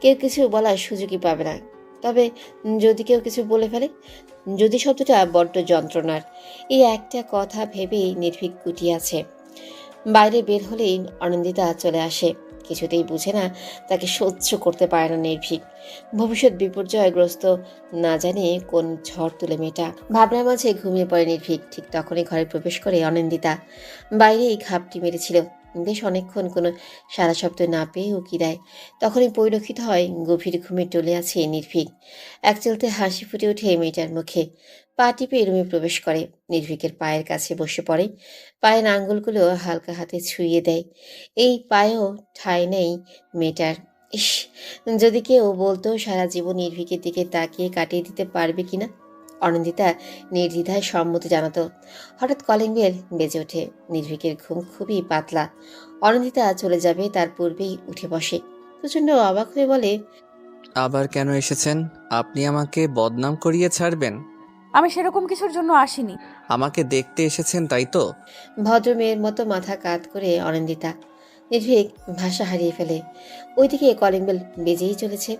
কেউ কিছু বলার সুযোগই পাবে না। তবে যদি কেউ কিছু বলে ফেলে, যদি শব্দটা বড্ড যন্ত্রণার, এই একটা কথা ভেবেই নির্ভীক গুটিয়ে আছে। বাইরে বের হলেই অনিন্দিতা চলে আসে। কিছুতেই বুঝে না, তাকে সহ্য করতে পারে না নির্ভীক। ভবিষ্যৎ বিপর্যয়গ্রস্ত, না জানে কোন ঝড় তুলে মেয়েটা। ভাবনার মাঝে ঘুমিয়ে পড়ে নির্ভীক। ঠিক তখনই ঘরে প্রবেশ করে অনিন্দিতা। বাইরেই ঘাপটি মেরেছিল, বেশ অনেকক্ষণ কোনো সারা শব্দ না পেয়ে উকি দেয়। তখনই পরিলক্ষিত হয় গভীর ঘুমে টলে আছে নির্ভীক। এক চলতে হাসি ফুটে ওঠে মেয়েটার মুখে। পা টিপে রুমে প্রবেশ করে। নির্ভীকের পায়ের কাছে বসে পড়ে। পায়ের আঙ্গুলগুলো হালকা হাতে ছুঁয়ে দেয়। এই পায়েও ঠাঁই নেই মেয়েটার। ইস, যদি কেউ বলতো সারা জীবন নির্ভীকের দিকে তাকিয়ে কাটিয়ে দিতে পারবে কিনা। অনিন্দিতা নির্দ্বিধায় সম্মতি জানাতো। হঠাৎ কলিং বেল বেজে ওঠে। নির্ভীকের ঘুম খুবই পাতলা। অনিন্দিতা চলে যাবে তার পূর্বেই উঠে বসে। প্রচণ্ড অবাক হয়ে বলে, আবার কেন এসেছেন? আপনি আমাকে বদনাম করিয়ে ছাড়বেন? আমি সেরকম কিছুর জন্য আসিনি। আমাকে দেখতে এসেছেন তাই তো? ভদ্র মেয়ের মতো মাথা কাত করে অনিন্দিতা। নির্ভীক ভাষা হারিয়ে ফেলে। ওইদিকে কলিং বেল বেজেই চলেছে।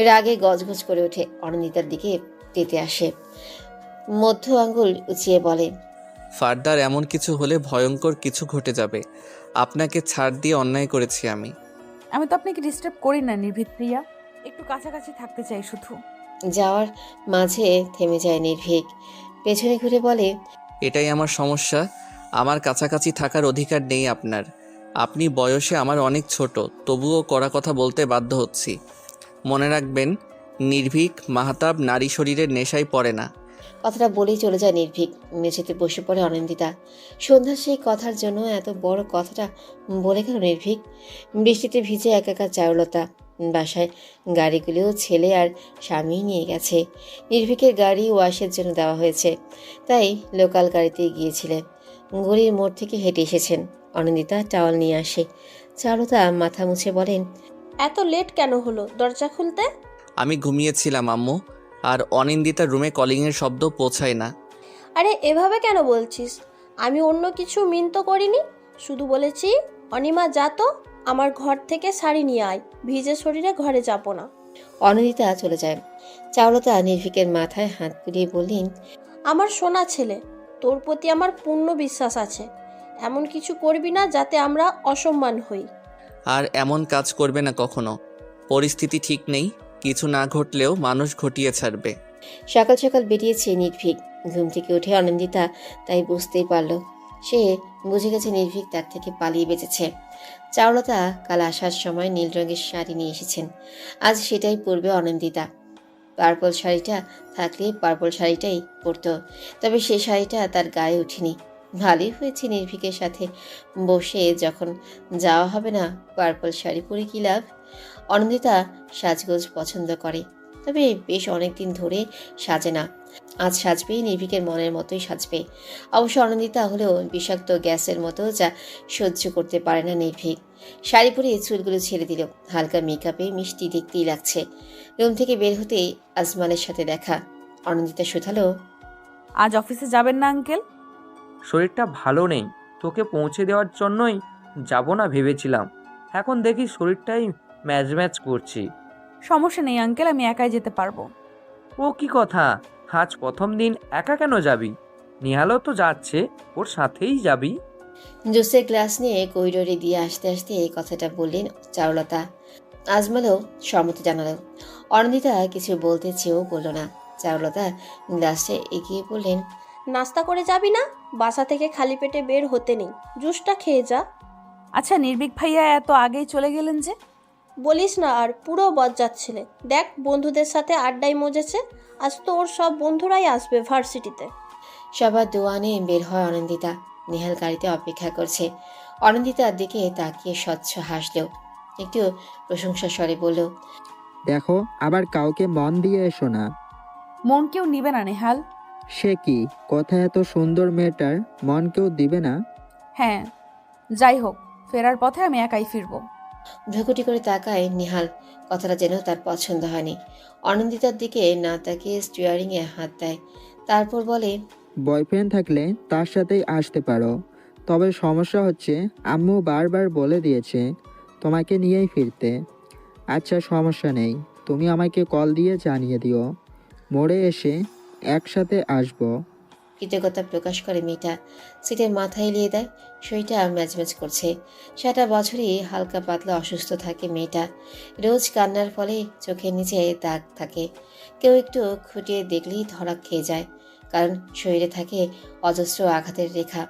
রাগে গজগজ করে ওঠে। অনিন্দিতার দিকে তেতে আসে, মধ্য আঙ্গুল উঁচিয়ে বলে, ফার্দার এমন কিছু হলে ভয়ঙ্কর কিছু ঘটে যাবে। আপনাকে ছাড় দিয়ে অন্যায় করেছি আমি। আমি তো আপনাকে ডিস্টার্ব করি না নির্ভীক প্রিয়া, একটু কাছাকাছি থাকতে চাই শুধু। যাওয়ার মাঝে থেমে যায় নির্ভীক। পেছনে ঘুরে বলে, এটাই আমার সমস্যা, আমার কাছাকাছি থাকার অধিকার নেই আপনার। আপনি বয়সে আমার অনেক ছোট, তবুও কড়া কথা বলতে বাধ্য হচ্ছি। মনে রাখবেন, নির্ভীক মাহতাব নারী শরীরের নেশায় পড়ে না। কথাটা বলেই চলে যায় নির্ভীক। মেঝেতে বসে পড়ে অনিন্দিতা। সন্ধ্যার সেই কথার জন্য এত বড় কথাটা বলে গেল নির্ভীক। বৃষ্টিতে ভিজে একাকার চারুলতা। বাসায় গাড়িগুলিও ছেলে আর স্বামী নিয়ে গেছে। নির্ভীকের গাড়ি ওয়াশের জন্য দেওয়া হয়েছে, তাই লোকাল গাড়িতে গিয়েছিলেন। গলির মোড় থেকে হেঁটে এসেছেন। অনিন্দিতা টাওয়াল নিয়ে আসে। চারুলতা মাথা মুছে বলেন, এত লেট কেন হলো দরজা খুলতে? আমি ঘুমিয়েছিলাম আম্মু, আর অনিন্দিতার রুমে কলিংয়ের শব্দ পৌঁছায় না। আরে এভাবে কেন বলছিস? আমি অন্য কিছু মিন তো করিনি, শুধু বলেছি অনিমা যা তো আমার ঘর থেকে শাড়ি নিয়ে আয়, ভিজে শরীরে ঘরে যাবো না। অনিন্দিতা চলে যায়। চারুলতা নির্ভীকের মাথায় হাত বুলিয়ে বললেন, আমার সোনা ছেলে, তোর প্রতি আমার পূর্ণ বিশ্বাস আছে। এমন কিছু করবি না যাতে আমরা অসম্মান হই। আর এমন কাজ করবে না কখনো। পরিস্থিতি ঠিক নেই, কিছু না ঘটলেও মানুষ ঘটিয়ে ছাড়বে। সকাল সকাল বেরিয়েছে নির্ভীক। ঘুম থেকে উঠে অনিন্দিতা তাই বুঝতেই পারল। সে বুঝে গেছে নির্ভীক তার থেকে পালিয়ে বেঁচেছে। চারুলতা কাল আসার সময় নীল রঙের শাড়ি নিয়ে এসেছেন, আজ সেটাই পরবে অনিন্দিতা। পার্পল শাড়িটা থাকলে পার্পল শাড়িটাই পরতো, তবে সেই শাড়িটা তার গায়ে ওঠেনি। ভালোই হয়েছে, নির্ভীকের সাথে বসে যখন যাওয়া হবে না, পার্পল শাড়ি পরে কি লাভ। অনিন্দিতা সাজগোজ পছন্দ করে, তবে বেশ অনেকদিন ধরে সাজে না। আজ সাজবেই, নির্ভীকের মনের মতোই সাজবে। অবশ্য অনিন্দিতা হলেও বিষাক্ত গ্যাসের মতো যা সহ্য করতে পারে না নির্ভীক। শাড়ি পরে চুলগুলো ছেড়ে দিল, হালকা মেকআপে মিষ্টি দেখতেই লাগছে। রুম থেকে বের হতেই আজমানের সাথে দেখা। অনিন্দিতা শুধালো, আজ অফিসে যাবেন না আঙ্কেল? শরীরটা ভালো নেই, তোকে পৌঁছে দেওয়ার জন্যই যাব না ভেবেছিলাম, এখন দেখি শরীরটাই ম্যাচ ম্যাচ করছি। সমস্যা নেই আঙ্কেল, আমি একাই যেতে পারবো। ও কি কথা, আজ প্রথম দিন একা কেন যাবি? নিহালও তো যাচ্ছে, ওর সাথেই যাবি। জুসের গ্লাস নিয়ে করিডোরে দিয়ে আসতে আসতে এই কথাটা বললেন চারুলতা। আজমালও সম্মতি জানালো। অনিন্দিতা কিছু বলতে চেয়েও বলল না। চারুলতা গ্লাসে এগিয়ে বললেন, নাস্তা করে যাবি না? বাসা থেকে খালি পেটে বের হতে নেই, জুসটা খেয়ে যা। আচ্ছা, নির্ভীক ভাইয়া এত আগেই চলে গেলেন যে? বলিস না আর, পুরো বজ্জাত ছেলে। দেখ, বন্ধুদের সাথে আড্ডায় মজেছে। আজ তো ওর সব বন্ধুরাই আসবে ভার্সিটিতে। সবার দোয়ানে বের হয় অনিন্দিতা। নিহাল গাড়িতে অপেক্ষা করছে। অনিন্দিতার দিকে তাকিয়ে স্বচ্ছ হাসলেও একটু প্রশংসা স্বরে বলল, দেখো, আবার কাউকে মন দিয়ে এসো না। মন কেউ নিবে না নেহাল। সে কি কথা, এত সুন্দর মেয়েটার মন কেউ দিবে না? হ্যাঁ, যাই হোক, ফেরার পথে আমি একাই ফিরবো। ভ্রুকুটি করে তাকায় নিহাল। কথাটা যেন তার পছন্দ হয়নি। অনিন্দিতার দিকে না তাকিয়ে স্টিয়ারিংয়ে হাত দেয়, তারপর বলে, বয়ফ্রেন্ড থাকলে তার সাথেই আসতে পারো, তবে সমস্যা হচ্ছে আম্মু বারবার বলে দিয়েছে তোমাকে নিয়েই ফিরতে। আচ্ছা, সমস্যা নেই, তুমি আমাকে কল দিয়ে জানিয়ে দিও, মোড়ে এসে একসাথে আসবো। কৃতজ্ঞতা প্রকাশ করে মেয়েটা। সিটের মাথা এলিয়ে দেয়, শরীরটা ম্যাজম্যাজ করছে। সারা বছরই হালকা পাতলা অসুস্থ থাকে মেয়েটা। রোজ কান্নার ফলে চোখের নিচে দাগ থাকে। কেউ একটু খুঁটিয়ে দেখলেই ধরা খেয়ে যায়, কারণ শরীরে থাকে অজস্র আঘাতের রেখা।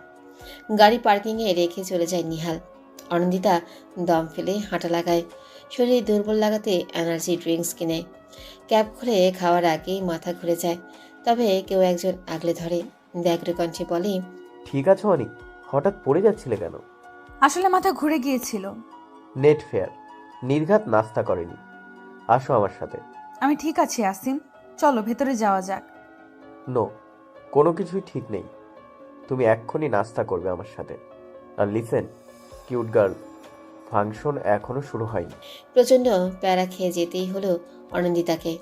গাড়ি পার্কিংয়ে রেখে চলে যায় নিহাল। অনিন্দিতা দম ফেলে হাঁটা লাগায়। শরীর দুর্বল লাগাতে এনার্জি ড্রিঙ্কস কিনে। ক্যাব খুলে খাওয়ার আগেই মাথা ঘুরে যায়, তবে কেউ একজন আগলে ধরে। ব্যগ্র কণ্ঠে বলে, ঠিক আছে অনি, হঠাৎ পড়ে যাচ্ছিলে কেন? আসলে মাথা ঘুরে গিয়েছিল। নেট ফেয়ার, নির্ঘাত নাস্তা করেনি। আসো আমার সাথে। আমি ঠিক আছি আসিম, চলো ভেতরে যাওয়া যাক। নো, কোনো কিছুই ঠিক নেই। তুমি এক্ষুনি নাস্তা করবে আমার সাথে। আর লিসেন, কিউট গার্ল, ফাংশন এখনো শুরু হয়নি। প্রচণ্ড প্যারা খেয়ে যেতেই হলো অনিন্দিতাকে।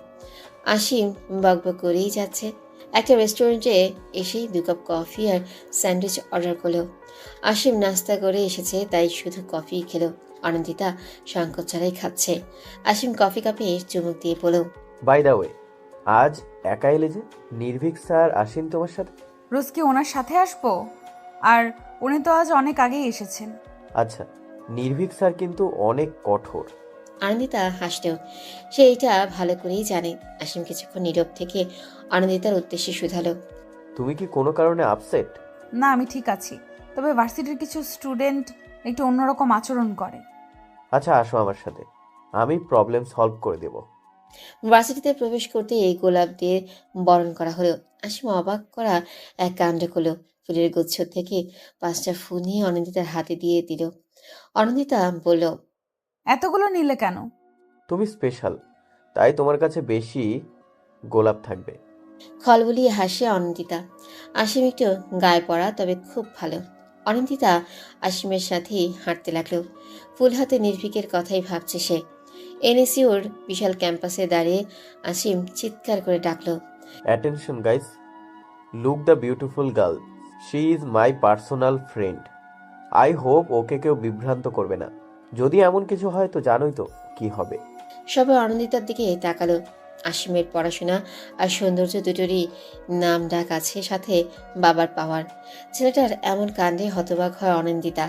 আসিম বকবক করেই যাচ্ছে। একটা রেস্টুরেন্টে এসেই 2 কাপ কফি আর স্যান্ডউইচ অর্ডার করলো। আসিম নাস্তা করে এসেছে, তাই শুধু কফি খেলো। অনিন্দিতা সংকোচ ছাড়াই খাচ্ছে। আসিম কফি কাপে চুমুক দিয়ে বলল, বাই দ্য ওয়ে, আজ একা এলে যে? নির্ভীক স্যার আসেন তোমার সাথে? রোজ কি ওনার সাথে আসবো? আর উনি তো আজ অনেক আগেই এসেছেন। আচ্ছা, নির্ভীক স্যার কিন্তু অনেক কঠোর। আনন্দিতা হাসলেও সে এটা ভালো করেই জানে। আসিম কিছুক্ষণ নীরব থেকে আনন্দিতার উদ্দেশ্যে শুধালো, তুমি কি কোনো কারণে আপসেট? না, আমি ঠিক আছি, তবে ভার্সিটির কিছু স্টুডেন্ট একটু অন্যরকম আচরণ করে। আচ্ছা, আসো আমার সাথে, আমি প্রবলেম সলভ করে দেব। ভার্সিটিতে প্রবেশ করতে এই গোলাপ দিয়ে বরণ করা হলো। আসিম অবাক করা এক কাণ্ড করলো। ফুলের গুচ্ছ থেকে 5টা ফুল নিয়ে অনিন্দিতার হাতে দিয়ে দিল। অনিন্দিতা বলল, এতগুলো নিলে কেন? তুমি স্পেশাল, তাই তোমার কাছে বেশি গোলাপ থাকবে। খলবলিয়ে হাসে অনিন্দিতা। আসিম একটু গায়ে পড়া, তবে খুব ভালো। অনিন্দিতা আসিমের সাথেই হাঁটতে লাগলো। ফুল হাতে নির্ভীকের কথাই ভাবছে সে। এনএসইউর বিশাল ক্যাম্পাসে দাঁড়িয়ে আসিম চিৎকার করে ডাকলো, attention guys, look the beautiful girl, she is my personal friend. I hope ওকে কেউ বিভ্রান্ত করবে না। যদি এমন কিছু হয় তো জানোই তো কি হবে। সবাই অনন্দিতার দিকে তাকালো। আসিমের পড়াশোনা আর সৌন্দর্য দুটোরই নাম ডাক আছে, সাথে বাবার পাওয়ার। ছেলেটার এমন কাণ্ডে হতবাক হয় অনন্দিতা।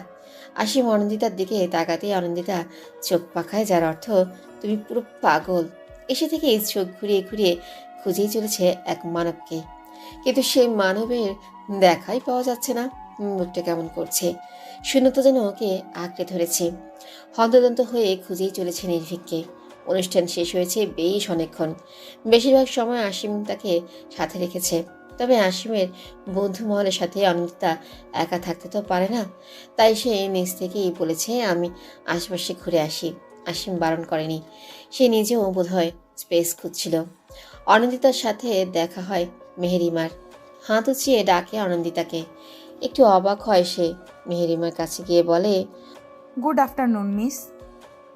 আসিম অনন্দিতার দিকে তাকাতেই অনন্দিতা চোখ পাকায়, যার অর্থ তুমি পুরো পাগল। এসে থেকে চোখ ঘুরিয়ে ঘুরিয়ে খুঁজেই চলেছে এক মানবকে, কিন্তু সেই মানবের দেখাই পাওয়া যাচ্ছে না। মুখটা কেমন করছে, শূন্যতা যেন ওকে আঁকড়ে ধরেছে। হন্তদন্ত হয়ে খুঁজেই চলেছে নির্ভীককে। অনুষ্ঠান শেষ হয়েছে বেশ অনেকক্ষণ। বেশিরভাগ সময় আসিম তাকে সাথে রেখেছে, তবে আসিমের বন্ধু মহলের সাথে অনন্দিতা একা থাকতে তো পারে না। তাই সে নিজ থেকেই বলেছে আমি আশেপাশে ঘুরে আসি। আসিম বারণ করেনি, সে নিজেও বোধহয় স্পেস খুঁজছিল। অনন্দিতার সাথে দেখা হয় মেহেরিমার। হাত উঁচিয়ে ডাকে অনন্দিতাকে। একটু অবাক হয় সে। মেহেরিমার কাছে গিয়ে বলে, good afternoon miss.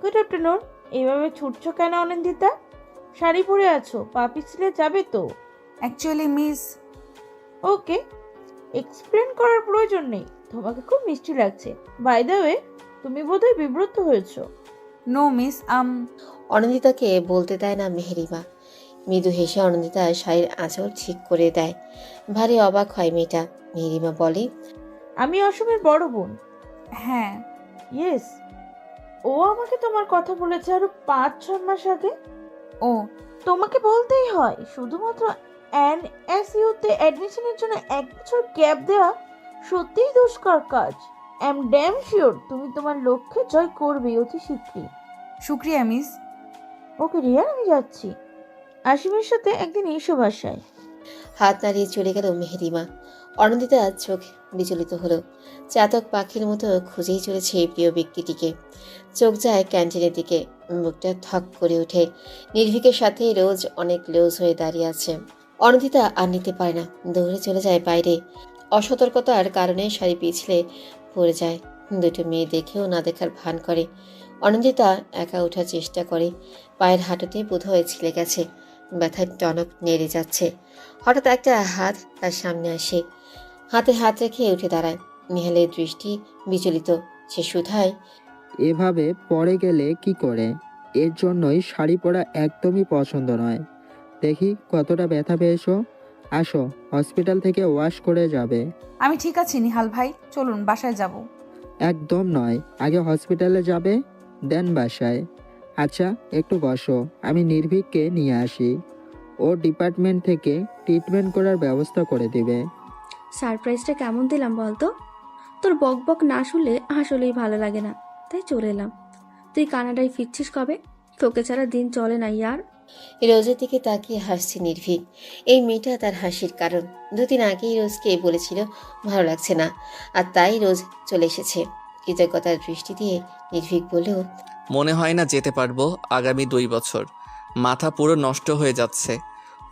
Good afternoon. এইভাবে ছুটছো কেন অনন্দিতা? শাড়ি পরে আছো, পা পিছলে যাবে তো। অ্যাকচুয়ালি মিস, ওকে, এক্সপ্লেন করার প্রয়োজন নেই। তোমাকে খুব মিষ্টি লাগছে। বাই দ্য ওয়ে, তুমি বোধহয় বিব্রত হয়েছো। নো মিস, অনন্দিতাকে বলতে দেয় না মেহেরিমা। মৃদু হেসে অনন্দিতা শাড়ির আঁচল ঠিক করে দেয়। ভারী অবাক হয় মেয়েটা। মেহেরিমা বলে, আমি অসমের বড় বোন। হ্যাঁ। ইয়েস, ও আমাকে তোমার কথা বলেছে আরো 5-6 মাস আগে। ও, তোমাকে বলতেই হয়, শুধুমাত্র এনএসইউতে অ্যাডমিশনের জন্য 1 বছর গ্যাপ দেওয়া সত্যিই দুষ্কর কাজ। আই এম ড্যাম শিওর তুমি তোমার লক্ষ্যে জয় করবে অতি শীঘ্রই। শুক্রিয়া মিস। ওকে রিয়া, আমি যাচ্ছি। আসিমের সাথে একদিন এসো বাসায়। হাত নাড়িয়ে চলে গেল মেহেরিমা। অনন্দিতা চোখ বিচলিত হলো। চাতক পাখির মতো খুঁজেই চলেছে এই প্রিয় ব্যক্তিটিকে। চোখ যায় ক্যান্টিনের দিকে। মুখটা থক করে ওঠে। নির্ভীকের সাথে রোজ অনেক ক্লোজ হয়ে দাঁড়িয়ে আছে। অনন্দিতা আর নিতে পারে না, দৌড়ে চলে যায় বাইরে। অসতর্কতার কারণে শাড়ি পিছলে পড়ে যায়। দুটো মেয়ে দেখেও না দেখার ভান করে। অনন্দিতা একা ওঠার চেষ্টা করে। পায়ের হাঁটুতে বোধহয় ছিলে গেছে। ব্যথার টনক নেড়ে যাচ্ছে। হঠাৎ একটা হাত তার সামনে আসে। হাতে হাত রেখে উঠে দাঁড়ায়। নিহালের দৃষ্টি বিচলিত। সে শুধায়, এভাবে পড়ে গেলে কি করে? এর জন্যই শাড়ি পরা একদমই পছন্দ নয়। দেখি কতটা ব্যথা পেয়েছো। আসো, হসপিটাল থেকে ওয়াশ করে যাবে। আমি ঠিক আছি নিহাল ভাই, চলুন বাসায় যাব। একদম নয়, আগে হসপিটালে যাবে, দেন বাসায়। আচ্ছা, একটু বসো, আমি নির্ভীককে নিয়ে আসি। ও ডিপার্টমেন্ট থেকে ট্রিটমেন্ট করার ব্যবস্থা করে দিবে। সারপ্রাইজটা কেমন দিলাম বলতো? তোর বক বক না শুনলে আসলেই ভালো লাগে না, তাই চলে এলাম। তুই কানাডায় ফিরছিস কবে? তোকে ছাড়া দিন চলে না ইয়ার। রোজের দিকে তাকিয়ে হাসছে নির্ভীক। এই মেয়েটা তার হাসির কারণ। 2 দিন আগেই রোজকে বলেছিল ভালো লাগছে না, আর তাই রোজ চলে এসেছে। কৃতজ্ঞতার দৃষ্টি দিয়ে নির্ভীক বলল, মনে হয় না যেতে পারবো আগামী 2 বছর। মাথা পুরো নষ্ট হয়ে যাচ্ছে।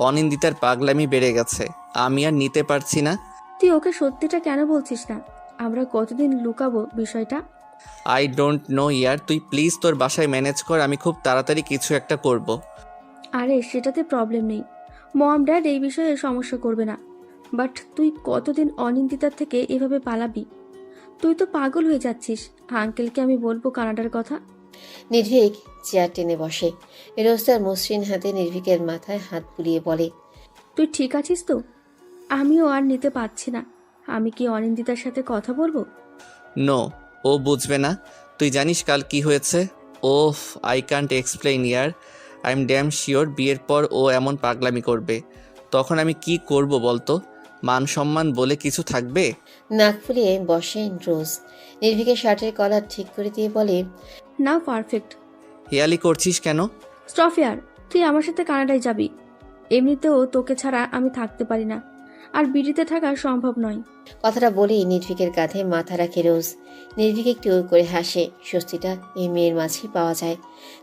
অনিন্দিতার পাগলামি বেড়ে গেছে, আমি আর নিতে পারছি না। তুই ওকে সত্যিটা কেন বলছিস না? আমরা কতদিন লুকাবো বিষয়টা? আই ডোন্ট নো ইয়ার, তুই প্লিজ তোর বাসায় ম্যানেজ কর, আমি খুব তাড়াতাড়ি কিছু একটা করব। আরে সেটাতে প্রবলেম নেই, মম ড্যাড এই বিষয়ে সমস্যা করবে না। বাট তুই কতদিন অনিন্দিতার থেকে এভাবে পালাবি? তুই তো পাগল হয়ে যাচ্ছিস। আঙ্কেলকে আমি বলবো কানাডার কথা। নির্ভীক চেয়ার টেনে বসে। রোজ তার মসৃণ হাতে নির্ভীকের মাথায় হাত বুলিয়ে বলে, তুই ঠিক আছিস তো? আমিও আর নিতে পারছি না। আমি কি অনিন্দিতার সাথে কথা বলবো? নো, ও বুঝবে না। তুই জানিস কাল কি হয়েছে? ওফ, আই কান্ট এক্সপ্লেইন ইয়ার। আই এম ড্যাম শিওর বিয়ের পর ও এমন পাগলামি করবে। তখন আমি কি করব বলতো? মান সম্মান বলে কিছু থাকবে? নাক ফুলিয়ে বসে রোজ। নির্ভীকের শার্টের কলার ঠিক করে দিয়ে বলে, নাও পারফেক্ট। হেয়ালি করছিস কেন? স্টফিয়ার, তুই আমার সাথে কানাডায় যাবি। এমনিতেও তোকে ছাড়া আমি থাকতে পারি না, আর বিড়িতে থাকা সম্ভব নয়। কথাটা বলেই নির্ভীকের কাঁধে মাথা রাখে রোজ। নির্ভীক একটু করে হাসে। স্বস্তিটা এই মেয়ের মাঝেই পাওয়া যায়,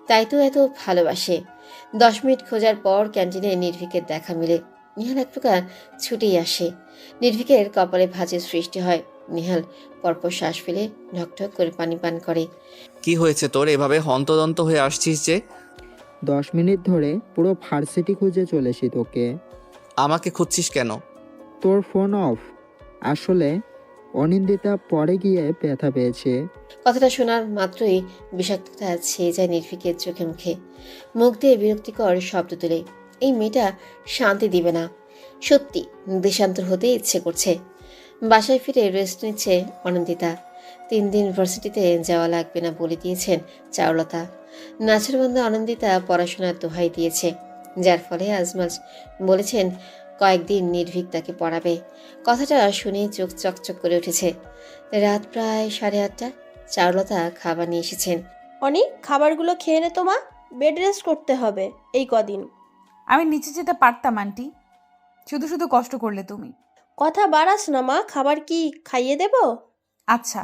তাই তো এত ভালোবাসে। 10 মিনিট খোঁজার পর ক্যান্টিনে নির্ভীকের দেখা মিলে। নিহাল এক প্রকার ছুটেই আসে। নির্ভীকের কপালে ভাঁজের সৃষ্টি হয়। নিহাল পরপর শ্বাস ফেলে ঢকঢক করে পানি পান করে। কি হয়েছে তোর, এভাবে হন্তদন্ত হয়ে আসছিস যে? 10 মিনিট ধরে পুরো ভার্সিটি খুঁজে চলেছি তোকে। আমাকে খুঁজছিস কেন? তোর ফোন অফ। আসলে অনিন্দিতা পরে গিয়ে ব্যথা পেয়েছে। কথাটা শোনার মাত্রই বিষাক্ততা ছেয়ে যায় নির্ভীকের চোখে মুখে। মুখ দিয়ে বিরক্তিকর শব্দ তুলে এই মেয়েটা শান্তি দিবে না। সত্যি দেশান্তর হতে ইচ্ছে করছে। বাসায় ফিরে রেস্ট নিচ্ছে অনন্দিতা। 3 দিন ইউনিভার্সিটিতে যাওয়া লাগবে না বলে দিয়েছেন চারুলতা। নাছরবন্ধা অনন্দিতা পড়াশোনার দোহাই দিয়েছে, যার ফলে আজমাজ বলেছেন কয়েকদিন নির্ভীক তাকে পড়াবে। কথাটা শুনে চোখ চকচক করে উঠেছে। রাত প্রায় 8:30। চারুলতা খাবার নিয়ে এসেছেন। অনেক খাবারগুলো খেয়ে নে তোমা, বেড রেস্ট করতে হবে এই কদিন। আমি নিচে যেতে পারতাম আন্টি, শুধু শুধু কষ্ট করলে তুমি। কথা বাড়াস না মা, খাবার কি খাইয়ে দেব? আচ্ছা।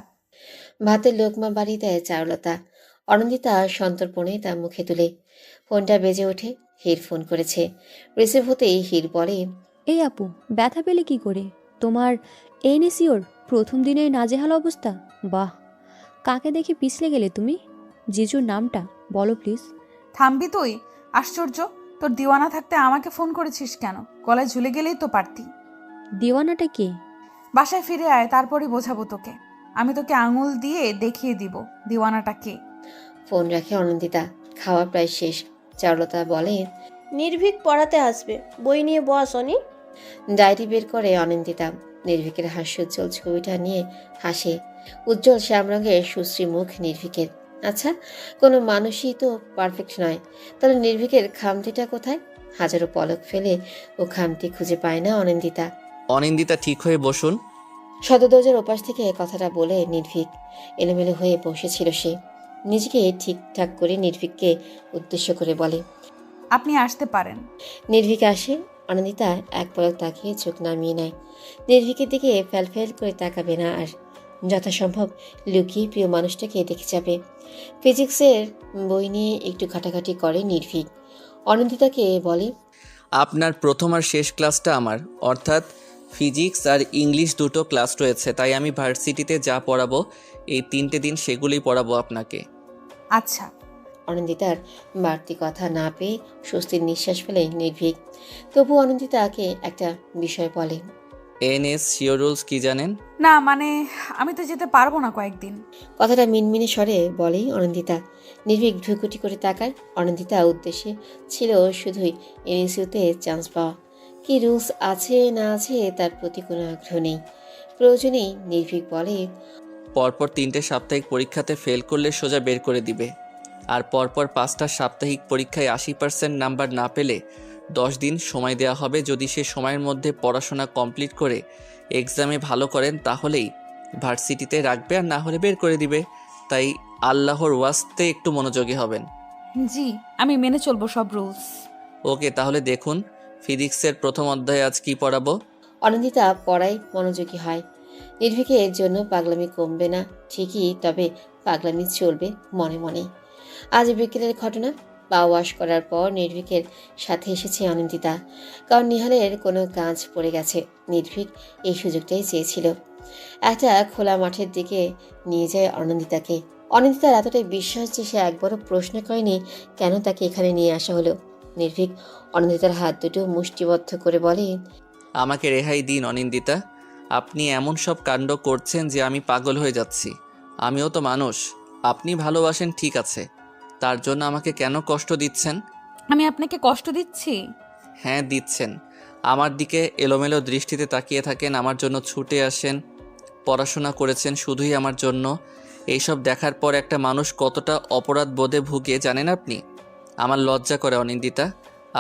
ভাতের লোকমা বাড়ি দেয় চারুলতা। অনন্দিতা সন্তর্পণে তার মুখে তুলে। ফোনটা বেজে ওঠে। হির ফোন করেছে। রিসিভ হতেই হির বলে, এই আপু, ব্যথা পেলে কি করে? তোমার এনএসিওর প্রথম দিনের নাজেহাল অবস্থা। বাহ, কাকে দেখে পিছলে গেলে তুমি? জিজুর নামটা বলো প্লিজ। থামবি তুই? আশ্চর্য, তোর দিওয়ানা থাকতে আমাকে ফোন করেছিস কেন? গলায় ঝুলে গেলেই তো পারতি। দিওয়ানাটা কে? বাসায় ফিরে আয়, তারপরে বোঝাবো তোকে। আমি তোকে আঙুল দিয়ে দেখিয়ে দিব দিওয়ানাটা কে। ফোন রাখে অনন্দিতা। খাওয়া প্রায় শেষ। চারুলতা বলে, নির্ভীক পড়াতে আসবে, বই নিয়ে বস অনি। ডায়েরি বের করে অনিন্দিতা। নির্ভীকের হাস্যোজ্জ্বল ছবিটা নিয়ে হাসে। উজ্জ্বল শ্যাম রঙের সুশ্রী মুখ নির্ভীকের। আচ্ছা, কোনো মানুষই তো পারফেক্ট নয়, তাহলে নির্ভীকের খামতিটা কোথায়? হাজারো পলক ফেলে ও খামতি খুঁজে পায় না অনিন্দিতা। অনিন্দিতা ঠিক হয়ে বসুন। সদরদরজার ওপাশ থেকে কথাটা বলে নির্ভীক এলোমেলো হয়ে বসেছিল সে। নিজেকে ঠিকঠাক করে নির্ভীককে উদ্দেশ্য করে বলে, আপনি আসতে পারেন। নির্ভীক আসে। অনন্দিতা এক পলক তাকিয়ে চোখ নামিয়ে নেয়। নির্ভীকের দিকে ফ্যাল করে তাকাবে না আর। যথাসম্ভব লুকিয়ে প্রিয় মানুষটাকে দেখে যাবে। ফিজিক্সের বই নিয়ে একটু ঘাটাঘাটি করে নির্ভীক। অনন্দিতাকে বলে, আপনার প্রথম আর শেষ ক্লাসটা আমার, অর্থাৎ ফিজিক্স আর ইংলিশ দুটো ক্লাস রয়েছে, তাই আমি ভার্সিটিতে যা পড়াবো এই 3টে দিন সেগুলোই পড়াবো আপনাকে। আচ্ছা। অনন্দিতার বাড়তি কথা না পেয়ে স্বস্তির নিঃশ্বাস ফেলে নির্ভীক। তবু অনন্দিতাকে একটা বিষয় বলে, এনএস শিওর রুলস কি জানেন? না মানে, আমি তো যেতে পারবো না কয়েকদিন। কথাটা মিনমিনে স্বরে বলেই অনন্দিতা। নির্ভীক ভ্রুকুটি করে তাকায়। অনন্দিতা উদ্দেশ্যে ছিল শুধুই এনএসইউতে চান্স পাওয়া। কি রুলস আছে না আছে তার প্রতি কোনো আগ্রহ নেই। প্রয়োজনেই নির্ভীক বলে, পরপর 3টে সাপ্তাহিক পরীক্ষাতে ফেল করলে সোজা বের করে দিবে, আর পরপর 5টা সাপ্তাহিক পরীক্ষায় 80% নাম্বার না পেলে 10 দিন সময় দেওয়া হবে। যদি সে সময়ের মধ্যে পড়াশোনা কমপ্লিট করে এক্সামে ভালো করেন তাহলেই ভার্সিটিতে রাখবে, আর না হলে বের করে দিবে। তাই আল্লাহর ওয়াস্তে একটু মনোযোগী হবেন। জি, আমি মেনে চলবো সব রুলস। ওকে, তাহলে দেখুন ফিজিক্সের প্রথম অধ্যায়ে আজ কি পড়াবো। অনন্দিতা পড়ায় মনোযোগী হয়। নির্ভীকের জন্য পাগলামি কমবে না ঠিকই, তবে পাগলামি চলবে মনে মনে। আজ বিকেলের ঘটনা। পা ওয়াশ করার পর নির্ভীকের সাথে এসেছে অনন্দিতা, কারণ নিহালের কোনো কাজ পড়ে গেছে। নির্ভীক এই সুযোগটাই চেয়েছিল। একটা খোলা মাঠের দিকে নিয়ে যায় অনন্দিতাকে। অনন্দিতার এতটাই বিশ্বাস যে সে একবারও প্রশ্ন করেনি কেন তাকে এখানে নিয়ে আসা হলো। নির্ভীক অনন্দিতার হাত দুটো মুষ্টিবদ্ধ করে বলে, আমাকে রেহাই দিন অনিন্দিতা, আপনি এমন সব কাণ্ড করছেন যে আমি পাগল হয়ে যাচ্ছি। আমিও তো মানুষ। আপনি ভালোবাসেন ঠিক আছে, তার জন্য আমাকে কেন কষ্ট দিচ্ছেন? আমি আপনাকে কষ্ট দিচ্ছি? হ্যাঁ দিচ্ছেন। আমার দিকে এলোমেলো দৃষ্টিতে তাকিয়ে থাকেন, আমার জন্য ছুটে আসেন, পড়াশোনা করেছেন শুধুই আমার জন্য। এইসব দেখার পর একটা মানুষ কতটা অপরাধ বোধে ভুগে জানেন আপনি? আমার লজ্জা করে অনিন্দিতা,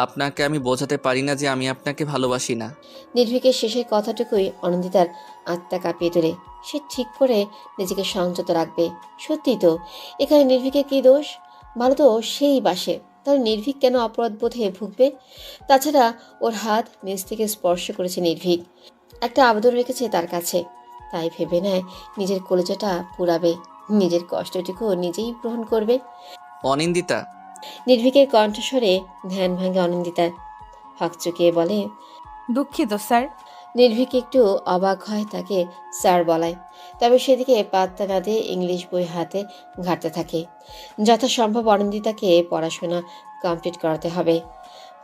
আপনাকে আমি বোঝাতে পারি না যে আমি আপনাকে ভালোবাসি না। নির্ভীকের শেষের কথাটুকুই অনন্দিতার আত্মা কাঁপিয়ে তোলে। সে ঠিক করে নিজেকে সংযত রাখবে। সত্যি তো, এখানে নির্ভীকের কী দোষ? ভালো তো সেই বাসে, তাহলে নির্ভীক কেন অপরাধ বোধে ভুগবে? তাছাড়া ওর হাত নিজ থেকে স্পর্শ করেছে নির্ভীক, একটা আবেদন রেখেছে তার কাছে। তাই ভেবে নেয় নিজের কলেজাটা পুরাবে, নিজের কষ্টটুকু নিজেই গ্রহণ করবে। অনিন্দিতা। নির্ভীকের কণ্ঠস্বরে ধ্যান ভাঙে অনিন্দিতার। হক চুকিয়ে বলে, দুঃখিত স্যার। নির্ভীক একটু অবাক হয় তাকে স্যার বলায়, তবে সেদিকে পাত্তা না দিয়ে ইংলিশ বই হাতে ঘাঁটতে থাকে। যথাসম্ভব অনিন্দিতাকে পড়াশোনা কমপ্লিট করাতে হবে।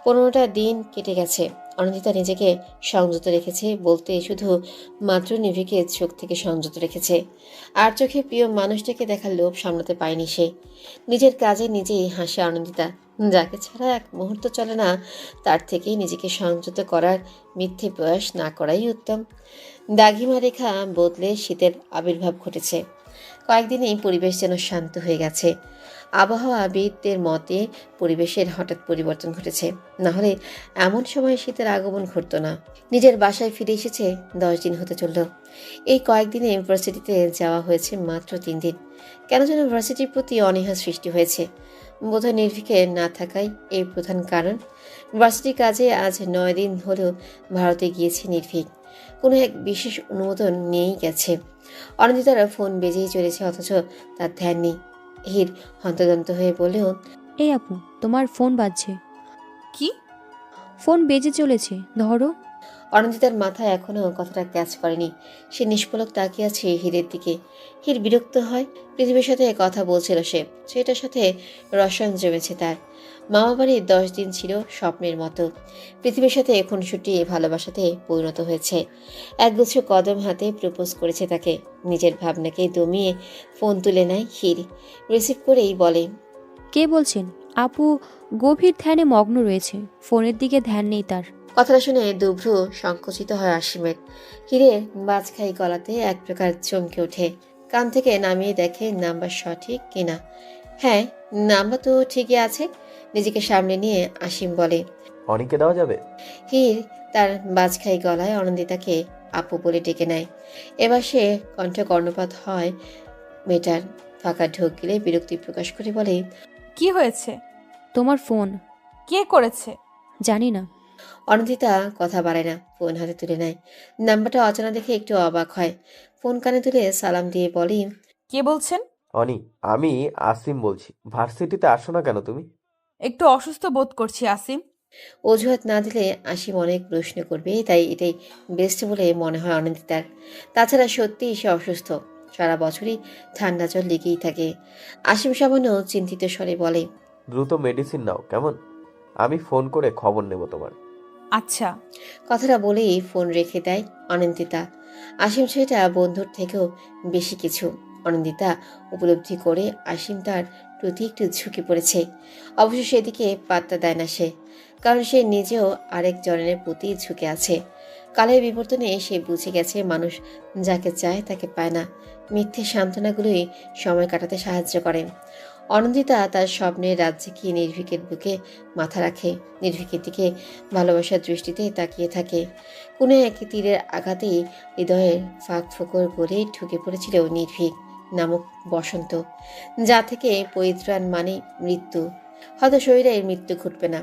15টা দিন কেটে গেছে। অনিন্দিতা নিজেকে সংযত রেখেছে বলতে শুধু মাত্র নির্ভীকের চোখ থেকে সংযত রেখেছে। আর চোখে প্রিয় মানুষটাকে দেখার লোভ সামলাতে পায়নি সে। নিজের কাজে নিজেই হাসে আনন্দিতা। যাকে ছাড়া এক মুহূর্ত চলে না, তার থেকেই নিজেকে সংযত করার মিথ্যে প্রয়াস না করাই উত্তম। দাগিমা রেখা বদলে শীতের আবির্ভাব ঘটেছে। কয়েকদিনেই পরিবেশ যেন শান্ত হয়ে গেছে। আবহাওয়াবিদদের মতে পরিবেশের হঠাৎ পরিবর্তন ঘটেছে, না হলে এমন সময় শীতের আগমন ঘটতো না। নিজের বাসায় ফিরে এসেছে 10 দিন হতে চলল। এই কয়েকদিনে ভার্সিটিতে যাওয়া হয়েছে মাত্র 3 দিন। কেন যেন ভার্সিটির প্রতি অনীহা সৃষ্টি হয়েছে। বোধহয় নির্ভীকের না থাকাই এই প্রধান কারণ। ভার্সিটির কাজে আজ 9 দিন হলেও ভারতে গিয়েছে নির্ভীক। কোনো এক বিশেষ অনুমোদন নিয়েই গেছে। অনিন্দিতার ফোন বেজেই চলেছে, অথচ তার ধ্যান নেই। হির হন্তদন্ত হয়ে বললেও, এই আপু, তোমার ফোন বাজছে। কি? ফোন বেজে চলেছে, ধরো। অনিন্দিতার মাথায় এখনো কথাটা ক্যাচ করেনি। সে নিষ্পলক তাকিয়ে আছে হীরের দিকে। হীর বিরক্ত হয়। পৃথিবীর সাথে কথা বলছিল সে, সেটার সাথে রসায়ন জমেছে তার। মামা বাড়ির 10 দিন ছিল স্বপ্নের মতো। পৃথিবীর সাথে এখন ছুটি ভালোবাসাতে পরিণত হয়েছে। একগুচ্ছ কদম হাতে প্রপোজ করেছে তাকে। নিজের ভাবনাকে দমিয়ে ফোন তুলে নেয় হীর। রিসিভ করেই বলে, কে বলছেন? আপু গভীর ধ্যানে মগ্ন রয়েছে, ফোনের দিকে ধ্যান নেই তার। কথাটা শুনে দুভ্রু সংকুচিত হয় আসিমের। হীরের বাজখাই গলাতে এক প্রকার চমকে ওঠে। কান থেকে নামিয়ে দেখে নাম্বার সঠিক কিনা। হ্যাঁ, নাম্বার তো ঠিকই আছে। নিজেকে সামনে নিয়ে আসিম বলে, অনিকে দেওয়া যাবে? হীর তার বাজখাই গলায় অনন্দিতাকে আপু বলে ডেকে নেয়। এবার সে কণ্ঠ কর্ণপাত হয় মেয়েটার। ফাঁকা ঢোক গিলে বিরক্তি প্রকাশ করে বলে, কি হয়েছে? তোমার ফোন। কে করেছে? জানি না। অনন্দিতা কথা বাড়ায় না, ফোন হাতে তুলে নেয়। নাম্বারটা অচেনা দেখে একটু অবাক হয়। ফোন কানে তুলে সালাম দিয়ে বলি, কে বলছেন? অনি, আমি আসিম বলছি। ভার্সিটিতে আসো না কেন তুমি? একটু অসুস্থ বোধ করছি আসিম। অজুহাত না দিলে আসিম অনেক প্রশ্ন করবে, তাই এটাই বেস্ট বলে মনে হয় অনন্দিতার। তাছাড়া সত্যিই সে অসুস্থ। সারা বছরই ঠান্ডা জল লেগেই থাকে। আসিম সামান্য চিন্তিত স্বরে বলে, দ্রুত মেডিসিন নাও কেমন? আমি ফোন করে খবর নেব তোমার। আচ্ছা। কথাটা বলেই ফোন রেখে দেয় অনন্দিতা। আসিম সেটা বন্ধুর থেকেও বেশি কিছু। অনন্দিতা উপলব্ধি করে আসিম তার প্রতি একটু ঝুঁকে পড়েছে। অবশ্য সেদিকে পাত্তা দেয় না সে, কারণ সে নিজেও আরেক জনের প্রতি ঝুঁকে আছে। কালের বিবর্তনে সে বুঝে গেছে মানুষ যাকে চায় তাকে পায় না। মিথ্যে সান্ত্বনাগুলোই সময় কাটাতে সাহায্য করে। অনন্দিতা তার স্বপ্নের রাজ্যে গিয়ে নির্ভীকের বুকে মাথা রাখে। নির্ভীকের দিকে ভালোবাসার দৃষ্টিতে তাকিয়ে থাকে। কোনো এক তীরের আঘাতেই হৃদয়ের ফাঁক ফোকর করে ঢুকে পড়েছিল নির্ভীক নামক বসন্ত, যা থেকে পরিত্রাণ মানে মৃত্যু। হয়তো শরীরের মৃত্যু ঘটবে না,